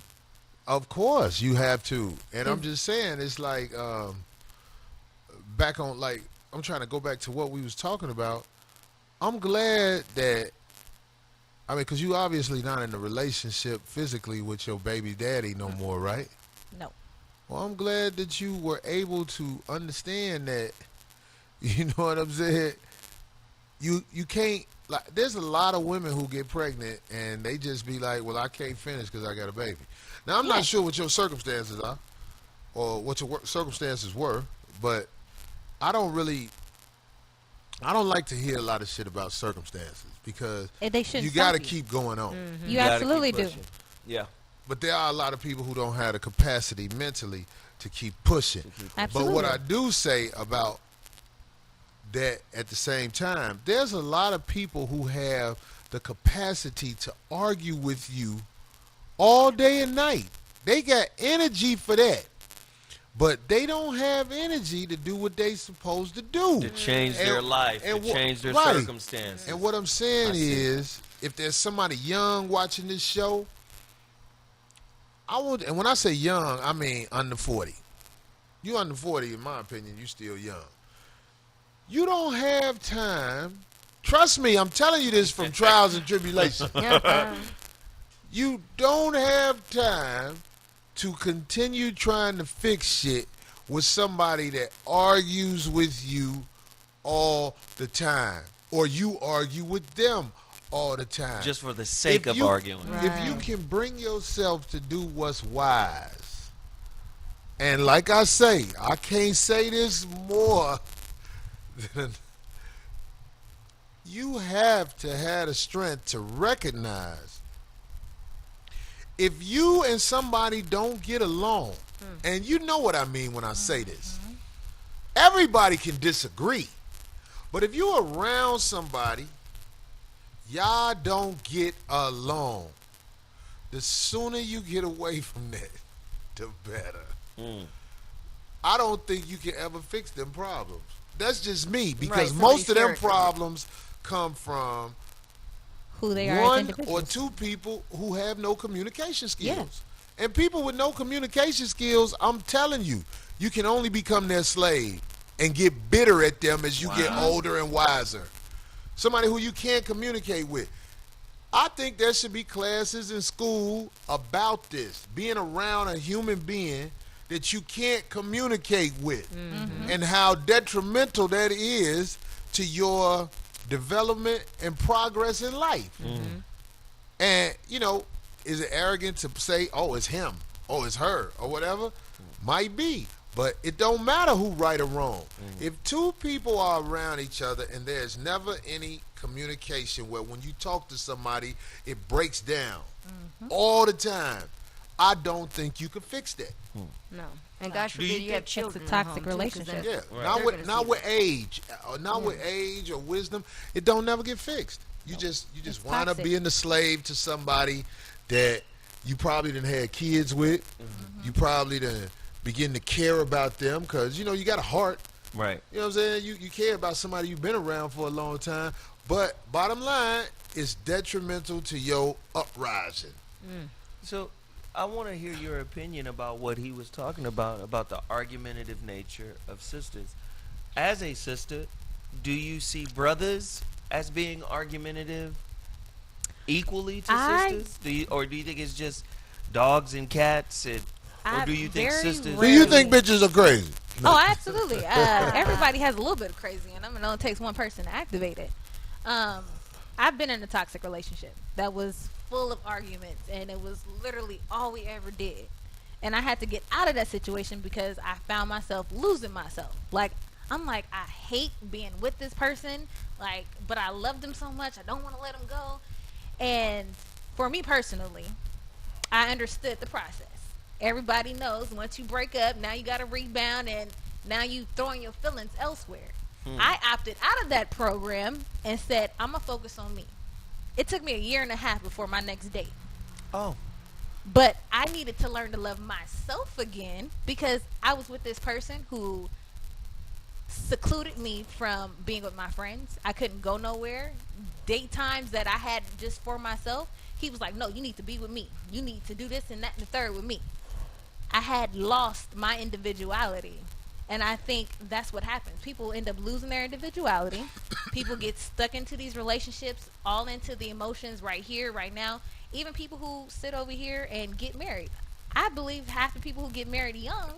E: Of course, you have to. And I'm just saying, it's like back on, like, I'm trying to go back to what we was talking about. I'm glad that, I mean, because you obviously not in a relationship physically with your baby daddy no more, right?
F: No.
E: Well, I'm glad that you were able to understand that, you know what I'm saying? You can't, like, there's a lot of women who get pregnant and they just be like, well, I can't finish because I got a baby. Now, I'm not sure what your circumstances are or what your circumstances were, but I don't like to hear a lot of shit about circumstances because
F: They shouldn't
E: you got to
F: stop you.
E: keep going on.
F: You
B: gotta
F: absolutely
B: keep
F: do.
B: pushing. Yeah.
E: But there are a lot of people who don't have the capacity mentally to keep pushing. But
F: Absolutely.
E: what I do say about that at the same time, there's a lot of people who have the capacity to argue with you all day and night. They got energy for that. But they don't have energy to do what they supposed to do.
B: To change their life, to change their
E: right.
B: circumstances.
E: And what I'm saying is, if there's somebody young watching this show, and when I say young, I mean under 40. You under 40, in my opinion, you still young. You don't have time. Trust me, I'm telling you this from trials and tribulations. You don't have time to continue trying to fix shit with somebody that argues with you all the time, or you argue with them all the time.
B: Just for the sake of arguing.
E: If you can bring yourself to do what's wise, and like I say, I can't say this more than you have to have the strength to recognize if you and somebody don't get along, and you know what I mean when I say this, everybody can disagree, but if you're around somebody, y'all don't get along, the sooner you get away from that, the better. I don't think you can ever fix them problems. That's just me, because most of them problems come from
F: who they are,
E: one or two people who have no communication skills. And people with no communication skills, I'm telling you, you can only become their slave and get bitter at them as you get older and wiser. Somebody who you can't communicate with. I think there should be classes in school about this, being around a human being that you can't communicate with, and how detrimental that is to your development and progress in life. And, you know, is it arrogant to say, oh, it's him, oh, it's her, or whatever? Might be. But it don't matter who right or wrong. If two people are around each other and there's never any communication where when you talk to somebody, it breaks down all the time, I don't think you can fix that.
D: No. And God forbid you have children.
F: It's a toxic relationship.
E: Yeah, not with age, with age or wisdom. It don't never get fixed. You just wind up being the slave to somebody that you probably done had kids with. You probably done begin to care about them because you know you got a heart.
B: Right.
E: You know what I'm saying? You care about somebody you've been around for a long time. But bottom line, it's detrimental to your uprising.
B: So I want to hear your opinion about what he was talking about the argumentative nature of sisters. As a sister, do you see brothers as being argumentative equally to sisters? Do you think it's just dogs and cats? Or do you think sisters...
E: Do you think bitches are crazy?
F: Oh, absolutely. Everybody has a little bit of crazy in them, and it only takes one person to activate it. I've been in a toxic relationship that was full of arguments, and it was literally all we ever did. And I had to get out of that situation because I found myself losing myself. I'm like, I hate being with this person, but I love them so much, I don't want to let them go. And for me personally, I understood the process. Everybody knows once you break up, now you got to rebound, and now you throwing your feelings elsewhere. I opted out of that program and said, I'm going to focus on me. It took me 1.5 years before my next date.
B: Oh.
F: But I needed to learn to love myself again because I was with this person who secluded me from being with my friends. I couldn't go nowhere. Date times that I had just for myself, he was like, no, you need to be with me. You need to do this and that and the third with me. I had lost my individuality. And I think that's what happens. People end up losing their individuality. People get stuck into these relationships, all into the emotions right here, right now. Even people who sit over here and get married. I believe half the people who get married young,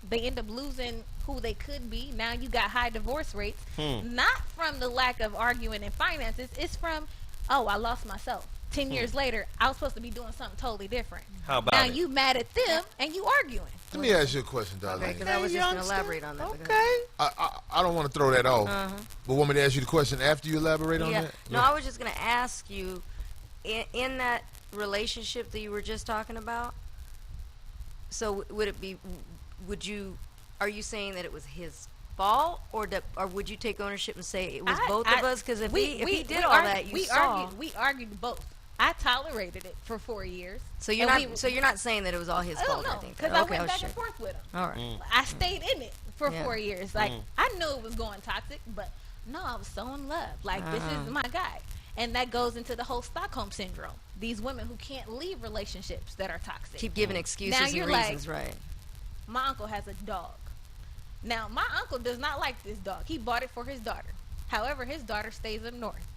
F: they end up losing who they could be. Now you got high divorce rates. Not from the lack of arguing and finances. It's from, oh, I lost myself. 10 years later, I was supposed to be doing something totally different.
B: How about
F: now
B: it?
F: you mad at them and you arguing.
E: Let me ask you a question, Darlene.
D: Okay, because I was just going to elaborate on that.
B: Okay.
E: I don't want to throw that off. But want me to ask you the question after you elaborate on that?
D: No, I was just going to ask you, in that relationship that you were just talking about, so are you saying that it was his fault, or would you take ownership and say it was both of us? Because if he did all
F: argued,
D: that, you
F: we
D: saw.
F: we argued both. I tolerated it for 4 years.
D: So you're not saying that it was all his fault.
F: No,
D: I think
F: because I went back and forth with him.
D: All right.
F: I stayed in it for
D: Yeah.
F: 4 years. Like I knew it was going toxic, but no, I was so in love. Like this is my guy, and that goes into the whole Stockholm syndrome. These women who can't leave relationships that are toxic.
D: Keep giving excuses
F: Now
D: and
F: you're
D: reasons,
F: like,
D: right?
F: My uncle has a dog. Now my uncle does not like this dog. He bought it for his daughter. However, his daughter stays up north.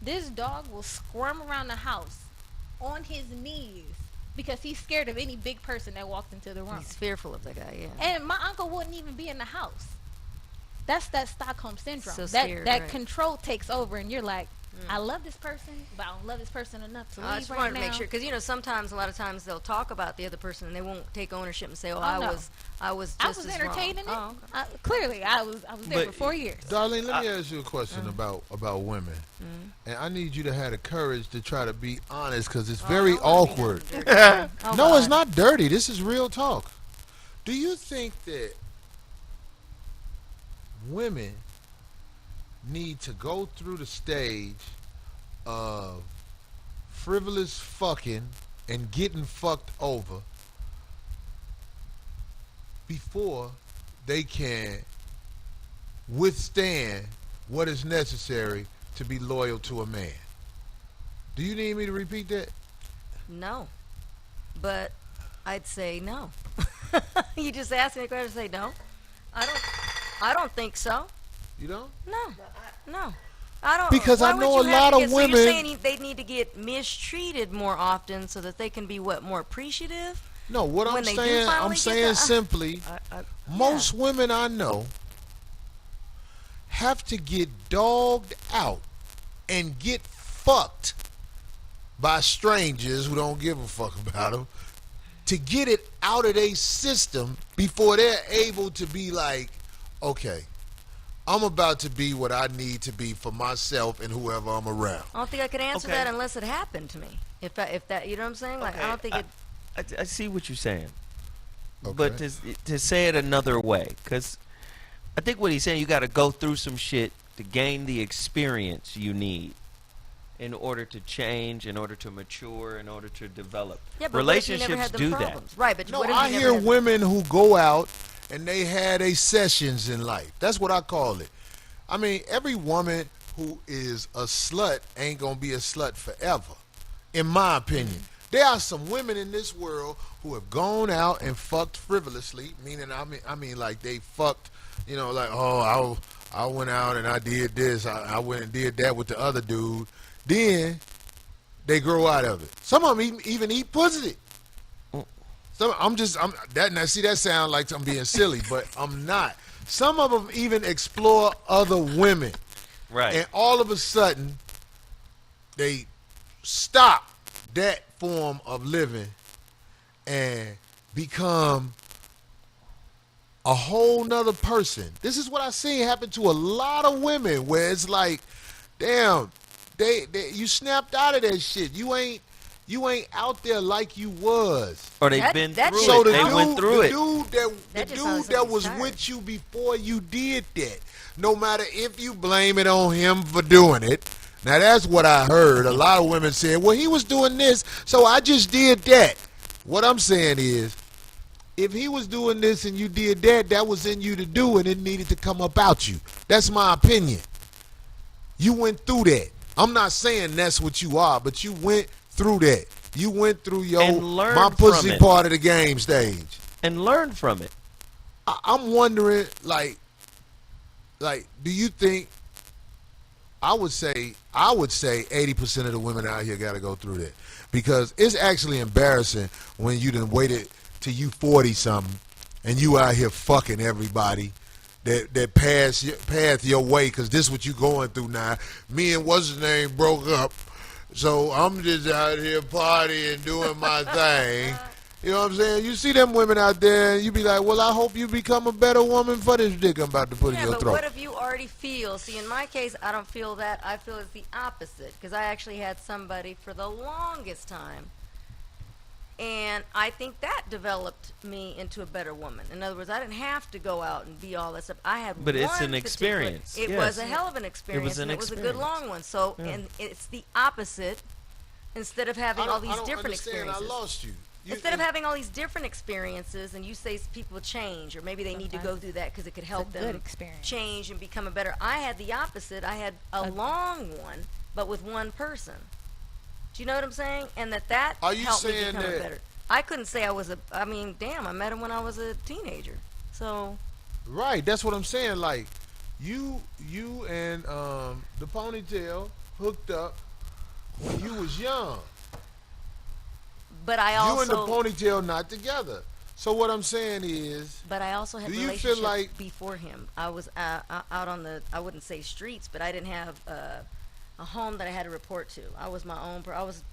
F: This dog will squirm around the house on his knees because he's scared of any big person that walks into the room.
D: He's fearful of the guy, yeah.
F: And my uncle wouldn't even be in the house. That's that Stockholm syndrome.
D: So
F: that
D: scared,
F: that
D: right.
F: control takes over, and you're like, I love this person, but I don't love this person enough to
D: I
F: leave
D: just
F: right
D: wanted
F: now.
D: to make sure, because sometimes, a lot of times, they'll talk about the other person and they won't take ownership and say, "Oh,
F: Oh,
D: I
F: no.
D: was just
F: I was
D: as
F: entertaining
D: wrong."
F: it. Clearly, I was there
B: But-
F: for 4 years.
E: Darlene, let me ask you a question about women, and I need you to have the courage to try to be honest because it's very awkward.
D: Oh,
E: No, it's
D: God.
E: not dirty. This is real talk. Do you think that women need to go through the stage of frivolous fucking and getting fucked over before they can withstand what is necessary to be loyal to a man? Do you need me to repeat that?
D: No, but I'd say no. You just asked me a question. Say no. I don't think so.
E: You don't?
D: No. I don't.
E: Because
D: why
E: I
D: would
E: know
D: you
E: a
D: have
E: lot
D: to
E: of
D: get,
E: women-
D: So you're saying they need to get mistreated more often so that they can be more appreciative?
E: No, what
D: When
E: I'm
D: they do
E: saying,
D: finally
E: I'm
D: get
E: saying
D: the-
E: simply, most women I know have to get dogged out and get fucked by strangers who don't give a fuck about them to get it out of their system before they're able to be like, okay, I'm about to be what I need to be for myself and whoever I'm around.
D: I don't think I could answer
B: Okay.
D: that unless it happened to me. If that, you know what I'm saying? Like, I don't think it.
B: I see what you're saying,
E: Okay.
B: but to say it another way, because I think what he's saying, you got to go through some shit to gain the experience you need in order to change, in order to mature, in order to develop.
D: Yeah, but what if you never
B: Relationships
D: had them
B: do
D: problems?
B: that.
D: Right, but
E: No,
D: what if you
E: I
D: never
E: hear
D: had-
E: women who go out and they had a sessions in life. That's what I call it. I mean, every woman who is a slut ain't gonna be a slut forever, in my opinion. There are some women in this world who have gone out and fucked frivolously, meaning I mean like they fucked, like, oh, I went out and I did this, I went and did that with the other dude. Then they grow out of it. Some of them even eat pussy. That sounds like I'm being silly, but I'm not. Some of them even explore other women.
B: Right.
E: And all of a sudden, they stop that form of living and become a whole nother person. This is what I see happen to a lot of women where it's like, damn, you snapped out of that shit. You ain't out there like you was.
B: Or they've
D: That-
B: been
D: that
B: through
D: shit-
B: it.
E: So
B: They went through it.
D: That
E: the
D: just sounds
E: dude
D: like
E: that
D: he's
E: was
D: tired.
E: with you before you did that, no matter if you blame it on him for doing it. Now that's what I heard. A lot of women said, well, he was doing this, so I just did that. What I'm saying is, if he was doing this and you did that, that was in you to do and it needed to come up out you. That's my opinion. You went through that. I'm not saying that's what you are, but you went through that. You went through
B: And learned
E: my pussy
B: from it.
E: part of the game stage.
B: And learn from it.
E: I'm wondering, like, do you think? I would say 80% of the women out here got to go through that, because it's actually embarrassing when you done waited till you 40 something and you out here fucking everybody that path your way, because this is what you going through now. Me and what's his name broke up, so I'm just out here partying, doing my thing. You know what I'm saying? You see them women out there, and you be like, well, I hope you become a better woman for this dick I'm about to put in
D: Yeah,
E: your
D: but
E: throat.
D: what if you already feel? See, in my case, I don't feel that. I feel it's the opposite, because I actually had somebody for the longest time. And I think that developed me into a better woman. In other words, I didn't have to go out and be all that stuff. I had
B: But
D: one
B: it's an
D: particular-
B: experience.
D: It
B: Yes.
D: was a hell of an experience.
B: an
D: and it was a good
B: experience.
D: long one. So, and it's the opposite. Instead of having all these different experiences.
E: I lost you.
D: Instead of having all these different experiences, and you say people change, or maybe they need to go through that because it could help
F: good
D: them
F: experience.
D: change and become a better. I had the opposite. I had a long one, but with one person. Do you know what I'm saying? And that
E: Are you
D: helped me
E: saying
D: become a
E: that-
D: better. I couldn't say I was I mean, damn, I met him when I was a teenager. So
E: Right, that's what I'm saying. Like, you and the ponytail hooked up when you was young.
D: but I
E: You and the
D: also
E: ponytail not together. So what I'm saying is,
D: but I also had
E: Do you feel
D: relationships
E: like-
D: before him. I was out on the, I wouldn't say streets, but I didn't have a home that I had to report to. I was my own.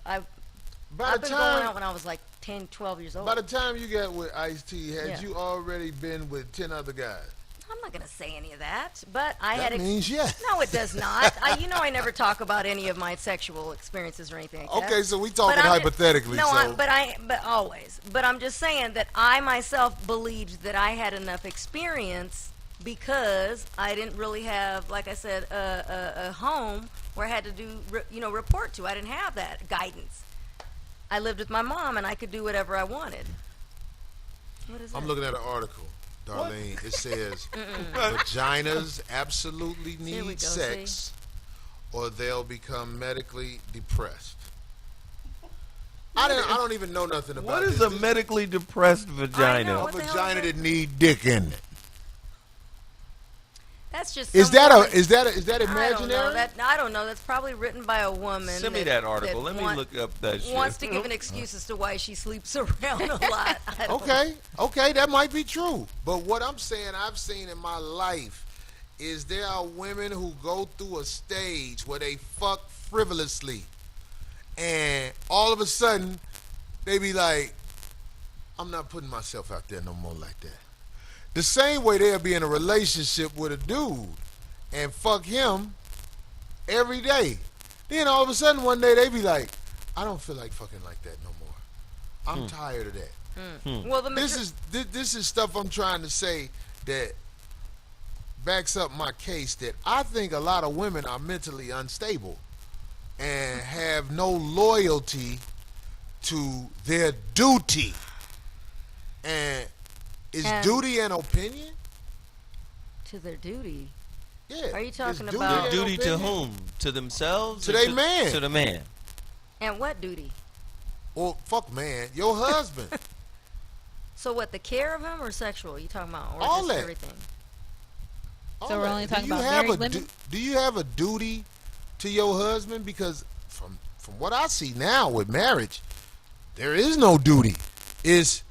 D: I've
E: by the
D: been going out
E: time
D: when I was like 10, 12 years old.
E: by the time you got with Ice-T, had
D: Yeah.
E: you already been with 10 other guys?
D: I'm not gonna say any of that, but I
E: That
D: had.
E: means yes.
D: No, it does not. You know, I never talk about any of my sexual experiences or anything like that.
E: Okay, so we talking
D: But I'm just-
E: hypothetically.
D: No,
E: so
D: but always. But I'm just saying that I myself believed that I had enough experience because I didn't really have, like I said, a home where I had to do, report to. I didn't have that guidance. I lived with my mom, and I could do whatever I wanted. What is that?
E: I'm looking at an article, Darlene. It says vaginas absolutely
D: Here we
E: need
D: go,
E: sex, or they'll become medically depressed. I don't even know nothing about
B: What is
E: this.
B: a medically depressed vagina?
D: know.
E: A
D: What the hell is
E: vagina
D: that?
E: that need dick in it.
D: That's just.
E: Is
D: some
E: that
D: woman-
E: is that
D: I don't
E: imaginary?
D: know. I don't know. That's probably written by a woman.
B: Send me that article. Let me
D: want-
B: look up that shit.
D: Wants to give an excuse as to why she sleeps around a lot. I don't
E: Okay, that might be true. But what I'm saying I've seen in my life is there are women who go through a stage where they fuck frivolously. And all of a sudden, they be like, I'm not putting myself out there no more like that. The same way they'll be in a relationship with a dude and fuck him every day. Then all of a sudden one day they be like, I don't feel like fucking like that no more. I'm tired of that.
D: Well, the
E: This is stuff I'm trying to say that backs up my case that I think a lot of women are mentally unstable and have no loyalty to their duty. And is
D: And-
E: duty an opinion?
D: to their duty.
E: Yeah.
D: Are you
E: Is
D: talking
E: duty
D: about-
E: an
B: Duty to
E: opinion?
B: whom? To themselves?
E: To
B: or
E: they man.
B: To the man.
D: And what duty?
E: Or fuck man, your husband.
D: So what? The care of him or sexual? You talking about or
E: All
D: just
E: that.
D: everything?
E: All
F: So we're
E: that.
F: only
E: Do
F: talking
E: you
F: about
E: have
F: married
E: a
F: women?
E: do you have a duty to your husband? Because from what I see now with marriage, there is no duty. It's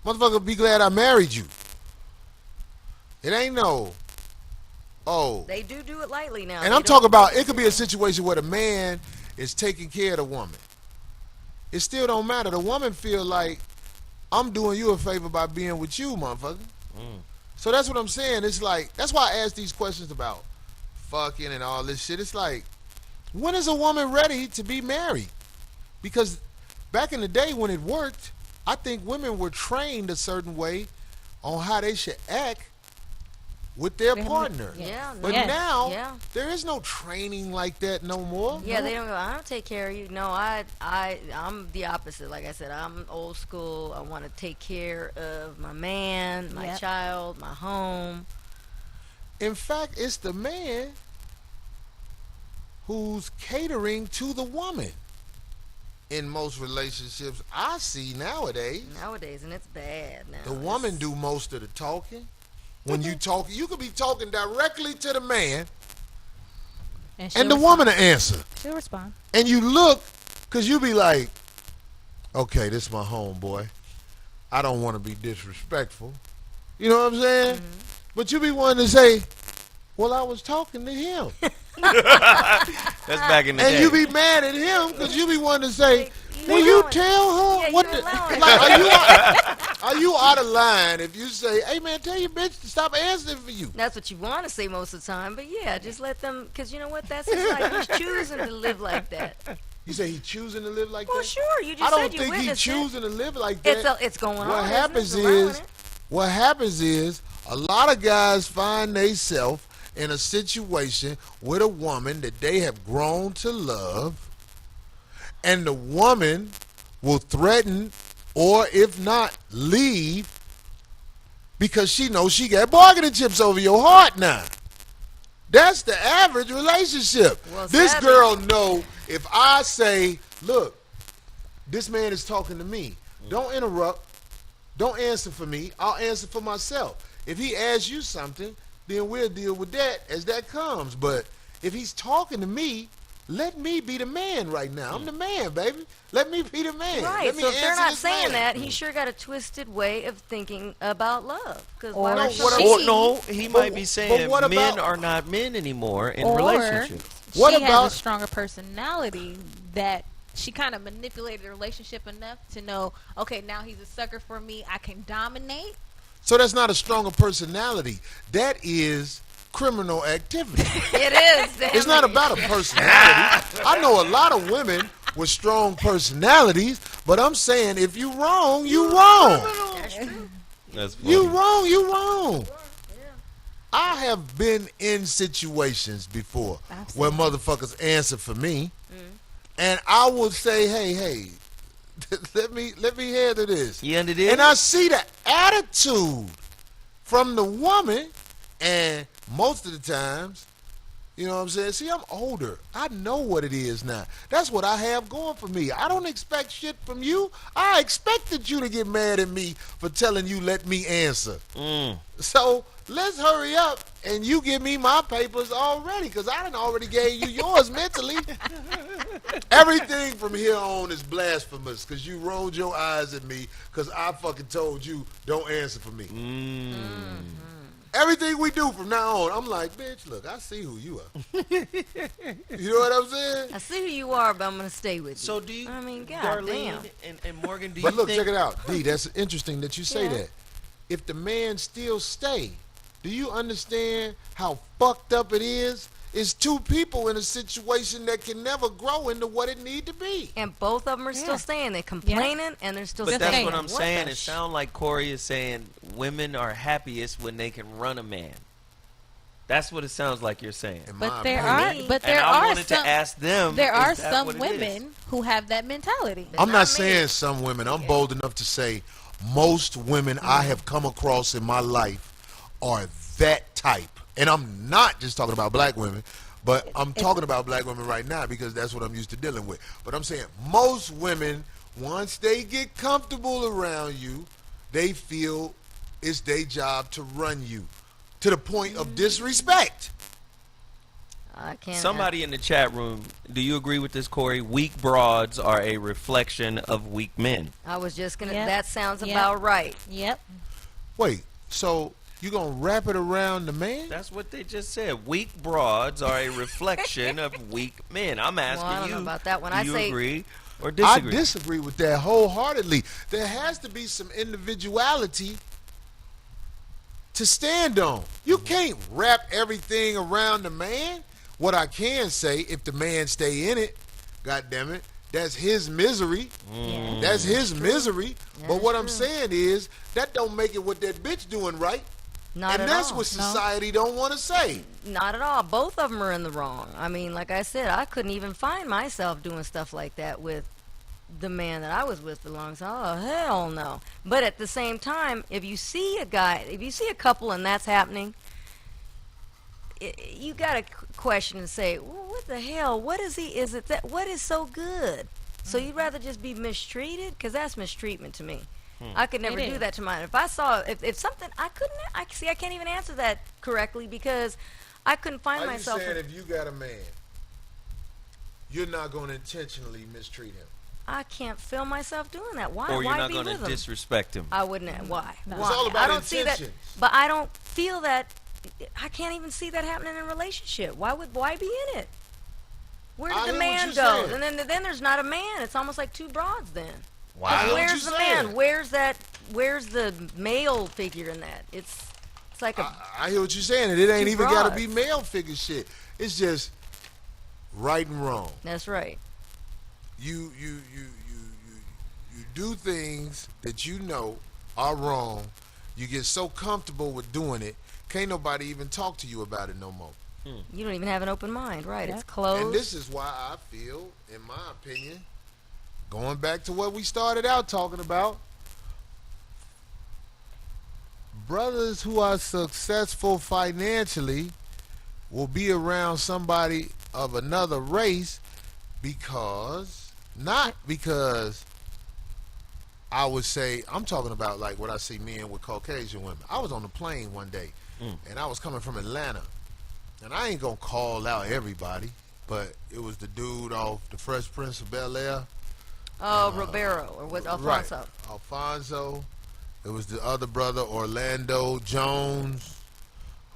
E: motherfucker, be glad I married you. It ain't no. Oh,
D: They do it lightly now.
E: and
D: They
E: I'm
D: don't
E: talking about
D: focus
E: it could be a situation where the man is taking care of the woman. It still don't matter. The woman feel like I'm doing you a favor by being with you, motherfucker. So that's what I'm saying. It's like that's why I ask these questions about fucking and all this shit. It's like, when is a woman ready to be married? Because back in the day when it worked, I think women were trained a certain way on how they should act with their partner.
D: Yeah.
E: But
F: Yes.
E: now
D: Yeah.
E: there is no training like that no more.
D: Yeah, they don't go. I don't take care of you. No, I'm the opposite. Like I said, I'm old school. I want to take care of my man, my
F: Yep.
D: child, my home.
E: In fact, it's the man who's catering to the woman in most relationships I see nowadays.
D: Nowadays, and it's bad now.
E: The woman do most of the talking. When you talk, you could be talking directly to the man,
F: And
E: and the woman will answer.
F: She'll respond.
E: And you look, because you be like, okay, this is my homeboy. I don't want to be disrespectful. You know what I'm saying? But you be wanting to say, well, I was talking to him.
B: That's back in the
E: And
B: day.
E: you be mad at him because you be wanting to say,
D: You
E: will you
D: allowing-
E: tell her
D: Yeah,
E: what
D: you
E: the...
D: allowing-
E: Like, are you out of line if you say, hey, man, tell your bitch to stop answering for you?
D: That's what you want to say most of the time, but yeah, just let them. Because you know what? That's his life. He's choosing to live like that.
E: You say he choosing to live like
D: Well,
E: that?
D: sure. You
E: I
D: just
E: don't
D: said you
E: think he
D: witnessed it.
E: choosing to live like that.
D: It's going on.
E: What
D: isn't it?
E: happens
D: It's allowing
E: is,
D: it.
E: what happens is, a lot of guys find themselves in a situation with a woman that they have grown to love, and the woman will threaten, or if not, leave, because she knows she got bargaining chips over your heart now. That's the average relationship.
D: Well,
E: This
D: sadly-
E: girl know if I say, look, this man is talking to me. Don't interrupt. Don't answer for me. I'll answer for myself. If he asks you something, then we'll deal with that as that comes. But if he's talking to me, let me be the man right now. I'm the man, baby. Let me be the man.
D: Right.
E: Let me
D: So if they're
E: answer
D: not
E: this
D: saying
E: man.
D: that, he sure got a twisted way of thinking about love. Because
F: Or
D: why
E: No,
D: would
E: what
D: she?
E: about-
B: Or no, he
E: But-
B: might be
E: but
B: saying
E: what
B: men
E: about-
B: are not men anymore in
F: Or
B: relationships.
E: What
F: she
E: about-
F: has a stronger personality that she kind of manipulated the relationship enough to know, okay, now he's a sucker for me. I can dominate.
E: So that's not a stronger personality. That is criminal activity.
D: It is. Damn
E: It's not
D: it.
E: about a personality. I know a lot of women with strong personalities, but I'm saying if you wrong, you wrong.
D: That's true.
B: That's funny.
E: You wrong, you wrong. I have been in situations before
F: I've
E: where
F: seen
E: motherfuckers answer for me, and I would say, hey, let me handle this.
B: You under this?
E: And I see the attitude from the woman, and most of the times, you know what I'm saying? See, I'm older. I know what it is now. That's what I have going for me. I don't expect shit from you. I expected you to get mad at me for telling you let me answer. So let's hurry up and you give me my papers already, because I done already gave you yours mentally. Everything from here on is blasphemous because you rolled your eyes at me because I fucking told you don't answer for me. Everything we do from now on, I'm like, bitch, look, I see who you are. You know what I'm saying?
D: I see who you are, but I'm going to stay with you.
B: So do you,
D: I mean,
B: Darlene
D: goddamn.
B: and Morgan, do you
E: But look,
B: think...
E: check it out. D, that's interesting that you say
D: Yeah.
E: that. If the man still stay, do you understand how fucked up it is? It's two people in a situation that can never grow into what it need to be.
D: And both of them are still staying. They're complaining, and they're still
B: But that's
D: staying.
B: what I'm saying.
D: the
B: It sounds like Corey is saying women are happiest when they can run a man. That's what it sounds like you're saying.
E: In my
F: But there
E: opinion.
F: are, but
B: And
F: there
B: I
F: are
B: wanted
F: some,
B: to ask them.
F: there
B: is
F: are
B: that
F: some
B: what it is?
F: women who have that mentality.
E: I'm
D: not
E: not
D: me.
E: saying some women. I'm bold enough to say most women I have come across in my life are that type. And I'm not just talking about black women, but I'm talking about black women right now because that's what I'm used to dealing with. But I'm saying most women, once they get comfortable around you, they feel it's their job to run you to the point of disrespect.
D: I can't.
B: Somebody in the chat room, do you agree with this, Corey? Weak broads are a reflection of weak men.
D: I was just going to.
F: Yep.
D: That sounds
F: Yep.
D: about right.
F: Yep.
E: Wait, so you gonna wrap it around the man?
B: That's what they just said. Weak broads are a reflection of weak men. I'm asking
D: I don't
B: you
D: know about that one.
B: do
D: I
B: you
D: say-
B: agree or
E: I
B: disagree?
E: disagree with that wholeheartedly. There has to be some individuality to stand on. You can't wrap everything around the man. What I can say, if the man stay in it, God damn it, that's his misery.
F: Yeah.
E: That's his misery. But
D: That's
E: what I'm
D: true.
E: saying is that don't make it what that bitch doing right.
D: Not
E: and
D: at
E: that's
D: all.
E: what society don't want to say.
D: Not at all. Both of them are in the wrong. I mean, like I said, I couldn't even find myself doing stuff like that with the man that I was with for long. So, oh, hell no. But at the same time, if you see a guy, if you see a couple and that's happening, you got to question and say, well, what the hell? What is he? Is it that? What is so good? So you'd rather just be mistreated? Because that's mistreatment to me. I could never
F: It
D: do
F: is.
D: that to mine. If I saw, if something, I couldn't, I can't even answer that correctly because I couldn't find
E: Are you
D: myself.
E: saying if you got a man, you're not going to intentionally mistreat him?
D: I can't feel myself doing that. Why?
B: or you're
D: Why
B: not
D: be
B: going
D: with
B: to
D: him?
B: disrespect him.
D: I wouldn't. Why?
F: No.
D: Why?
E: It's all about
D: I don't see that.
E: intentions.
D: But I don't feel that. I can't even see that happening in a relationship. Why be in it? Where
E: I
D: did
E: hear
D: the
E: what
D: man
E: you're
D: go?
E: saying.
D: And then there's not a man. It's almost like two broads then.
E: I hear what
D: Where's
E: you're
D: the
E: saying.
D: man? Where's that? Where's the male figure in that? It's like a.
E: I hear what you're saying, and it ain't
D: Two
E: even got to
D: broads.
E: be male figure shit. It's just right and wrong.
D: That's right.
E: you do things that you know are wrong. You get so comfortable with doing it, can't nobody even talk to you about it no more.
D: You don't even have an open mind, right?
F: Yeah.
D: It's closed.
E: And this is why I feel, in my opinion, going back to what we started out talking about, brothers who are successful financially will be around somebody of another race not because I would say, I'm talking about like what I see men with Caucasian women. I was on the plane one day, and I was coming from Atlanta, and I ain't gonna call out everybody, but it was the dude off the Fresh Prince of Bel-Air.
D: Ribeiro, or what? Alfonso.
E: Right. Alfonso. It was the other brother, Orlando Jones,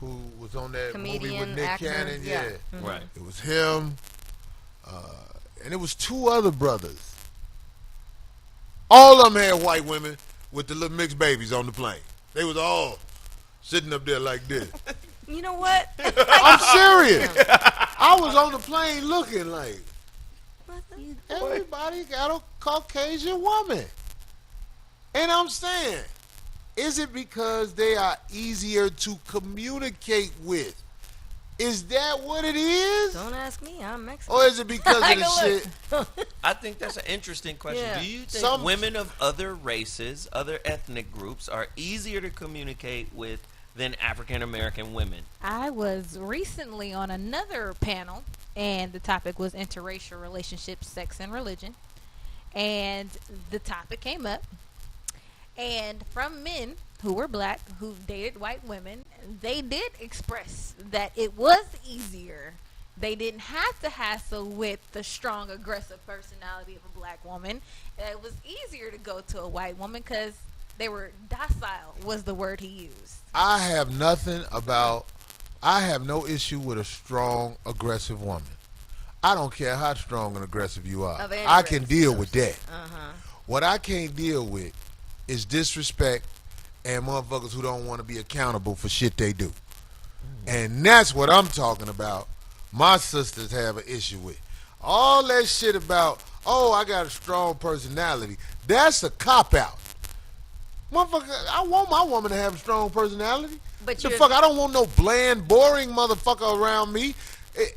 E: who was on that movie with
D: Comedian,
E: Nick
D: actor,
E: Cannon.
D: yeah.
E: Yeah.
B: Right.
E: It was him. And it was two other brothers. All of them had white women with the little mixed babies on the plane. They was all sitting up there like this.
D: You know what?
E: I'm serious. I was on the plane looking like, everybody got a Caucasian woman. And I'm saying, is it because they are easier to communicate with? Is that what it is?
D: Don't ask me. I'm Mexican.
E: Or is it because of
D: Take
E: the
D: a
E: shit?
D: look.
B: I think that's an interesting question.
D: Yeah.
B: Do you think
E: Some-
B: women of other races, other ethnic groups, are easier to communicate with than African American women?
F: I was recently on another panel, and the topic was interracial relationships, sex, and religion. And the topic came up, and from men who were black, who dated white women, they did express that it was easier. They didn't have to hassle with the strong, aggressive personality of a black woman. It was easier to go to a white woman because they were docile, was the word he used.
E: I have no issue with a strong, aggressive woman. I don't care how strong and aggressive you are.
D: Of any
E: I can
D: race.
E: deal with that.
D: Uh-huh.
E: What I can't deal with is disrespect and motherfuckers who don't want to be accountable for shit they do. And that's what I'm talking about. My sisters have an issue with. All that shit about, oh, I got a strong personality. That's a cop-out. Motherfucker, I want my woman to have a strong personality.
D: But
E: the
D: you're-
E: fuck, I don't want no bland, boring motherfucker around me.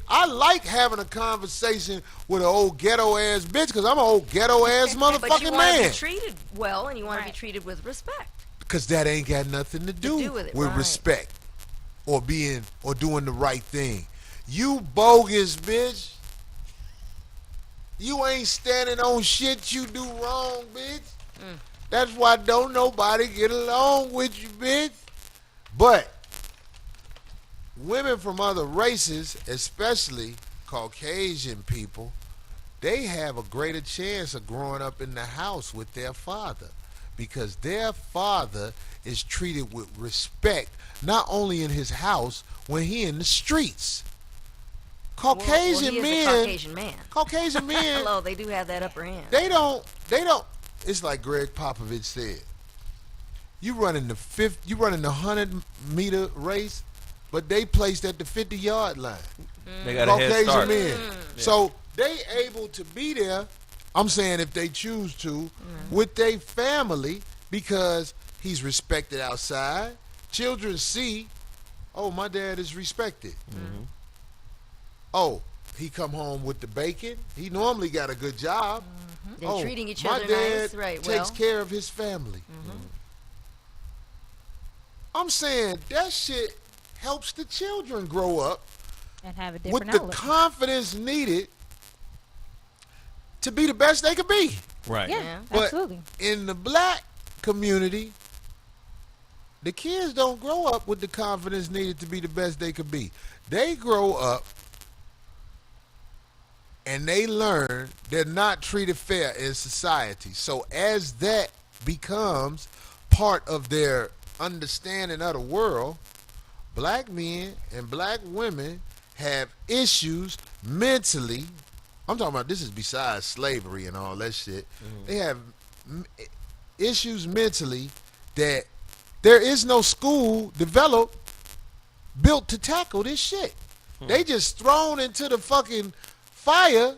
E: I like having a conversation with an old ghetto-ass bitch because I'm an old ghetto-ass
D: But you
E: motherfucking
D: want to
E: man.
D: be treated well, and you want to be
F: Right.
D: treated with respect.
E: Because that ain't got nothing to do
D: with it,
E: with
D: right.
E: respect or doing the right thing. You bogus bitch. You ain't standing on shit you do wrong, bitch. That's why don't nobody get along with you, bitch. But women from other races, especially Caucasian people, they have a greater chance of growing up in the house with their father because their father is treated with respect, not only in his house, when he in the streets. Caucasian
D: he is
E: men,
D: a Caucasian man.
E: Caucasian men,
D: Hello, they do have that upper hand.
E: they don't, it's like Greg Popovich said. You running the 100-meter race, but they placed at the 50-yard line.
B: They got a head
E: Caucasian
B: start.
E: men. So they able to be there, I'm saying if they choose to, with their family because he's respected outside. Children see, oh, my dad is respected. Oh, he come home with the bacon. He normally got a good job.
D: They're treating each
E: my
D: other
E: dad
D: nice, right?
E: takes
D: Well,
E: care of his family. I'm saying that shit helps the children grow up
F: And have a
E: with
F: different
E: the
F: outlook.
E: confidence needed to be the best they could be.
B: Right.
F: Yeah,
D: Yeah.
E: But
F: absolutely.
E: in the black community, the kids don't grow up with the confidence needed to be the best they could be. They grow up and they learn they're not treated fair in society. So as that becomes part of their understanding of the world, black men and black women have issues mentally. I'm talking about this is besides slavery and all that shit. They have issues mentally that there is no school developed built to tackle this shit. They just thrown into the fucking fire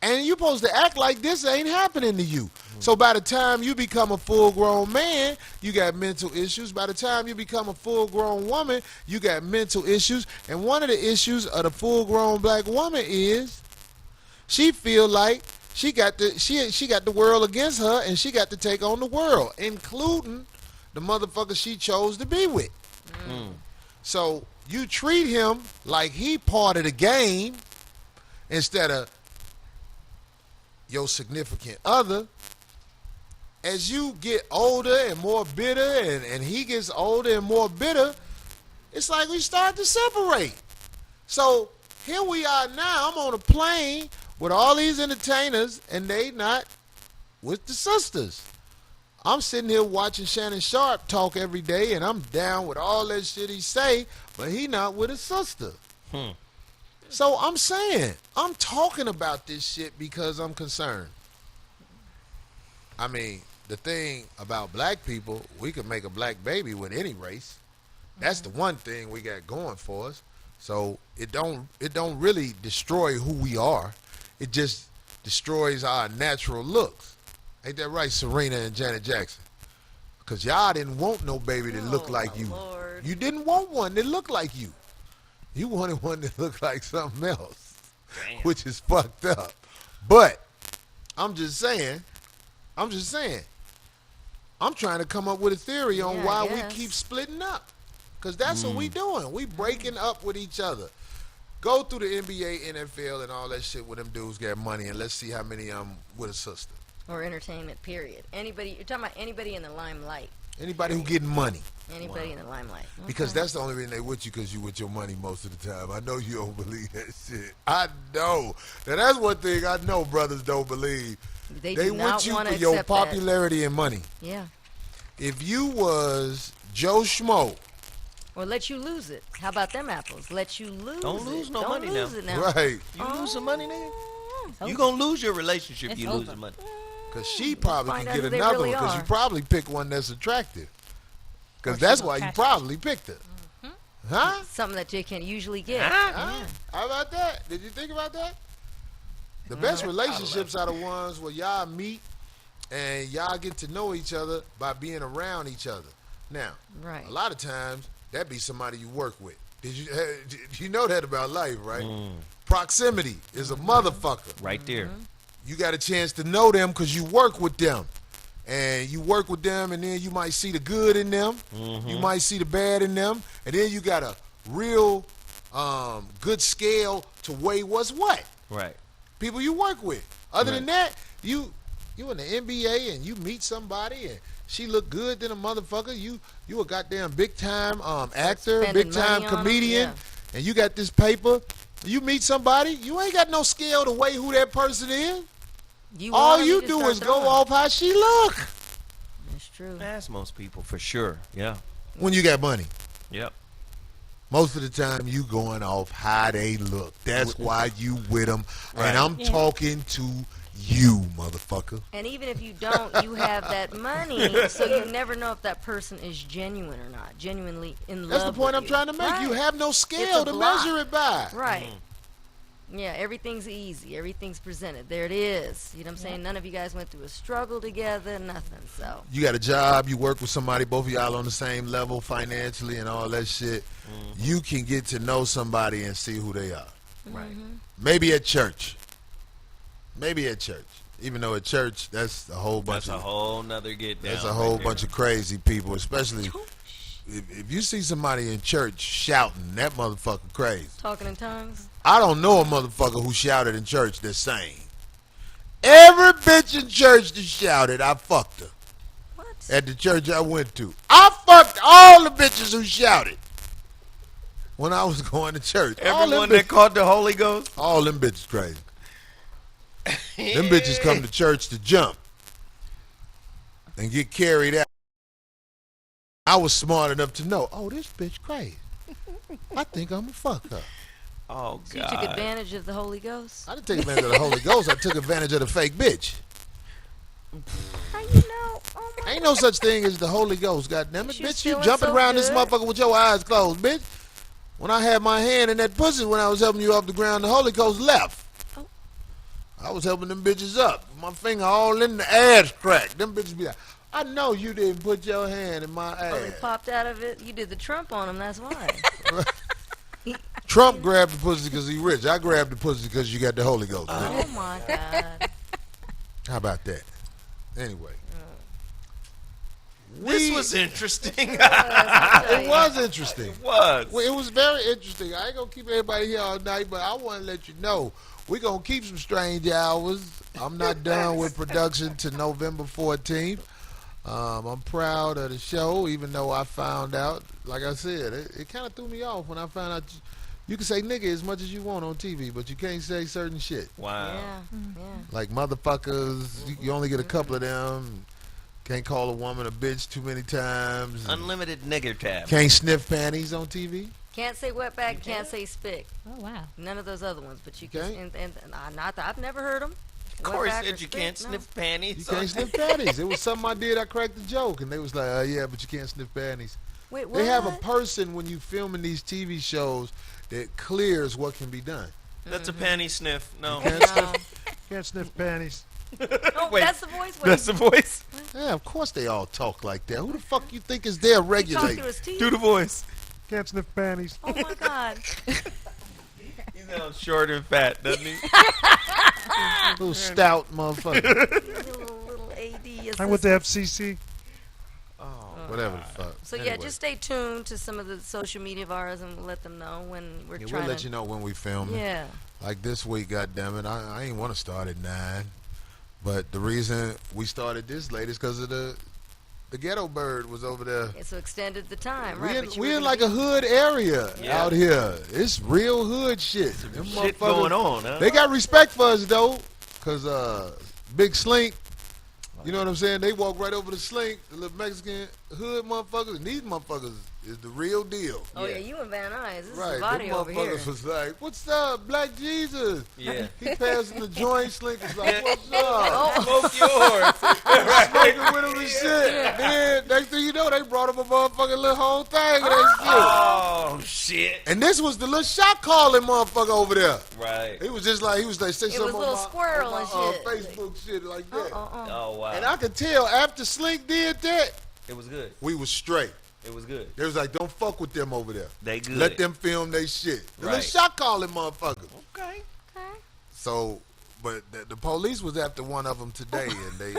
E: and you supposed to act like this ain't happening to you. So by the time you become a full-grown man, you got mental issues. By the time you become a full-grown woman, you got mental issues. And one of the issues of the full-grown black woman is she feel like she got the world against her, and she got to take on the world, including the motherfucker she chose to be with. So you treat him like he part of the game instead of your significant other. As you get older and more bitter, and he gets older and more bitter, it's like we start to separate. So here we are now. I'm on a plane with all these entertainers, and they not with the sisters. I'm sitting here watching Shannon Sharp talk every day, and I'm down with all that shit he say, but he not with his sister. So I'm saying, I'm talking about this shit because I'm concerned. I mean, the thing about black people, we can make a black baby with any race. That's the one thing we got going for us. So it don't really destroy who we are. It just destroys our natural looks. Ain't that right, Serena and Janet Jackson? Because y'all didn't want no baby that looked like you.
D: Lord.
E: You didn't want one that looked like you. You wanted one that looked like something else. Damn. Which is fucked up. But I'm just saying, I'm trying to come up with a theory on why we keep splitting up. Because that's what we doing. We breaking up with each other. Go through the NBA, NFL, and all that shit where them dudes got money, and let's see how many of them with a sister.
D: Or entertainment, period. Anybody, you're talking about anybody in the limelight.
E: Anybody who getting money.
D: Anybody in the limelight.
E: Because that's the only reason they with you, because you with your money most of the time. I know you don't believe that shit. I know. Now that's one thing I know brothers don't believe.
D: They do not
E: with you
D: want
E: for
D: to
E: your
D: accept
E: popularity and money.
D: Yeah.
E: If you was Joe Schmo.
D: Or let you lose it. How about them apples? Let you lose it.
B: Don't lose no
D: Don't
B: money
D: lose
B: now.
D: it now.
E: Right.
B: You lose some money, nigga.
D: Oh.
B: You gonna lose your relationship.
F: It's
B: You
F: over.
B: lose the money.
E: Because she probably
D: Find
E: can
D: out
E: get
D: who they
E: another
D: really
E: one. Because you
D: are.
E: probably pick one that's attractive. Because
F: Or
E: that's
F: she
E: why
F: gonna
E: you
F: catch
E: probably picked her. Huh?
D: Something that you can't usually get.
E: Huh? How about that? Did you think about that? The best relationships are the ones where y'all meet and y'all get to know each other by being around each other. Now,
D: Right.
E: a lot of times, that be somebody you work with. You know that about life, right? Proximity is a motherfucker.
B: Right there.
E: You got a chance to know them because you work with them. And you work with them, and then you might see the good in them. You might see the bad in them. And then you got a real good scale to weigh what's what.
B: Right.
E: People you work with. Other than that, you in the NBA and you meet somebody and she look good than a motherfucker. You a goddamn big time actor,
D: Spending
E: big time
D: money on 'em,
E: comedian, and you got this paper. You meet somebody, you ain't got no scale to weigh who that person is. All you do is go off how she look.
D: That's true.
B: That's most people for sure. Yeah.
E: When you got money.
B: Yep.
E: Most of the time, you going off how they look. That's why you with them.
B: Right.
E: And I'm talking to you, motherfucker.
D: And even if you don't, you have that money, so you never know if that person is genuine or not. Genuinely in love.
E: That's the point
D: with
E: I'm
D: you.
E: trying to make. You
D: Right.
E: have no
D: It's
E: scale
D: a
E: to
D: block.
E: measure it by.
D: Right. Yeah, everything's easy. Everything's presented. There it is. You know what I'm saying? None of you guys went through a struggle together, nothing. So
E: You got a job, you work with somebody, both of y'all on the same level financially and all that shit. You can get to know somebody and see who they are.
B: Right.
E: Maybe at church. Maybe at church. Even though at church, that's a whole bunch
B: That's a
E: of
B: whole nother get down.
E: that's a whole bunch of crazy people, especially if you see somebody in church shouting, that motherfucker crazy.
D: talking in tongues.
E: I don't know a motherfucker who shouted in church that's sane. Every bitch in church that shouted, I fucked her.
D: What?
E: At the church I went to. I fucked all the bitches who shouted when I was going to church.
B: Everyone that caught the Holy Ghost.
E: All them bitches crazy. Them bitches come to church to jump and get carried out. I was smart enough to know, oh, this bitch crazy. I think I'm going to fuck her.
B: Oh,
D: So you
B: God.
D: took advantage of the Holy Ghost?
E: I didn't take advantage of the Holy Ghost. I took advantage of the fake bitch.
D: How you know? Oh my
E: Ain't no such thing as the Holy Ghost, goddammit.
D: She's
E: Bitch, you
D: feeling
E: jumping
D: so
E: around this
D: good.
E: motherfucker with your eyes closed, bitch. When I had my hand in that pussy when I was helping you off the ground, the Holy Ghost left. I was helping them bitches up. My finger all in the ass crack. Them bitches be like, I know you didn't put your hand in my
D: Oh, they
E: ass.
D: popped out of it. You did the Trump on him. That's why.
E: Trump grabbed the pussy because he rich. I grabbed the pussy because you got the Holy Ghost.
D: Oh my God.
E: How about that? Anyway.
B: This was interesting.
E: It was interesting.
B: It was.
E: Well, it was very interesting. I ain't going to keep everybody here all night, but I want to let you know we're going to keep some strange hours. I'm not done with production to November 14th. I'm proud of the show, even though I found out, like I said, it kind of threw me off when I found out you can say nigga as much as you want on TV, but you can't say certain shit.
B: Wow.
D: Yeah.
E: Like motherfuckers, you only get a couple of them. Can't call a woman a bitch too many times.
B: Unlimited nigger tab.
E: Can't sniff panties on TV.
D: Can't say wetback. Can't say spick.
F: Oh wow.
D: None of those other ones. But you can.
E: Okay.
D: And I've never heard them.
B: Of course, you can't sniff
E: You
B: panties.
E: can't sniff panties. It was something I did. I cracked the joke, and they was like, yeah, but you can't sniff panties.
D: Wait, what?
E: They have a person when you filming these TV shows that clears what can be done.
B: That's a panty sniff. No.
E: Can't sniff panties.
D: Oh,
B: Wait,
D: that's the voice. Wait,
B: That's the voice.
E: Yeah, of course they all talk like that. Who the fuck you think is there
D: he talked
E: regulating?
D: through his teeth.
B: Do the voice.
E: Can't sniff panties.
D: Oh my God.
B: He sounds short and fat, doesn't he?
E: Little stout motherfucker.
D: little AD.
J: I'm with the FCC.
E: Whatever the fuck.
D: So yeah,
E: Anyway.
D: just stay tuned to some of the social media of ours, and we'll let them know when we're
E: Yeah,
D: trying
E: we'll let
D: to.
E: you know when we film it.
D: Yeah.
E: Like this week, goddammit, I ain't want to start at 9. But the reason we started this late is because of the ghetto bird was over there.
D: Yeah, so extended the time,
E: We
D: right?
E: in,
D: but you
E: we
D: were
E: in
D: gonna
E: like
D: be-
E: a hood area
B: Yeah.
E: out here. It's real hood shit. Them
B: Shit
E: motherfuckers-
B: going on, huh?
E: They got respect for us though, cause Big Slink, you know what I'm saying? They walk right over the Slink, the little Mexican hood motherfuckers, and these motherfuckers is the real deal.
D: Oh yeah, you and Van Nuys. This
E: Right,
D: is
E: them
D: Zavadi over here.
E: motherfuckers was like, "What's up, Black Jesus?"
B: Yeah.
E: He passing the joint. Slink was like, "What's up?"
D: Oh,
B: Smoke yours.
E: Smoking with him and shit. Then next thing you know, they brought him a motherfucking little whole thing of that
B: Oh, shit.
E: shit. And this was the little shot calling motherfucker over there.
B: Right.
E: He was just like, say
D: It was
E: something
D: little
E: on my,
D: squirrel
E: on
D: and
E: my,
D: shit.
E: Facebook shit like that.
B: Oh, wow.
E: And I could tell after Slink did that,
B: It was good.
E: we was straight.
B: It was good.
E: They was like, don't fuck with them over there.
B: They good.
E: Let them film they shit. The little
B: Right.
E: shot calling motherfucker.
B: Okay.
E: So, but the police was after one of them today, and they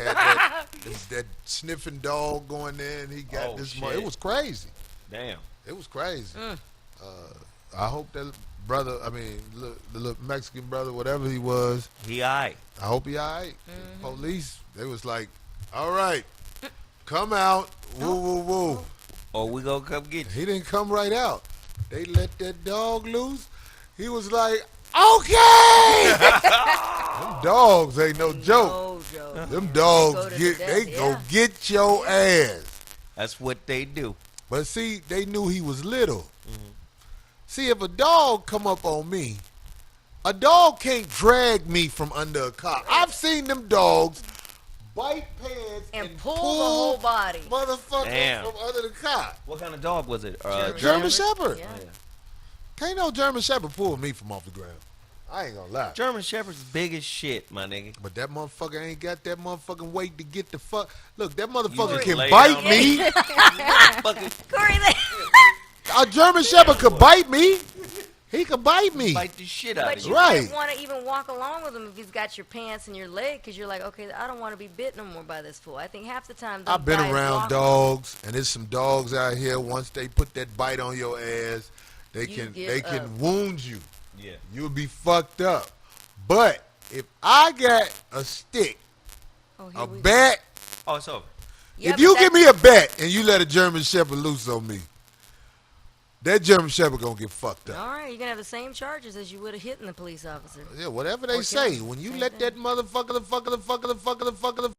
E: had that sniffing dog going there, and he got
B: Oh,
E: this.
B: shit.
E: It was crazy.
B: Damn.
E: It was crazy. I hope that brother, the little Mexican brother, whatever he was,
B: He aight.
E: I hope he all right. Police, they was like, all right, come out. Woo, woo, woo.
B: Or we gonna come get you.
E: He didn't come right out. They let that dog loose. He was like, okay. Them dogs ain't no joke.
D: Oh, Joe.
E: Them
D: Go
E: dogs
D: to the
E: get,
D: death,
E: they go
D: yeah.
E: get your ass.
B: That's what they do.
E: But see, they knew he was little. See, if a dog come up on me, a dog can't drag me from under a car. I've seen them dogs bite pants
D: And pull the whole body.
E: motherfuckers
B: Damn.
E: from under the car.
B: What kind of dog was it?
E: German Shepherd.
D: Yeah.
E: Can't no German Shepherd pull me from off the ground. I ain't gonna lie.
B: German Shepherd's big as shit, my nigga.
E: But that motherfucker ain't got that motherfucking weight to get the fuck. Look, that motherfucker
B: just
E: can
B: lay
E: bite
B: down.
E: me.
B: Fucking
D: Corey,
E: A German Shepherd could bite me. He could bite me.
B: bite the shit out
D: but
B: of
D: you
B: you.
E: Right.
D: might want to even walk along with him if he's got your pants and your leg, because you're like, okay, I don't want to be bit no more by this fool. I think half the time those
E: I've been
D: guys
E: around
D: walk-
E: dogs, and there's some dogs out here. Once they put that bite on your ass, they
D: You
E: can
D: get up.
E: wound you.
B: Yeah.
E: You'll be fucked up. But if I got a stick,
D: Oh, here
E: a
D: we go.
E: bat,
B: Oh, it's over.
D: Yeah,
E: if
D: but
E: you
D: that-
E: give me a bat and you let a German Shepherd loose on me, that German Shepherd gonna get fucked up.
D: All right, you're gonna have the same charges as you would have hitting the police officer.
E: Yeah, whatever they
D: Or
E: say.
D: killing.
E: When you
D: Same
E: let
D: thing.
E: that motherfucker, the fucker,